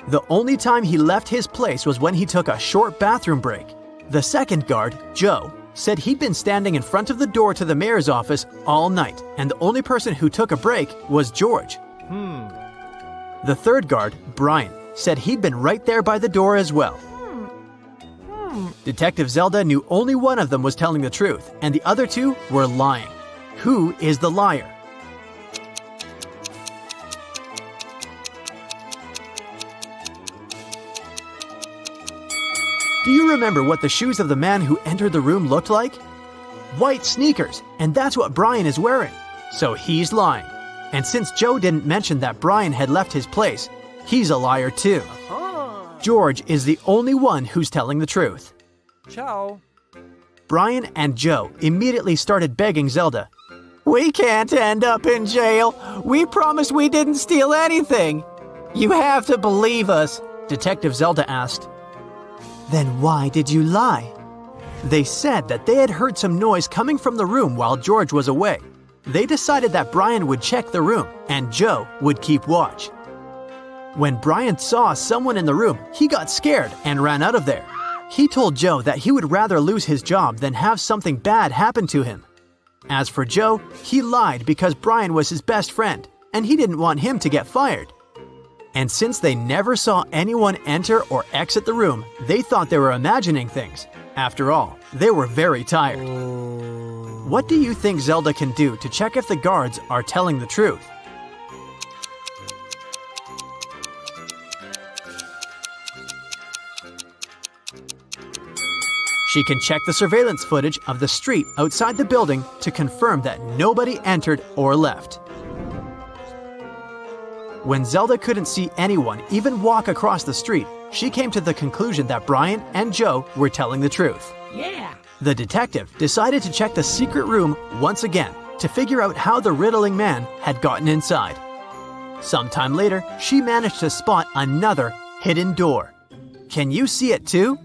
The only time he left his place was when he took a short bathroom break. The second guard, Joe, said he'd been standing in front of the door to the mayor's office all night, and the only person who took a break was George. The third guard, Brian, said he'd been right there by the door as well. Detective Zelda knew only one of them was telling the truth, and the other two were lying. Who is the liar? Do you remember what the shoes of the man who entered the room looked like? White sneakers, and that's what Brian is wearing. So he's lying. And since Joe didn't mention that Brian had left his place, he's a liar too. George is the only one who's telling the truth. Ciao. Brian and Joe immediately started begging Zelda. "We can't end up in jail. We promised we didn't steal anything. You have to believe us," Detective Zelda asked. "Then why did you lie?" They said that they had heard some noise coming from the room while George was away. They decided that Brian would check the room and Joe would keep watch. When Brian saw someone in the room, he got scared and ran out of there. He told Joe that he would rather lose his job than have something bad happen to him. As for Joe, he lied because Brian was his best friend, and he didn't want him to get fired. And since they never saw anyone enter or exit the room, they thought they were imagining things. After all, they were very tired. What do you think Zelda can do to check if the guards are telling the truth? She can check the surveillance footage of the street outside the building to confirm that nobody entered or left. When Zelda couldn't see anyone even walk across the street, she came to the conclusion that Brian and Joe were telling the truth. The detective decided to check the secret room once again to figure out how the riddling man had gotten inside. Sometime later, she managed to spot another hidden door. Can you see it too?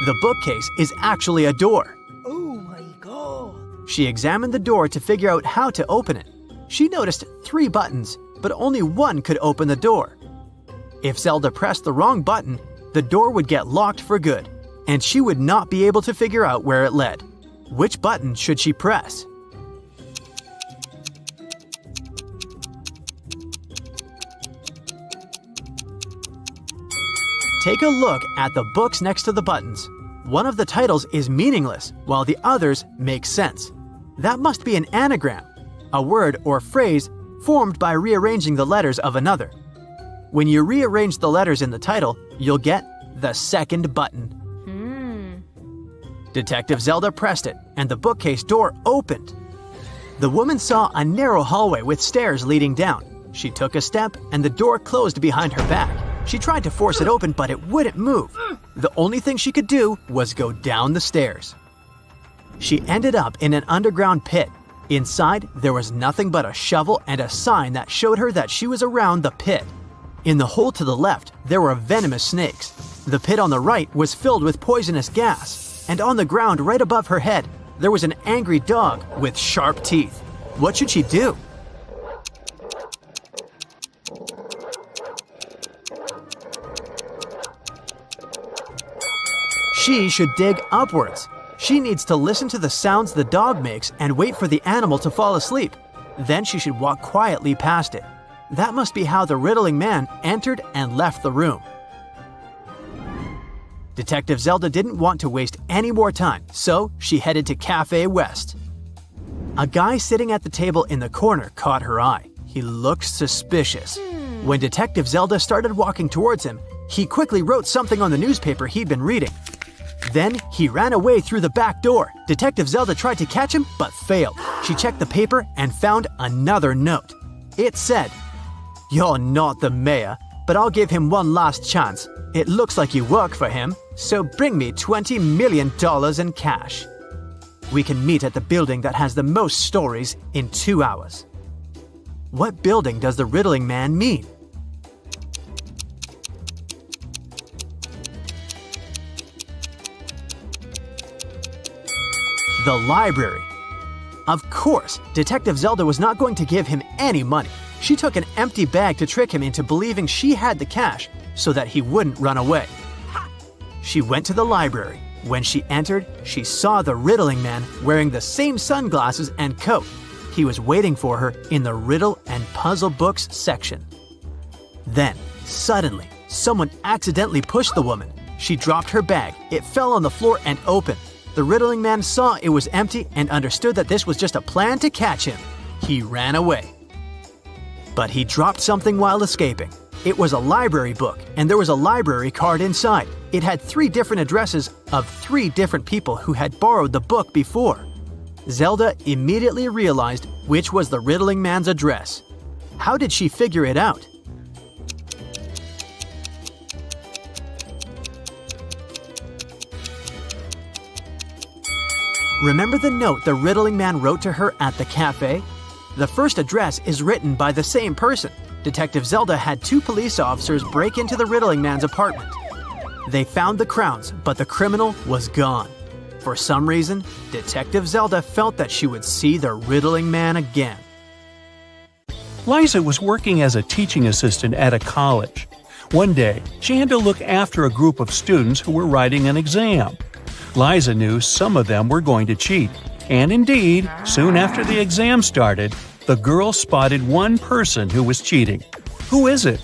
The bookcase is actually a door. Oh my god. She examined the door to figure out how to open it. She noticed 3 buttons, but only one could open the door. If Zelda pressed the wrong button, the door would get locked for good, and she would not be able to figure out where it led. Which button should she press? Take a look at the books next to the buttons. One of the titles is meaningless, while the others make sense. That must be an anagram, a word or phrase formed by rearranging the letters of another. When you rearrange the letters in the title, you'll get the second button. Detective Zelda pressed it, and the bookcase door opened. The woman saw a narrow hallway with stairs leading down. She took a step, and the door closed behind her back. She tried to force it open, but it wouldn't move. The only thing she could do was go down the stairs. She ended up in an underground pit. Inside, there was nothing but a shovel and a sign that showed her that she was around the pit. In the hole to the left, there were venomous snakes. The pit on the right was filled with poisonous gas. And on the ground right above her head, there was an angry dog with sharp teeth. What should she do? She should dig upwards. She needs to listen to the sounds the dog makes and wait for the animal to fall asleep. Then she should walk quietly past it. That must be how the riddling man entered and left the room. Detective Zelda didn't want to waste any more time, so she headed to Cafe West. A guy sitting at the table in the corner caught her eye. He looked suspicious. When Detective Zelda started walking towards him, he quickly wrote something on the newspaper he'd been reading. Then he ran away through the back door. Detective Zelda tried to catch him, but failed. She checked the paper and found another note. It said, "You're not the mayor, but I'll give him one last chance. It looks like you work for him, so bring me $20 million in cash." We can meet at the building that has the most stories in 2 hours. What building does the riddling man mean? The library. Of course, Detective Zelda was not going to give him any money. She took an empty bag to trick him into believing she had the cash so that he wouldn't run away. She went to the library. When she entered, she saw the riddling man wearing the same sunglasses and coat. He was waiting for her in the riddle and puzzle books section. Then, suddenly, someone accidentally pushed the woman. She dropped her bag. It fell on the floor and opened. The riddling man saw it was empty and understood that this was just a plan to catch him. He ran away. But he dropped something while escaping. It was a library book, and there was a library card inside. It had 3 different addresses of 3 different people who had borrowed the book before. Zelda immediately realized which was the riddling man's address. How did she figure it out? Remember the note the riddling man wrote to her at the cafe? The first address is written by the same person. Detective Zelda had 2 police officers break into the riddling man's apartment. They found the crowns, but the criminal was gone. For some reason, Detective Zelda felt that she would see the riddling man again. Liza was working as a teaching assistant at a college. One day, she had to look after a group of students who were writing an exam. Liza knew some of them were going to cheat, and indeed, soon after the exam started, the girl spotted one person who was cheating. Who is it?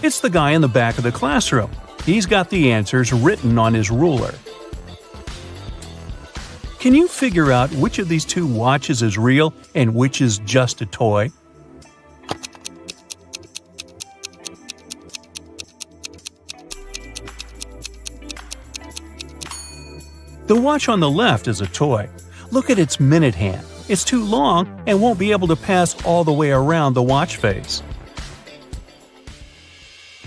It's the guy in the back of the classroom. He's got the answers written on his ruler. Can you figure out which of these 2 watches is real and which is just a toy? The watch on the left is a toy. Look at its minute hand. It's too long and won't be able to pass all the way around the watch face.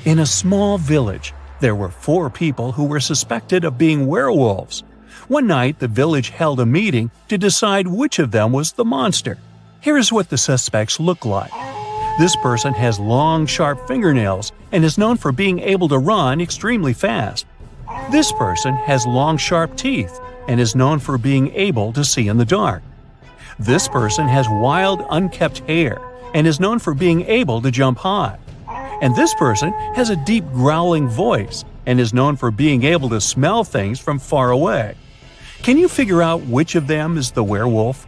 In a small village, there were 4 people who were suspected of being werewolves. One night, the village held a meeting to decide which of them was the monster. Here is what the suspects look like. This person has long, sharp fingernails and is known for being able to run extremely fast. This person has long, sharp teeth and is known for being able to see in the dark. This person has wild, unkempt hair and is known for being able to jump high. And this person has a deep growling voice and is known for being able to smell things from far away. Can you figure out which of them is the werewolf?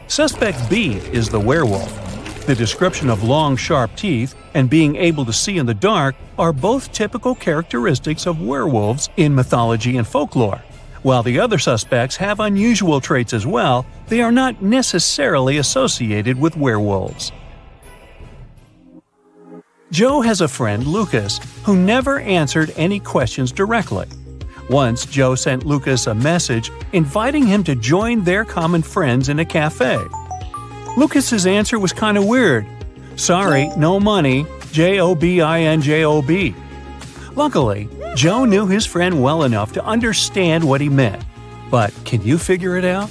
Suspect B is the werewolf. The description of long, sharp teeth and being able to see in the dark are both typical characteristics of werewolves in mythology and folklore. While the other suspects have unusual traits as well, they are not necessarily associated with werewolves. Joe has a friend, Lucas, who never answered any questions directly. Once, Joe sent Lucas a message inviting him to join their common friends in a cafe. Lucas's answer was kind of weird. Sorry, no money, J-O-B-I-N-J-O-B. Luckily, Joe knew his friend well enough to understand what he meant. But can you figure it out?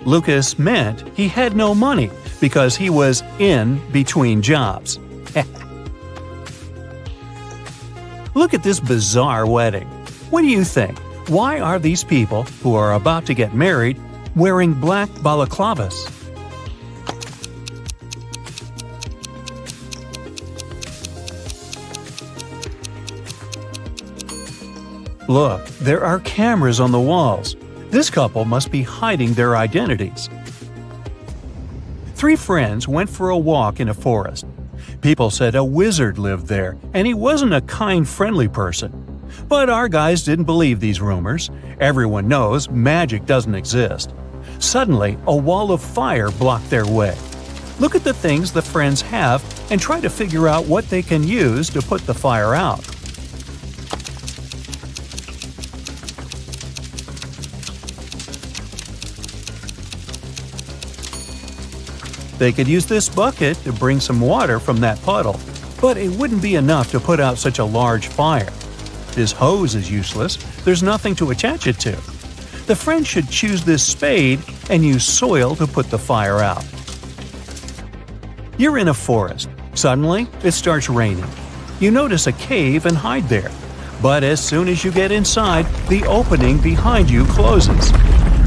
Lucas meant he had no money because he was in between jobs. Look at this bizarre wedding. What do you think? Why are these people, who are about to get married, wearing black balaclavas? Look, there are cameras on the walls. This couple must be hiding their identities. 3 friends went for a walk in a forest. People said a wizard lived there, and he wasn't a kind, friendly person. But our guys didn't believe these rumors. Everyone knows magic doesn't exist. Suddenly, a wall of fire blocked their way. Look at the things the friends have and try to figure out what they can use to put the fire out. They could use this bucket to bring some water from that puddle, but it wouldn't be enough to put out such a large fire. This hose is useless, there's nothing to attach it to. The friends should choose this spade and use soil to put the fire out. You're in a forest. Suddenly, it starts raining. You notice a cave and hide there. But as soon as you get inside, the opening behind you closes.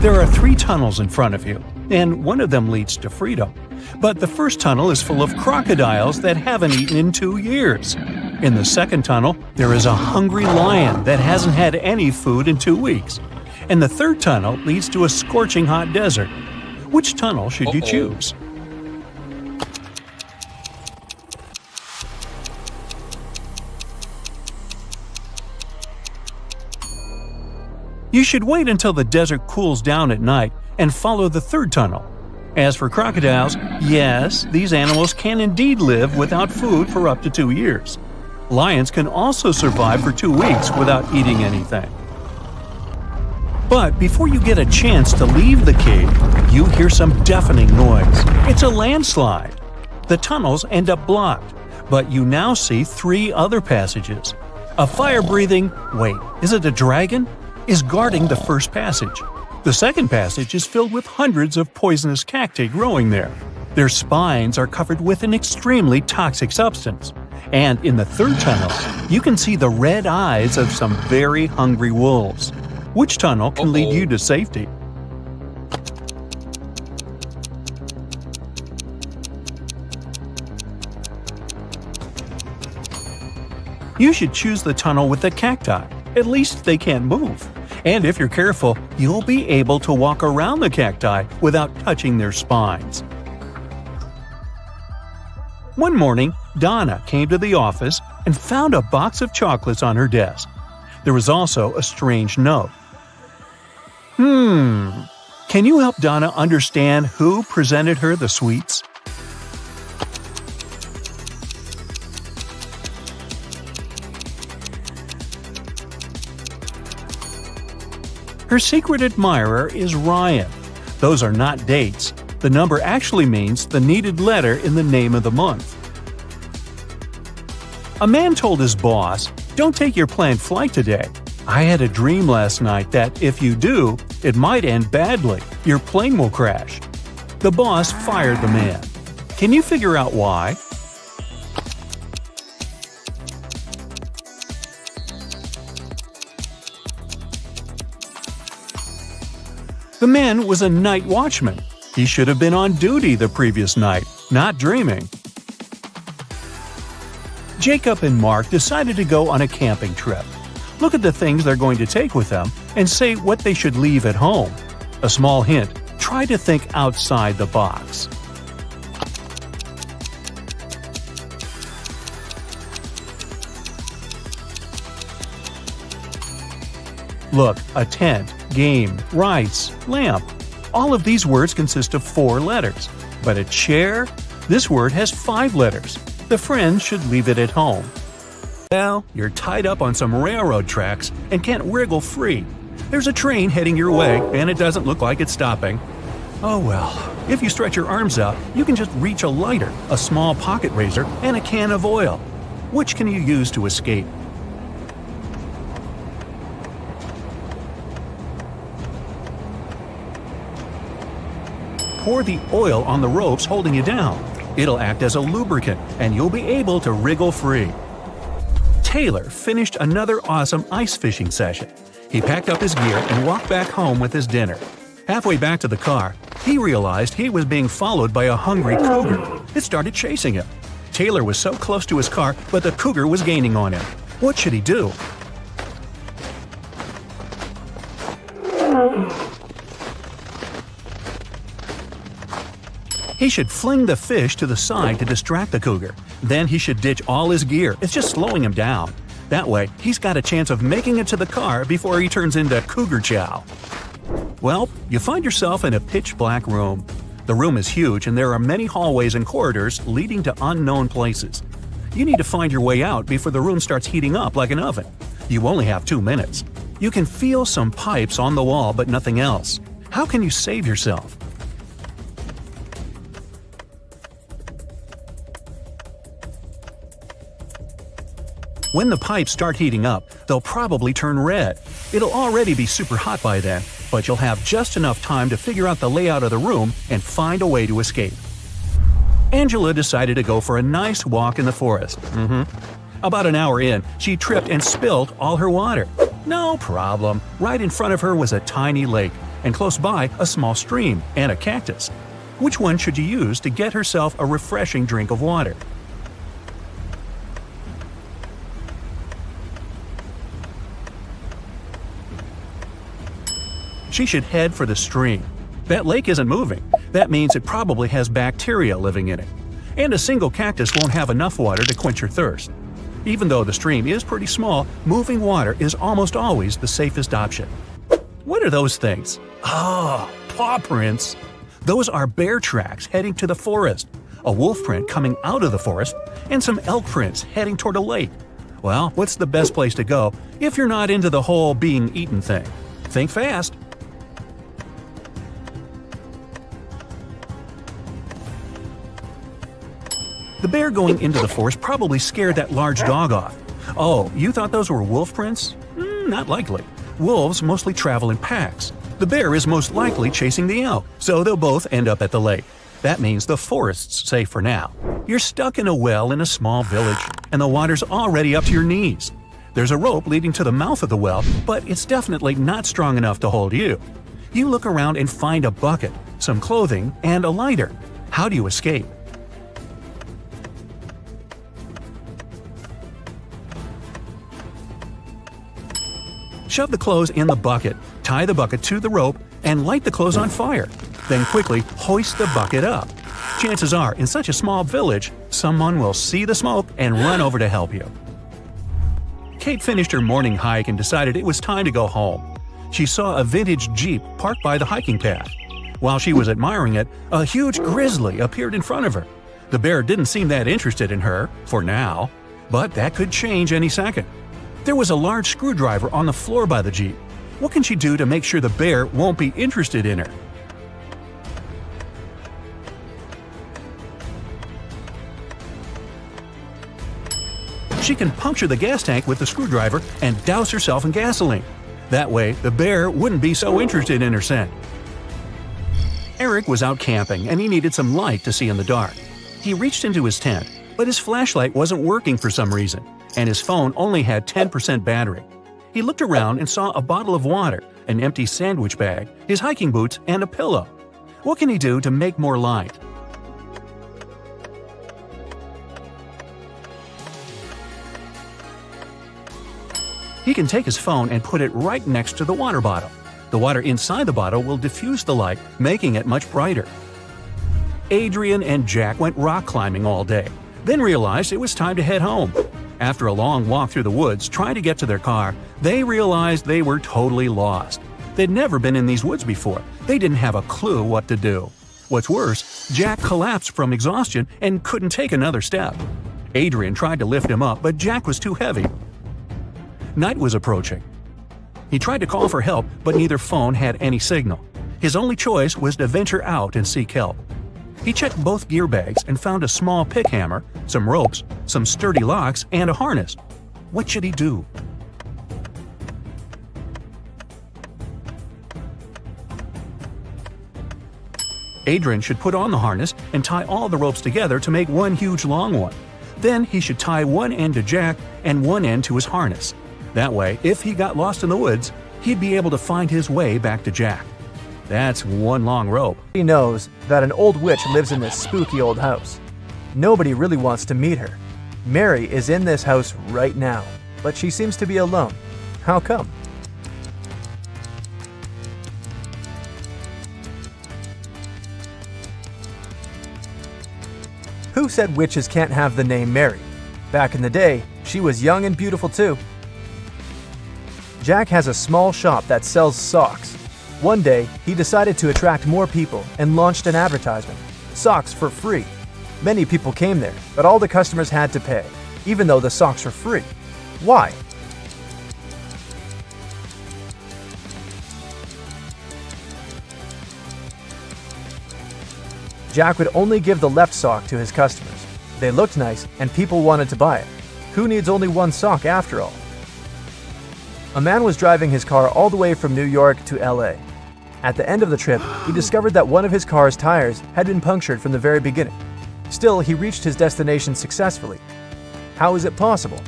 There are 3 tunnels in front of you, and one of them leads to freedom. But the first tunnel is full of crocodiles that haven't eaten in 2 years. In the second tunnel, there is a hungry lion that hasn't had any food in 2 weeks. And the third tunnel leads to a scorching hot desert. Which tunnel should you choose? You should wait until the desert cools down at night and follow the third tunnel. As for crocodiles, yes, these animals can indeed live without food for up to 2 years. Lions can also survive for 2 weeks without eating anything. But before you get a chance to leave the cave, you hear some deafening noise. It's a landslide. The tunnels end up blocked, but you now see 3 other passages. A fire-breathing, wait, is it a dragon? Is guarding the first passage. The second passage is filled with hundreds of poisonous cacti growing there. Their spines are covered with an extremely toxic substance. And in the third tunnel, you can see the red eyes of some very hungry wolves. Which tunnel can lead you to safety? You should choose the tunnel with the cacti. At least they can't move. And if you're careful, you'll be able to walk around the cacti without touching their spines. One morning, Donna came to the office and found a box of chocolates on her desk. There was also a strange note. Can you help Donna understand who presented her the sweets? Her secret admirer is Ryan. Those are not dates. The number actually means the needed letter in the name of the month. A man told his boss, "Don't take your planned flight today. I had a dream last night that if you do, it might end badly. Your plane will crash." The boss fired the man. Can you figure out why? The man was a night watchman. He should have been on duty the previous night, not dreaming. Jacob and Mark decided to go on a camping trip. Look at the things they're going to take with them and say what they should leave at home. A small hint, try to think outside the box. Look, a tent, game, rice, lamp. All of these words consist of 4 letters. But a chair? This word has 5 letters. The friends should leave it at home. Now, you're tied up on some railroad tracks and can't wriggle free. There's a train heading your way and it doesn't look like it's stopping. Oh well, if you stretch your arms out, you can just reach a lighter, a small pocket razor, and a can of oil. Which can you use to escape? Pour the oil on the ropes holding you down. It'll act as a lubricant, and you'll be able to wriggle free. Taylor finished another awesome ice fishing session. He packed up his gear and walked back home with his dinner. Halfway back to the car, he realized he was being followed by a hungry cougar. It started chasing him. Taylor was so close to his car, but the cougar was gaining on him. What should he do? He should fling the fish to the side to distract the cougar. Then he should ditch all his gear. It's just slowing him down. That way, he's got a chance of making it to the car before he turns into cougar chow. Well, you find yourself in a pitch-black room. The room is huge and there are many hallways and corridors leading to unknown places. You need to find your way out before the room starts heating up like an oven. You only have 2 minutes. You can feel some pipes on the wall but nothing else. How can you save yourself? When the pipes start heating up, they'll probably turn red. It'll already be super hot by then, but you'll have just enough time to figure out the layout of the room and find a way to escape. Angela decided to go for a nice walk in the forest. About an hour in, she tripped and spilled all her water. No problem. Right in front of her was a tiny lake, and close by a small stream and a cactus. Which one should you use to get herself a refreshing drink of water? She should head for the stream. That lake isn't moving. That means it probably has bacteria living in it. And a single cactus won't have enough water to quench your thirst. Even though the stream is pretty small, moving water is almost always the safest option. What are those things? Oh, paw prints. Those are bear tracks heading to the forest, a wolf print coming out of the forest, and some elk prints heading toward a lake. Well, what's the best place to go if you're not into the whole being eaten thing? Think fast. The bear going into the forest probably scared that large dog off. Oh, you thought those were wolf prints? Not likely. Wolves mostly travel in packs. The bear is most likely chasing the elk, so they'll both end up at the lake. That means the forest's safe for now. You're stuck in a well in a small village, and the water's already up to your knees. There's a rope leading to the mouth of the well, but it's definitely not strong enough to hold you. You look around and find a bucket, some clothing, and a lighter. How do you escape? Shove the clothes in the bucket, tie the bucket to the rope, and light the clothes on fire. Then quickly hoist the bucket up. Chances are, in such a small village, someone will see the smoke and run over to help you. Kate finished her morning hike and decided it was time to go home. She saw a vintage Jeep parked by the hiking path. While she was admiring it, a huge grizzly appeared in front of her. The bear didn't seem that interested in her, for now, but that could change any second. There was a large screwdriver on the floor by the Jeep. What can she do to make sure the bear won't be interested in her? She can puncture the gas tank with the screwdriver and douse herself in gasoline. That way, the bear wouldn't be so interested in her scent. Eric was out camping and he needed some light to see in the dark. He reached into his tent, but his flashlight wasn't working for some reason, and his phone only had 10% battery. He looked around and saw a bottle of water, an empty sandwich bag, his hiking boots, and a pillow. What can he do to make more light? He can take his phone and put it right next to the water bottle. The water inside the bottle will diffuse the light, making it much brighter. Adrian and Jack went rock climbing all day, then realized it was time to head home. After a long walk through the woods trying to get to their car, they realized they were totally lost. They'd never been in these woods before. They didn't have a clue what to do. What's worse, Jack collapsed from exhaustion and couldn't take another step. Adrian tried to lift him up, but Jack was too heavy. Night was approaching. He tried to call for help, but neither phone had any signal. His only choice was to venture out and seek help. He checked both gear bags and found a small pick hammer, some ropes, some sturdy locks, and a harness. What should he do? Adrian should put on the harness and tie all the ropes together to make one huge long one. Then he should tie one end to Jack and one end to his harness. That way, if he got lost in the woods, he'd be able to find his way back to Jack. That's one long rope. He knows that an old witch lives in this spooky old house. Nobody really wants to meet her. Mary is in this house right now, but she seems to be alone. How come? Who said witches can't have the name Mary? Back in the day, she was young and beautiful too. Jack has a small shop that sells socks. One day, he decided to attract more people and launched an advertisement. Socks for free. Many people came there, but all the customers had to pay, even though the socks were free. Why? Jack would only give the left sock to his customers. They looked nice and people wanted to buy it. Who needs only one sock after all? A man was driving his car all the way from New York to LA. At the end of the trip, he discovered that one of his car's tires had been punctured from the very beginning. Still, he reached his destination successfully. How is it possible?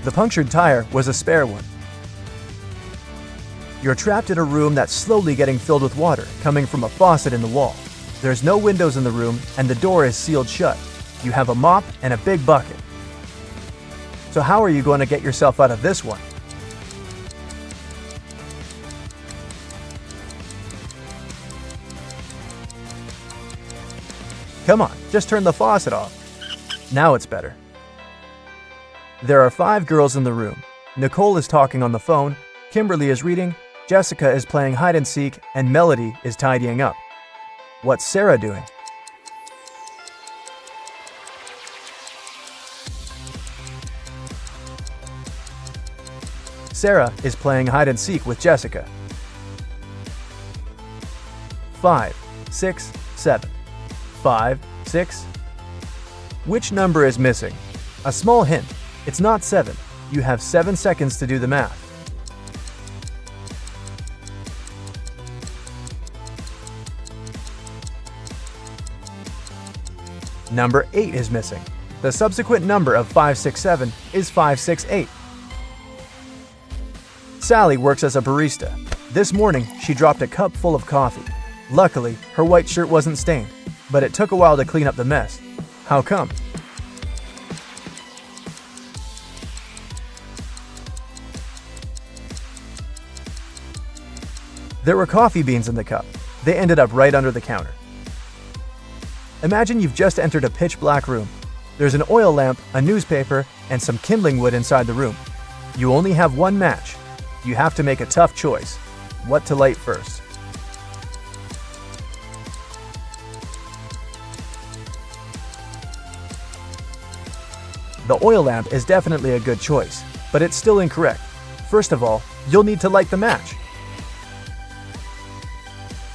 The punctured tire was a spare one. You're trapped in a room that's slowly getting filled with water coming from a faucet in the wall. There's no windows in the room and the door is sealed shut. You have a mop and a big bucket. So how are you going to get yourself out of this one? Come on, just turn the faucet off. Now it's better. There are 5 girls in the room. Nicole is talking on the phone, Kimberly is reading, Jessica is playing hide and seek, and Melody is tidying up. What's Sarah doing? Sarah is playing hide and seek with Jessica. 5, 6, 7. 5, 6. Which number is missing? A small hint. It's not 7. You have 7 seconds to do the math. Number 8 is missing. The subsequent number of 567 is 568. Sally works as a barista. This morning, she dropped a cup full of coffee. Luckily, her white shirt wasn't stained, but it took a while to clean up the mess. How come? There were coffee beans in the cup. They ended up right under the counter. Imagine you've just entered a pitch-black room. There's an oil lamp, a newspaper, and some kindling wood inside the room. You only have one match. You have to make a tough choice. What to light first? The oil lamp is definitely a good choice, but it's still incorrect. First of all, you'll need to light the match.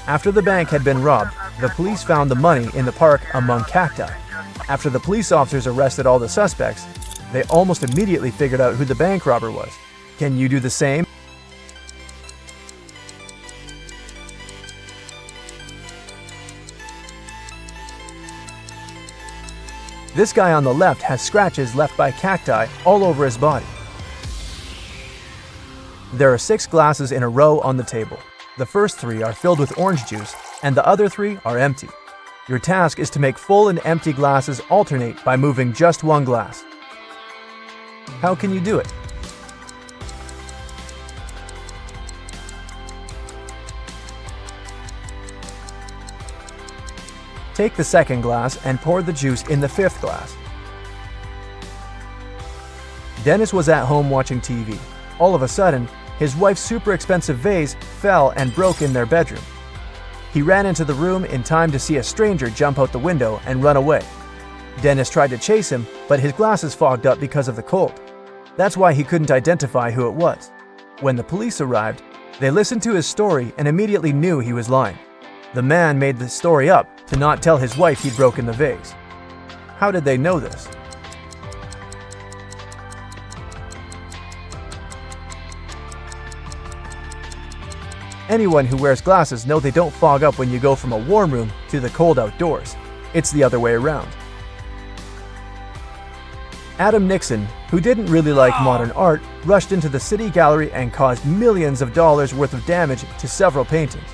After the bank had been robbed, the police found the money in the park among cacti. After the police officers arrested all the suspects, they almost immediately figured out who the bank robber was. Can you do the same? This guy on the left has scratches left by cacti all over his body. There are 6 glasses in a row on the table. The first 3 are filled with orange juice, and the other 3 are empty. Your task is to make full and empty glasses alternate by moving just one glass. How can you do it? Take the second glass and pour the juice in the 5th glass. Dennis was at home watching TV. All of a sudden, his wife's super expensive vase fell and broke in their bedroom. He ran into the room in time to see a stranger jump out the window and run away. Dennis tried to chase him, but his glasses fogged up because of the cold. That's why he couldn't identify who it was. When the police arrived, they listened to his story and immediately knew he was lying. The man made the story up to not tell his wife he'd broken the vase. How did they know this? Anyone who wears glasses know they don't fog up when you go from a warm room to the cold outdoors. It's the other way around. Adam Nixon, who didn't really like modern art, rushed into the city gallery and caused millions of dollars worth of damage to several paintings.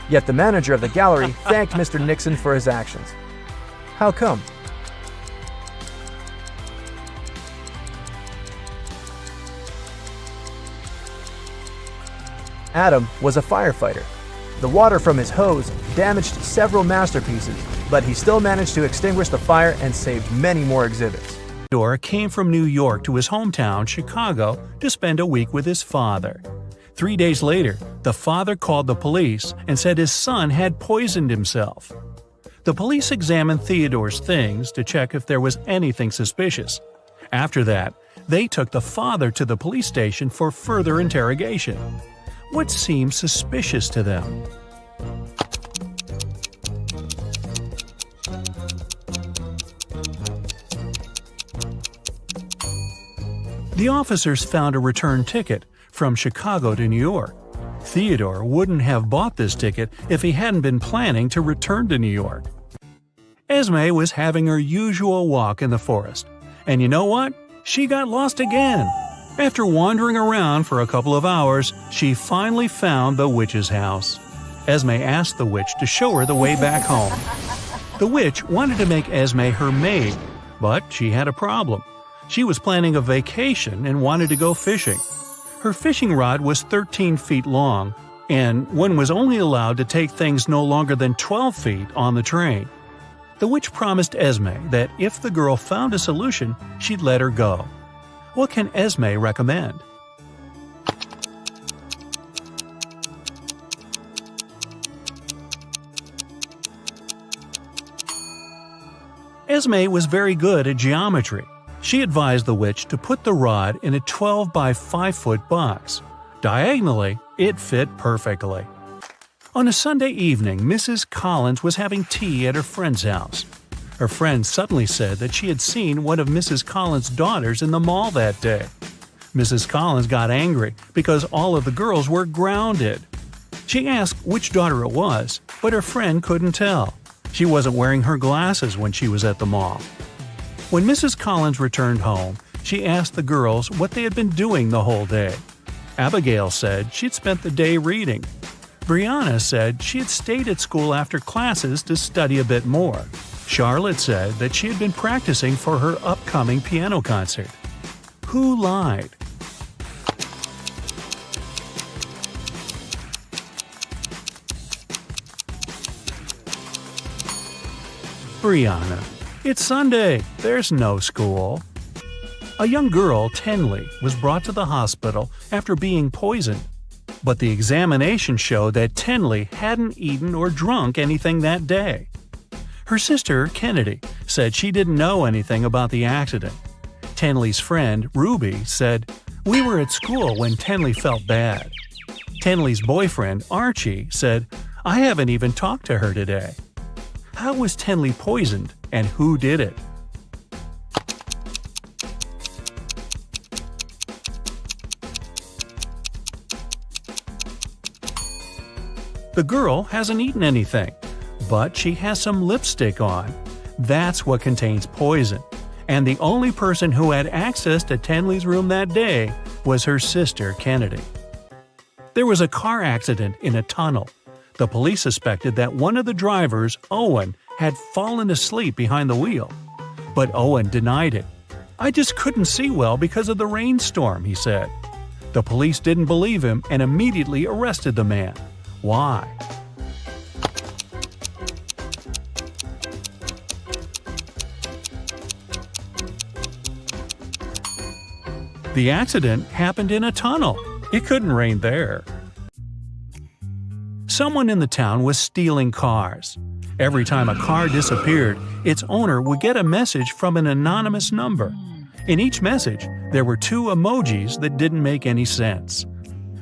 Yet the manager of the gallery thanked Mr. Nixon for his actions. How come? Adam was a firefighter. The water from his hose damaged several masterpieces, but he still managed to extinguish the fire and saved many more exhibits. Theodore came from New York to his hometown, Chicago, to spend a week with his father. 3 days later, the father called the police and said his son had poisoned himself. The police examined Theodore's things to check if there was anything suspicious. After that, they took the father to the police station for further interrogation. What seemed suspicious to them? The officers found a return ticket from Chicago to New York. Theodore wouldn't have bought this ticket if he hadn't been planning to return to New York. Esme was having her usual walk in the forest. And you know what? She got lost again. After wandering around for a couple of hours, she finally found the witch's house. Esme asked the witch to show her the way back home. The witch wanted to make Esme her maid, but she had a problem. She was planning a vacation and wanted to go fishing. Her fishing rod was 13 feet long, and one was only allowed to take things no longer than 12 feet on the train. The witch promised Esme that if the girl found a solution, she'd let her go. What can Esme recommend? Esme was very good at geometry. She advised the witch to put the rod in a 12 by 5 foot box. Diagonally, it fit perfectly. On a Sunday evening, Mrs. Collins was having tea at her friend's house. Her friend suddenly said that she had seen one of Mrs. Collins' daughters in the mall that day. Mrs. Collins got angry because all of the girls were grounded. She asked which daughter it was, but her friend couldn't tell. She wasn't wearing her glasses when she was at the mall. When Mrs. Collins returned home, she asked the girls what they had been doing the whole day. Abigail said she'd spent the day reading. Brianna said she had stayed at school after classes to study a bit more. Charlotte said that she had been practicing for her upcoming piano concert. Who lied? Brianna. It's Sunday. There's no school. A young girl, Tenley, was brought to the hospital after being poisoned. But the examination showed that Tenley hadn't eaten or drunk anything that day. Her sister, Kennedy, said she didn't know anything about the accident. Tenley's friend, Ruby, said, "We were at school when Tenley felt bad." Tenley's boyfriend, Archie, said, "I haven't even talked to her today." How was Tenley poisoned, and who did it? The girl hasn't eaten anything, but she has some lipstick on. That's what contains poison. And the only person who had access to Tenley's room that day was her sister, Kennedy. There was a car accident in a tunnel. The police suspected that one of the drivers, Owen, had fallen asleep behind the wheel. But Owen denied it. "I just couldn't see well because of the rainstorm," he said. The police didn't believe him and immediately arrested the man. Why? The accident happened in a tunnel. It couldn't rain there. Someone in the town was stealing cars. Every time a car disappeared, its owner would get a message from an anonymous number. In each message, there were 2 emojis that didn't make any sense.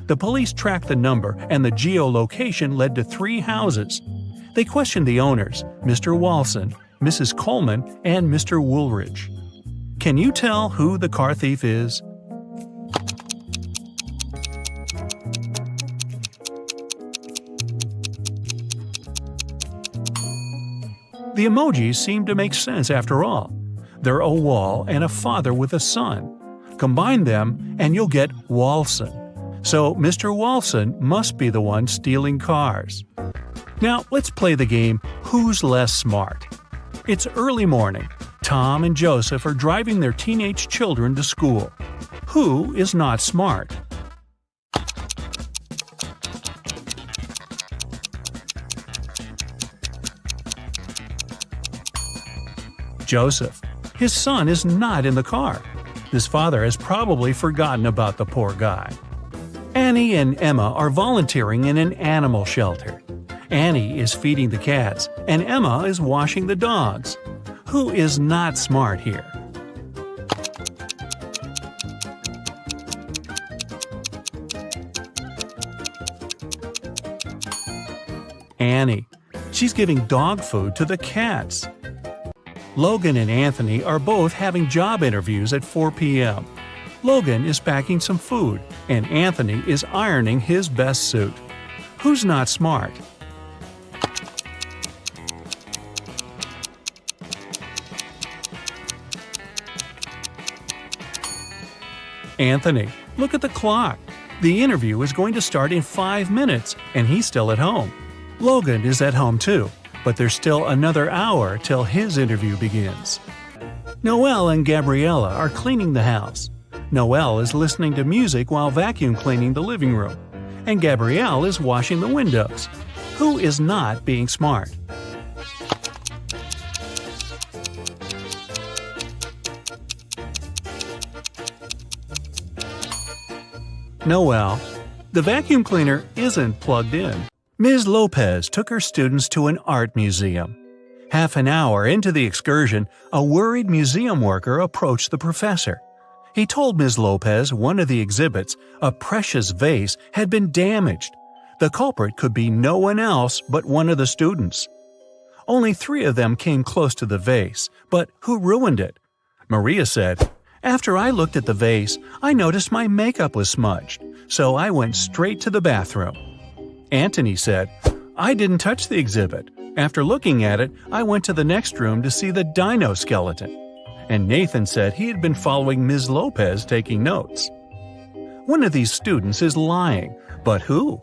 The police tracked the number, and the geolocation led to 3 houses. They questioned the owners, Mr. Walson, Mrs. Coleman, and Mr. Woolridge. Can you tell who the car thief is? The emojis seem to make sense after all. They're a wall and a father with a son. Combine them and you'll get Walson. So Mr. Walson must be the one stealing cars. Now let's play the game Who's Less Smart? It's early morning. Tom and Joseph are driving their teenage children to school. Who is not smart? Joseph. His son is not in the car. His father has probably forgotten about the poor guy. Annie and Emma are volunteering in an animal shelter. Annie is feeding the cats, and Emma is washing the dogs. Who is not smart here? Annie. She's giving dog food to the cats. Logan and Anthony are both having job interviews at 4 p.m. Logan is packing some food, and Anthony is ironing his best suit. Who's not smart? Anthony. Look at the clock. The interview is going to start in 5 minutes, and he's still at home. Logan is at home too, but there's still another hour till his interview begins. Noelle and Gabriella are cleaning the house. Noelle is listening to music while vacuum cleaning the living room, and Gabrielle is washing the windows. Who is not being smart? Noelle. The vacuum cleaner isn't plugged in. Ms. Lopez took her students to an art museum. Half an hour into the excursion, a worried museum worker approached the professor. He told Ms. Lopez one of the exhibits, a precious vase, had been damaged. The culprit could be no one else but one of the students. Only 3 of them came close to the vase, but who ruined it? Maria said, "After I looked at the vase, I noticed my makeup was smudged, so I went straight to the bathroom." Anthony said, "I didn't touch the exhibit. After looking at it, I went to the next room to see the dino skeleton." And Nathan said he had been following Ms. Lopez taking notes. One of these students is lying, but who?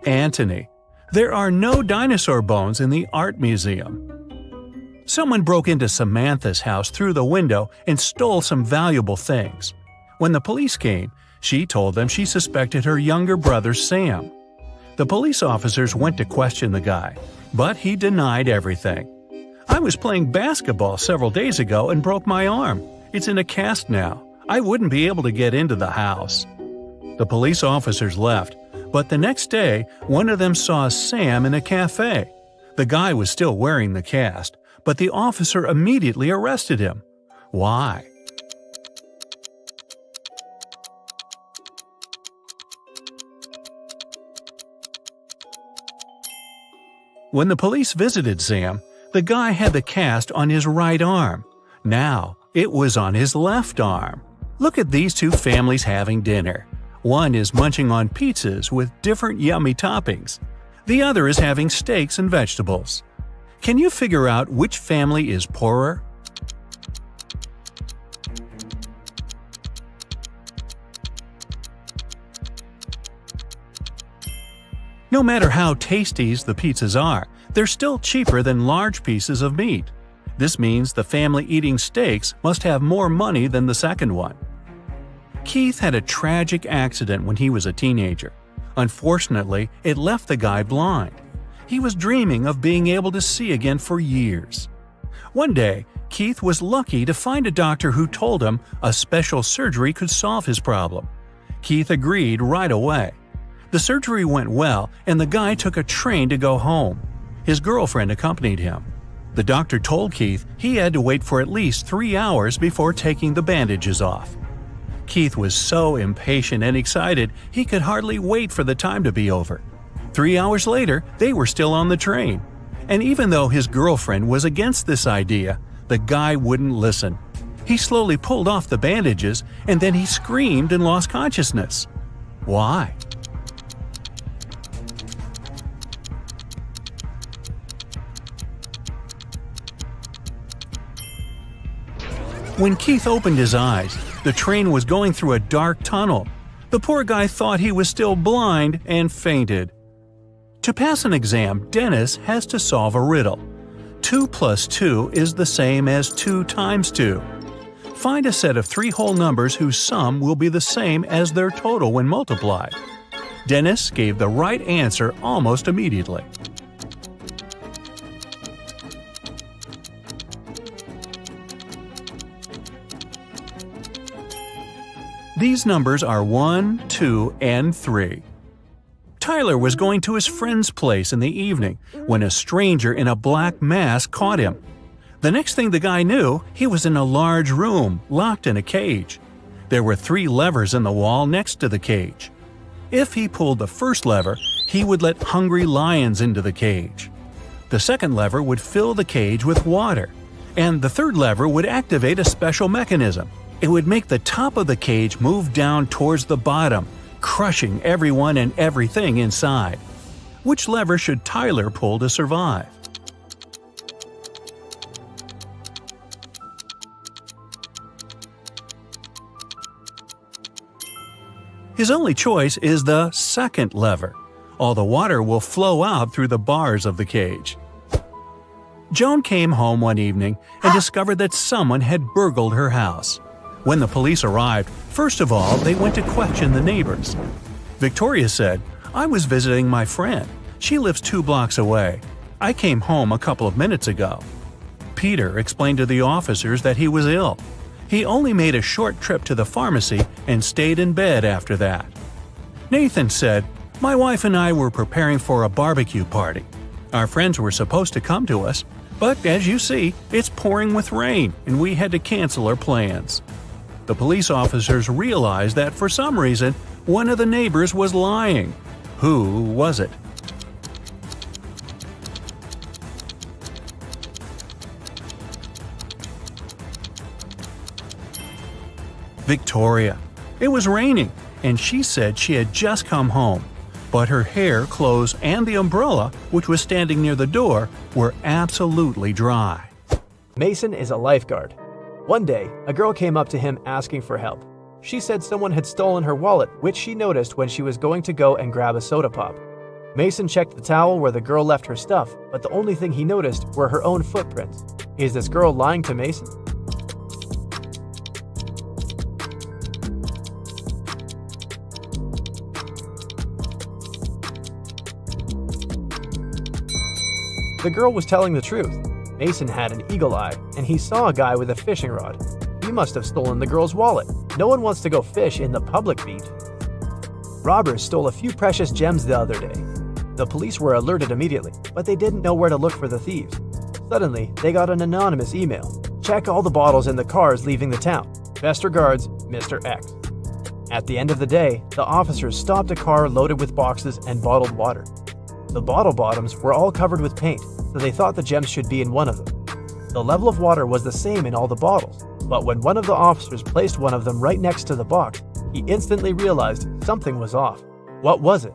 Anthony. There are no dinosaur bones in the art museum. Someone broke into Samantha's house through the window and stole some valuable things. When the police came, she told them she suspected her younger brother Sam. The police officers went to question the guy, but he denied everything. "I was playing basketball several days ago and broke my arm. It's in a cast now. I wouldn't be able to get into the house." The police officers left, but the next day, one of them saw Sam in a cafe. The guy was still wearing the cast, but the officer immediately arrested him. Why? When the police visited Sam, the guy had the cast on his right arm. Now, it was on his left arm. Look at these 2 families having dinner. One is munching on pizzas with different yummy toppings. The other is having steaks and vegetables. Can you figure out which family is poorer? No matter how tasty the pizzas are, they're still cheaper than large pieces of meat. This means the family eating steaks must have more money than the second one. Keith had a tragic accident when he was a teenager. Unfortunately, it left the guy blind. He was dreaming of being able to see again for years. One day, Keith was lucky to find a doctor who told him a special surgery could solve his problem. Keith agreed right away. The surgery went well, and the guy took a train to go home. His girlfriend accompanied him. The doctor told Keith he had to wait for at least 3 hours before taking the bandages off. Keith was so impatient and excited he could hardly wait for the time to be over. 3 hours later, they were still on the train. And even though his girlfriend was against this idea, the guy wouldn't listen. He slowly pulled off the bandages, and then he screamed and lost consciousness. Why? When Keith opened his eyes, the train was going through a dark tunnel. The poor guy thought he was still blind and fainted. To pass an exam, Dennis has to solve a riddle. 2 plus 2 is the same as 2 times 2. Find a set of 3 whole numbers whose sum will be the same as their total when multiplied. Dennis gave the right answer almost immediately. These numbers are 1, 2, and 3. Tyler was going to his friend's place in the evening when a stranger in a black mask caught him. The next thing the guy knew, he was in a large room, locked in a cage. There were 3 levers in the wall next to the cage. If he pulled the first lever, he would let hungry lions into the cage. The second lever would fill the cage with water, and the third lever would activate a special mechanism. It would make the top of the cage move down towards the bottom, crushing everyone and everything inside. Which lever should Tyler pull to survive? His only choice is the second lever. All the water will flow out through the bars of the cage. Joan came home one evening and discovered that someone had burgled her house. When the police arrived, first of all, they went to question the neighbors. Victoria said, "I was visiting my friend. She lives 2 blocks away. I came home a couple of minutes ago." Peter explained to the officers that he was ill. He only made a short trip to the pharmacy and stayed in bed after that. Nathan said, "My wife and I were preparing for a barbecue party. Our friends were supposed to come to us, but as you see, it's pouring with rain and we had to cancel our plans." The police officers realized that for some reason, one of the neighbors was lying. Who was it? Victoria. It was raining, and she said she had just come home, but her hair, clothes, and the umbrella, which was standing near the door, were absolutely dry. Mason is a lifeguard. One day, a girl came up to him asking for help. She said someone had stolen her wallet, which she noticed when she was going to go and grab a soda pop. Mason checked the towel where the girl left her stuff, but the only thing he noticed were her own footprints. Is this girl lying to Mason? The girl was telling the truth. Mason had an eagle eye, and he saw a guy with a fishing rod. He must have stolen the girl's wallet. No one wants to go fish in the public beach. Robbers stole a few precious gems the other day. The police were alerted immediately, but they didn't know where to look for the thieves. Suddenly, they got an anonymous email. "Check all the bottles in the cars leaving the town. Best regards, Mr. X." At the end of the day, the officers stopped a car loaded with boxes and bottled water. The bottle bottoms were all covered with paint, so they thought the gems should be in one of them. The level of water was the same in all the bottles, but when one of the officers placed one of them right next to the box, he instantly realized something was off. What was it?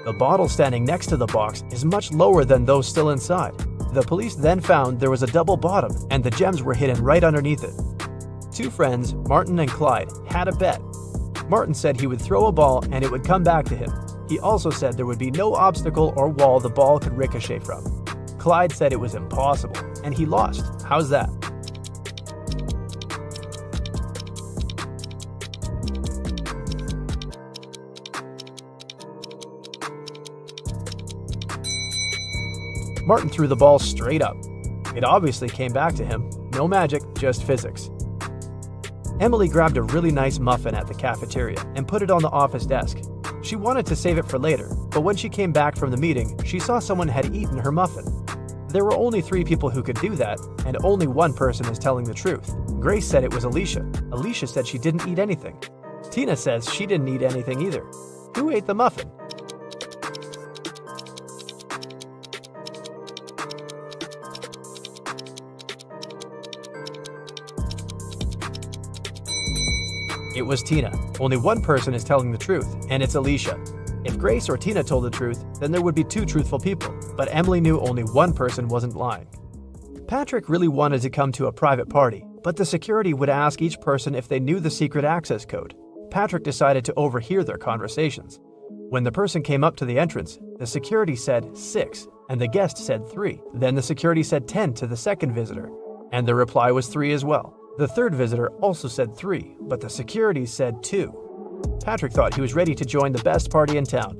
The bottle standing next to the box is much lower than those still inside. The police then found there was a double bottom and the gems were hidden right underneath it. 2 friends, Martin and Clyde, had a bet. Martin said he would throw a ball and it would come back to him. He also said there would be no obstacle or wall the ball could ricochet from. Clyde said it was impossible, and he lost. How's that? Martin threw the ball straight up. It obviously came back to him. No magic, just physics. Emily grabbed a really nice muffin at the cafeteria and put it on the office desk. She wanted to save it for later, but when she came back from the meeting, she saw someone had eaten her muffin. There were only 3 people who could do that, and only one person is telling the truth. Grace said it was Alicia. Alicia said she didn't eat anything. Tina says she didn't eat anything either. Who ate the muffin? It was Tina. Only one person is telling the truth, and it's Alicia. If Grace or Tina told the truth, then there would be 2 truthful people, but Emily knew only one person wasn't lying. Patrick really wanted to come to a private party, but the security would ask each person if they knew the secret access code. Patrick decided to overhear their conversations. When the person came up to the entrance, the security said 6, and the guest said 3. Then the security said 10 to the second visitor, and the reply was 3 as well. The third visitor also said 3, but the security said 2. Patrick thought he was ready to join the best party in town.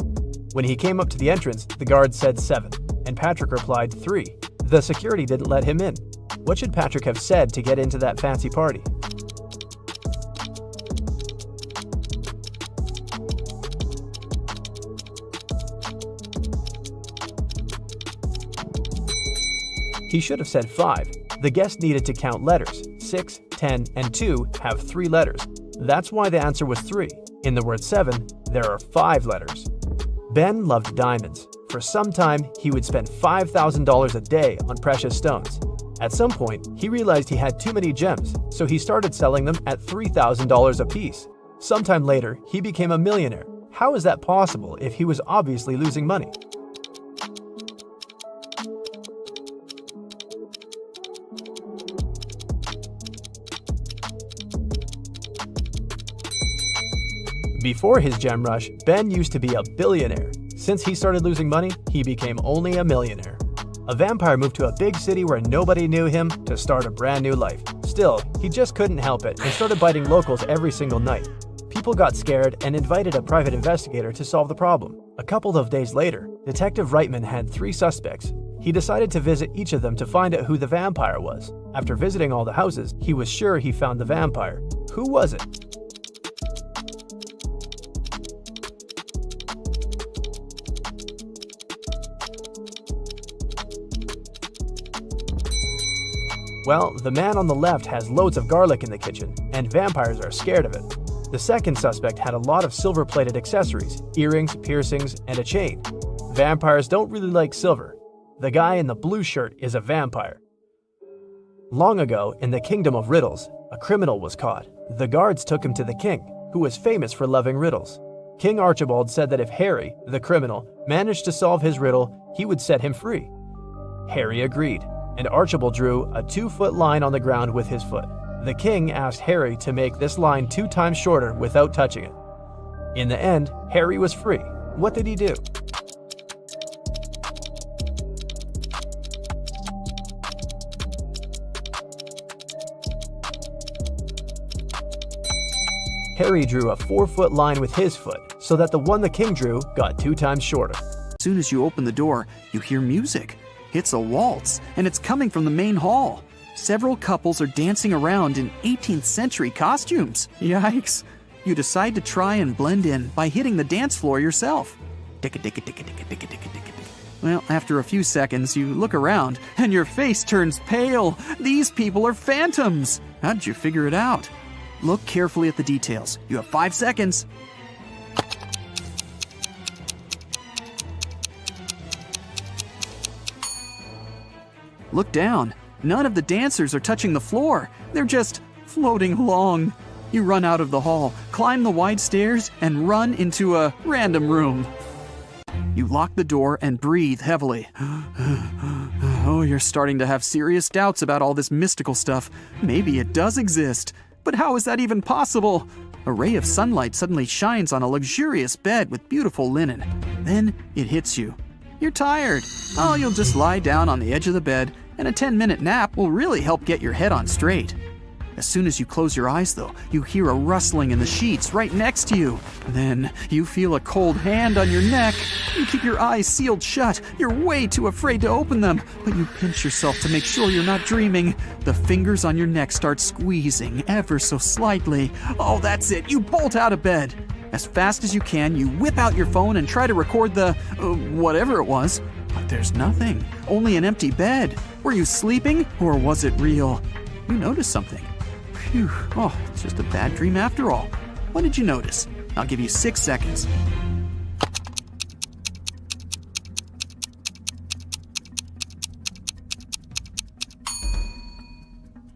When he came up to the entrance, the guard said 7, and Patrick replied 3. The security didn't let him in. What should Patrick have said to get into that fancy party? He should have said 5. The guest needed to count letters. 6, 10, and 2 have 3 letters. That's why the answer was 3. In the word 7, there are 5 letters. Ben loved diamonds. For some time, he would spend $5,000 a day on precious stones. At some point, he realized he had too many gems, so he started selling them at $3,000 a piece. Sometime later, he became a millionaire. How is that possible if he was obviously losing money? Before his gem rush, Ben used to be a billionaire. Since he started losing money, he became only a millionaire. A vampire moved to a big city where nobody knew him to start a brand new life. Still, he just couldn't help it and started biting locals every single night. People got scared and invited a private investigator to solve the problem. A couple of days later, Detective Reitman had 3 suspects. He decided to visit each of them to find out who the vampire was. After visiting all the houses, he was sure he found the vampire. Who was it? Well, the man on the left has loads of garlic in the kitchen, and vampires are scared of it. The second suspect had a lot of silver-plated accessories, earrings, piercings, and a chain. Vampires don't really like silver. The guy in the blue shirt is a vampire. Long ago, in the kingdom of Riddles, a criminal was caught. The guards took him to the king, who was famous for loving riddles. King Archibald said that if Harry, the criminal, managed to solve his riddle, he would set him free. Harry agreed, and Archibald drew a 2-foot line on the ground with his foot. The king asked Harry to make this line 2 times shorter without touching it. In the end, Harry was free. What did he do? Harry drew a 4-foot line with his foot, so that the one the king drew got 2 times shorter. As soon as you open the door, you hear music. It's a waltz, and it's coming from the main hall. Several couples are dancing around in 18th century costumes. Yikes. You decide to try and blend in by hitting the dance floor yourself. Well, after a few seconds, you look around, and your face turns pale. These people are phantoms. How'd you figure it out? Look carefully at the details. You have 5 seconds. Look down. None of the dancers are touching the floor. They're just floating along. You run out of the hall, climb the wide stairs, and run into a random room. You lock the door and breathe heavily. Oh, you're starting to have serious doubts about all this mystical stuff. Maybe it does exist. But how is that even possible? A ray of sunlight suddenly shines on a luxurious bed with beautiful linen. Then it hits you. You're tired. Oh, you'll just lie down on the edge of the bed, and a 10-minute nap will really help get your head on straight. As soon as you close your eyes, though, you hear a rustling in the sheets right next to you. Then you feel a cold hand on your neck. You keep your eyes sealed shut. You're way too afraid to open them, but you pinch yourself to make sure you're not dreaming. The fingers on your neck start squeezing ever so slightly. Oh, that's it. You bolt out of bed. As fast as you can, you whip out your phone and try to record the whatever it was. But there's nothing. Only an empty bed. Were you sleeping, or was it real? You noticed something. Phew. Oh, it's just a bad dream after all. What did you notice? I'll give you 6 seconds.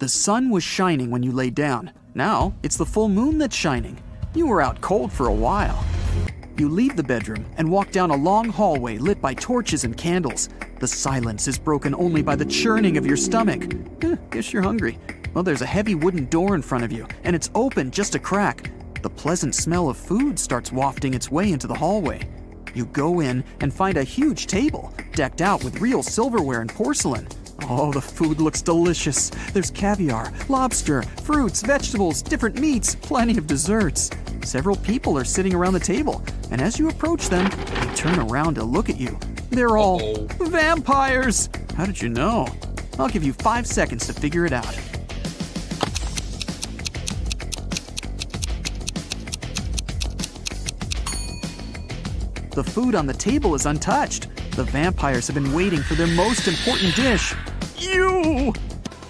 The sun was shining when you lay down. Now, it's the full moon that's shining. You were out cold for a while. You leave the bedroom and walk down a long hallway lit by torches and candles. The silence is broken only by the churning of your stomach. Guess you're hungry. Well, there's a heavy wooden door in front of you, and it's open just a crack. The pleasant smell of food starts wafting its way into the hallway. You go in and find a huge table, decked out with real silverware and porcelain. Oh, the food looks delicious. There's caviar, lobster, fruits, vegetables, different meats, plenty of desserts. Several people are sitting around the table, and as you approach them, they turn around to look at you. They're all vampires! How did you know? I'll give you 5 seconds to figure it out. The food on the table is untouched. The vampires have been waiting for their most important dish. You!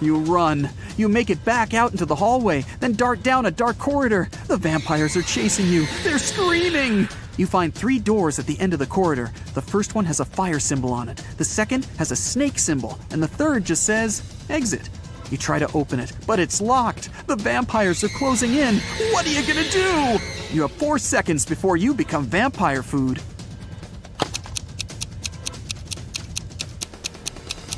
You run. You make it back out into the hallway, then dart down a dark corridor. The vampires are chasing you. They're screaming! You find 3 doors at the end of the corridor. The first one has a fire symbol on it. The second has a snake symbol. And the third just says, exit. You try to open it, but it's locked. The vampires are closing in. What are you gonna do? You have 4 seconds before you become vampire food.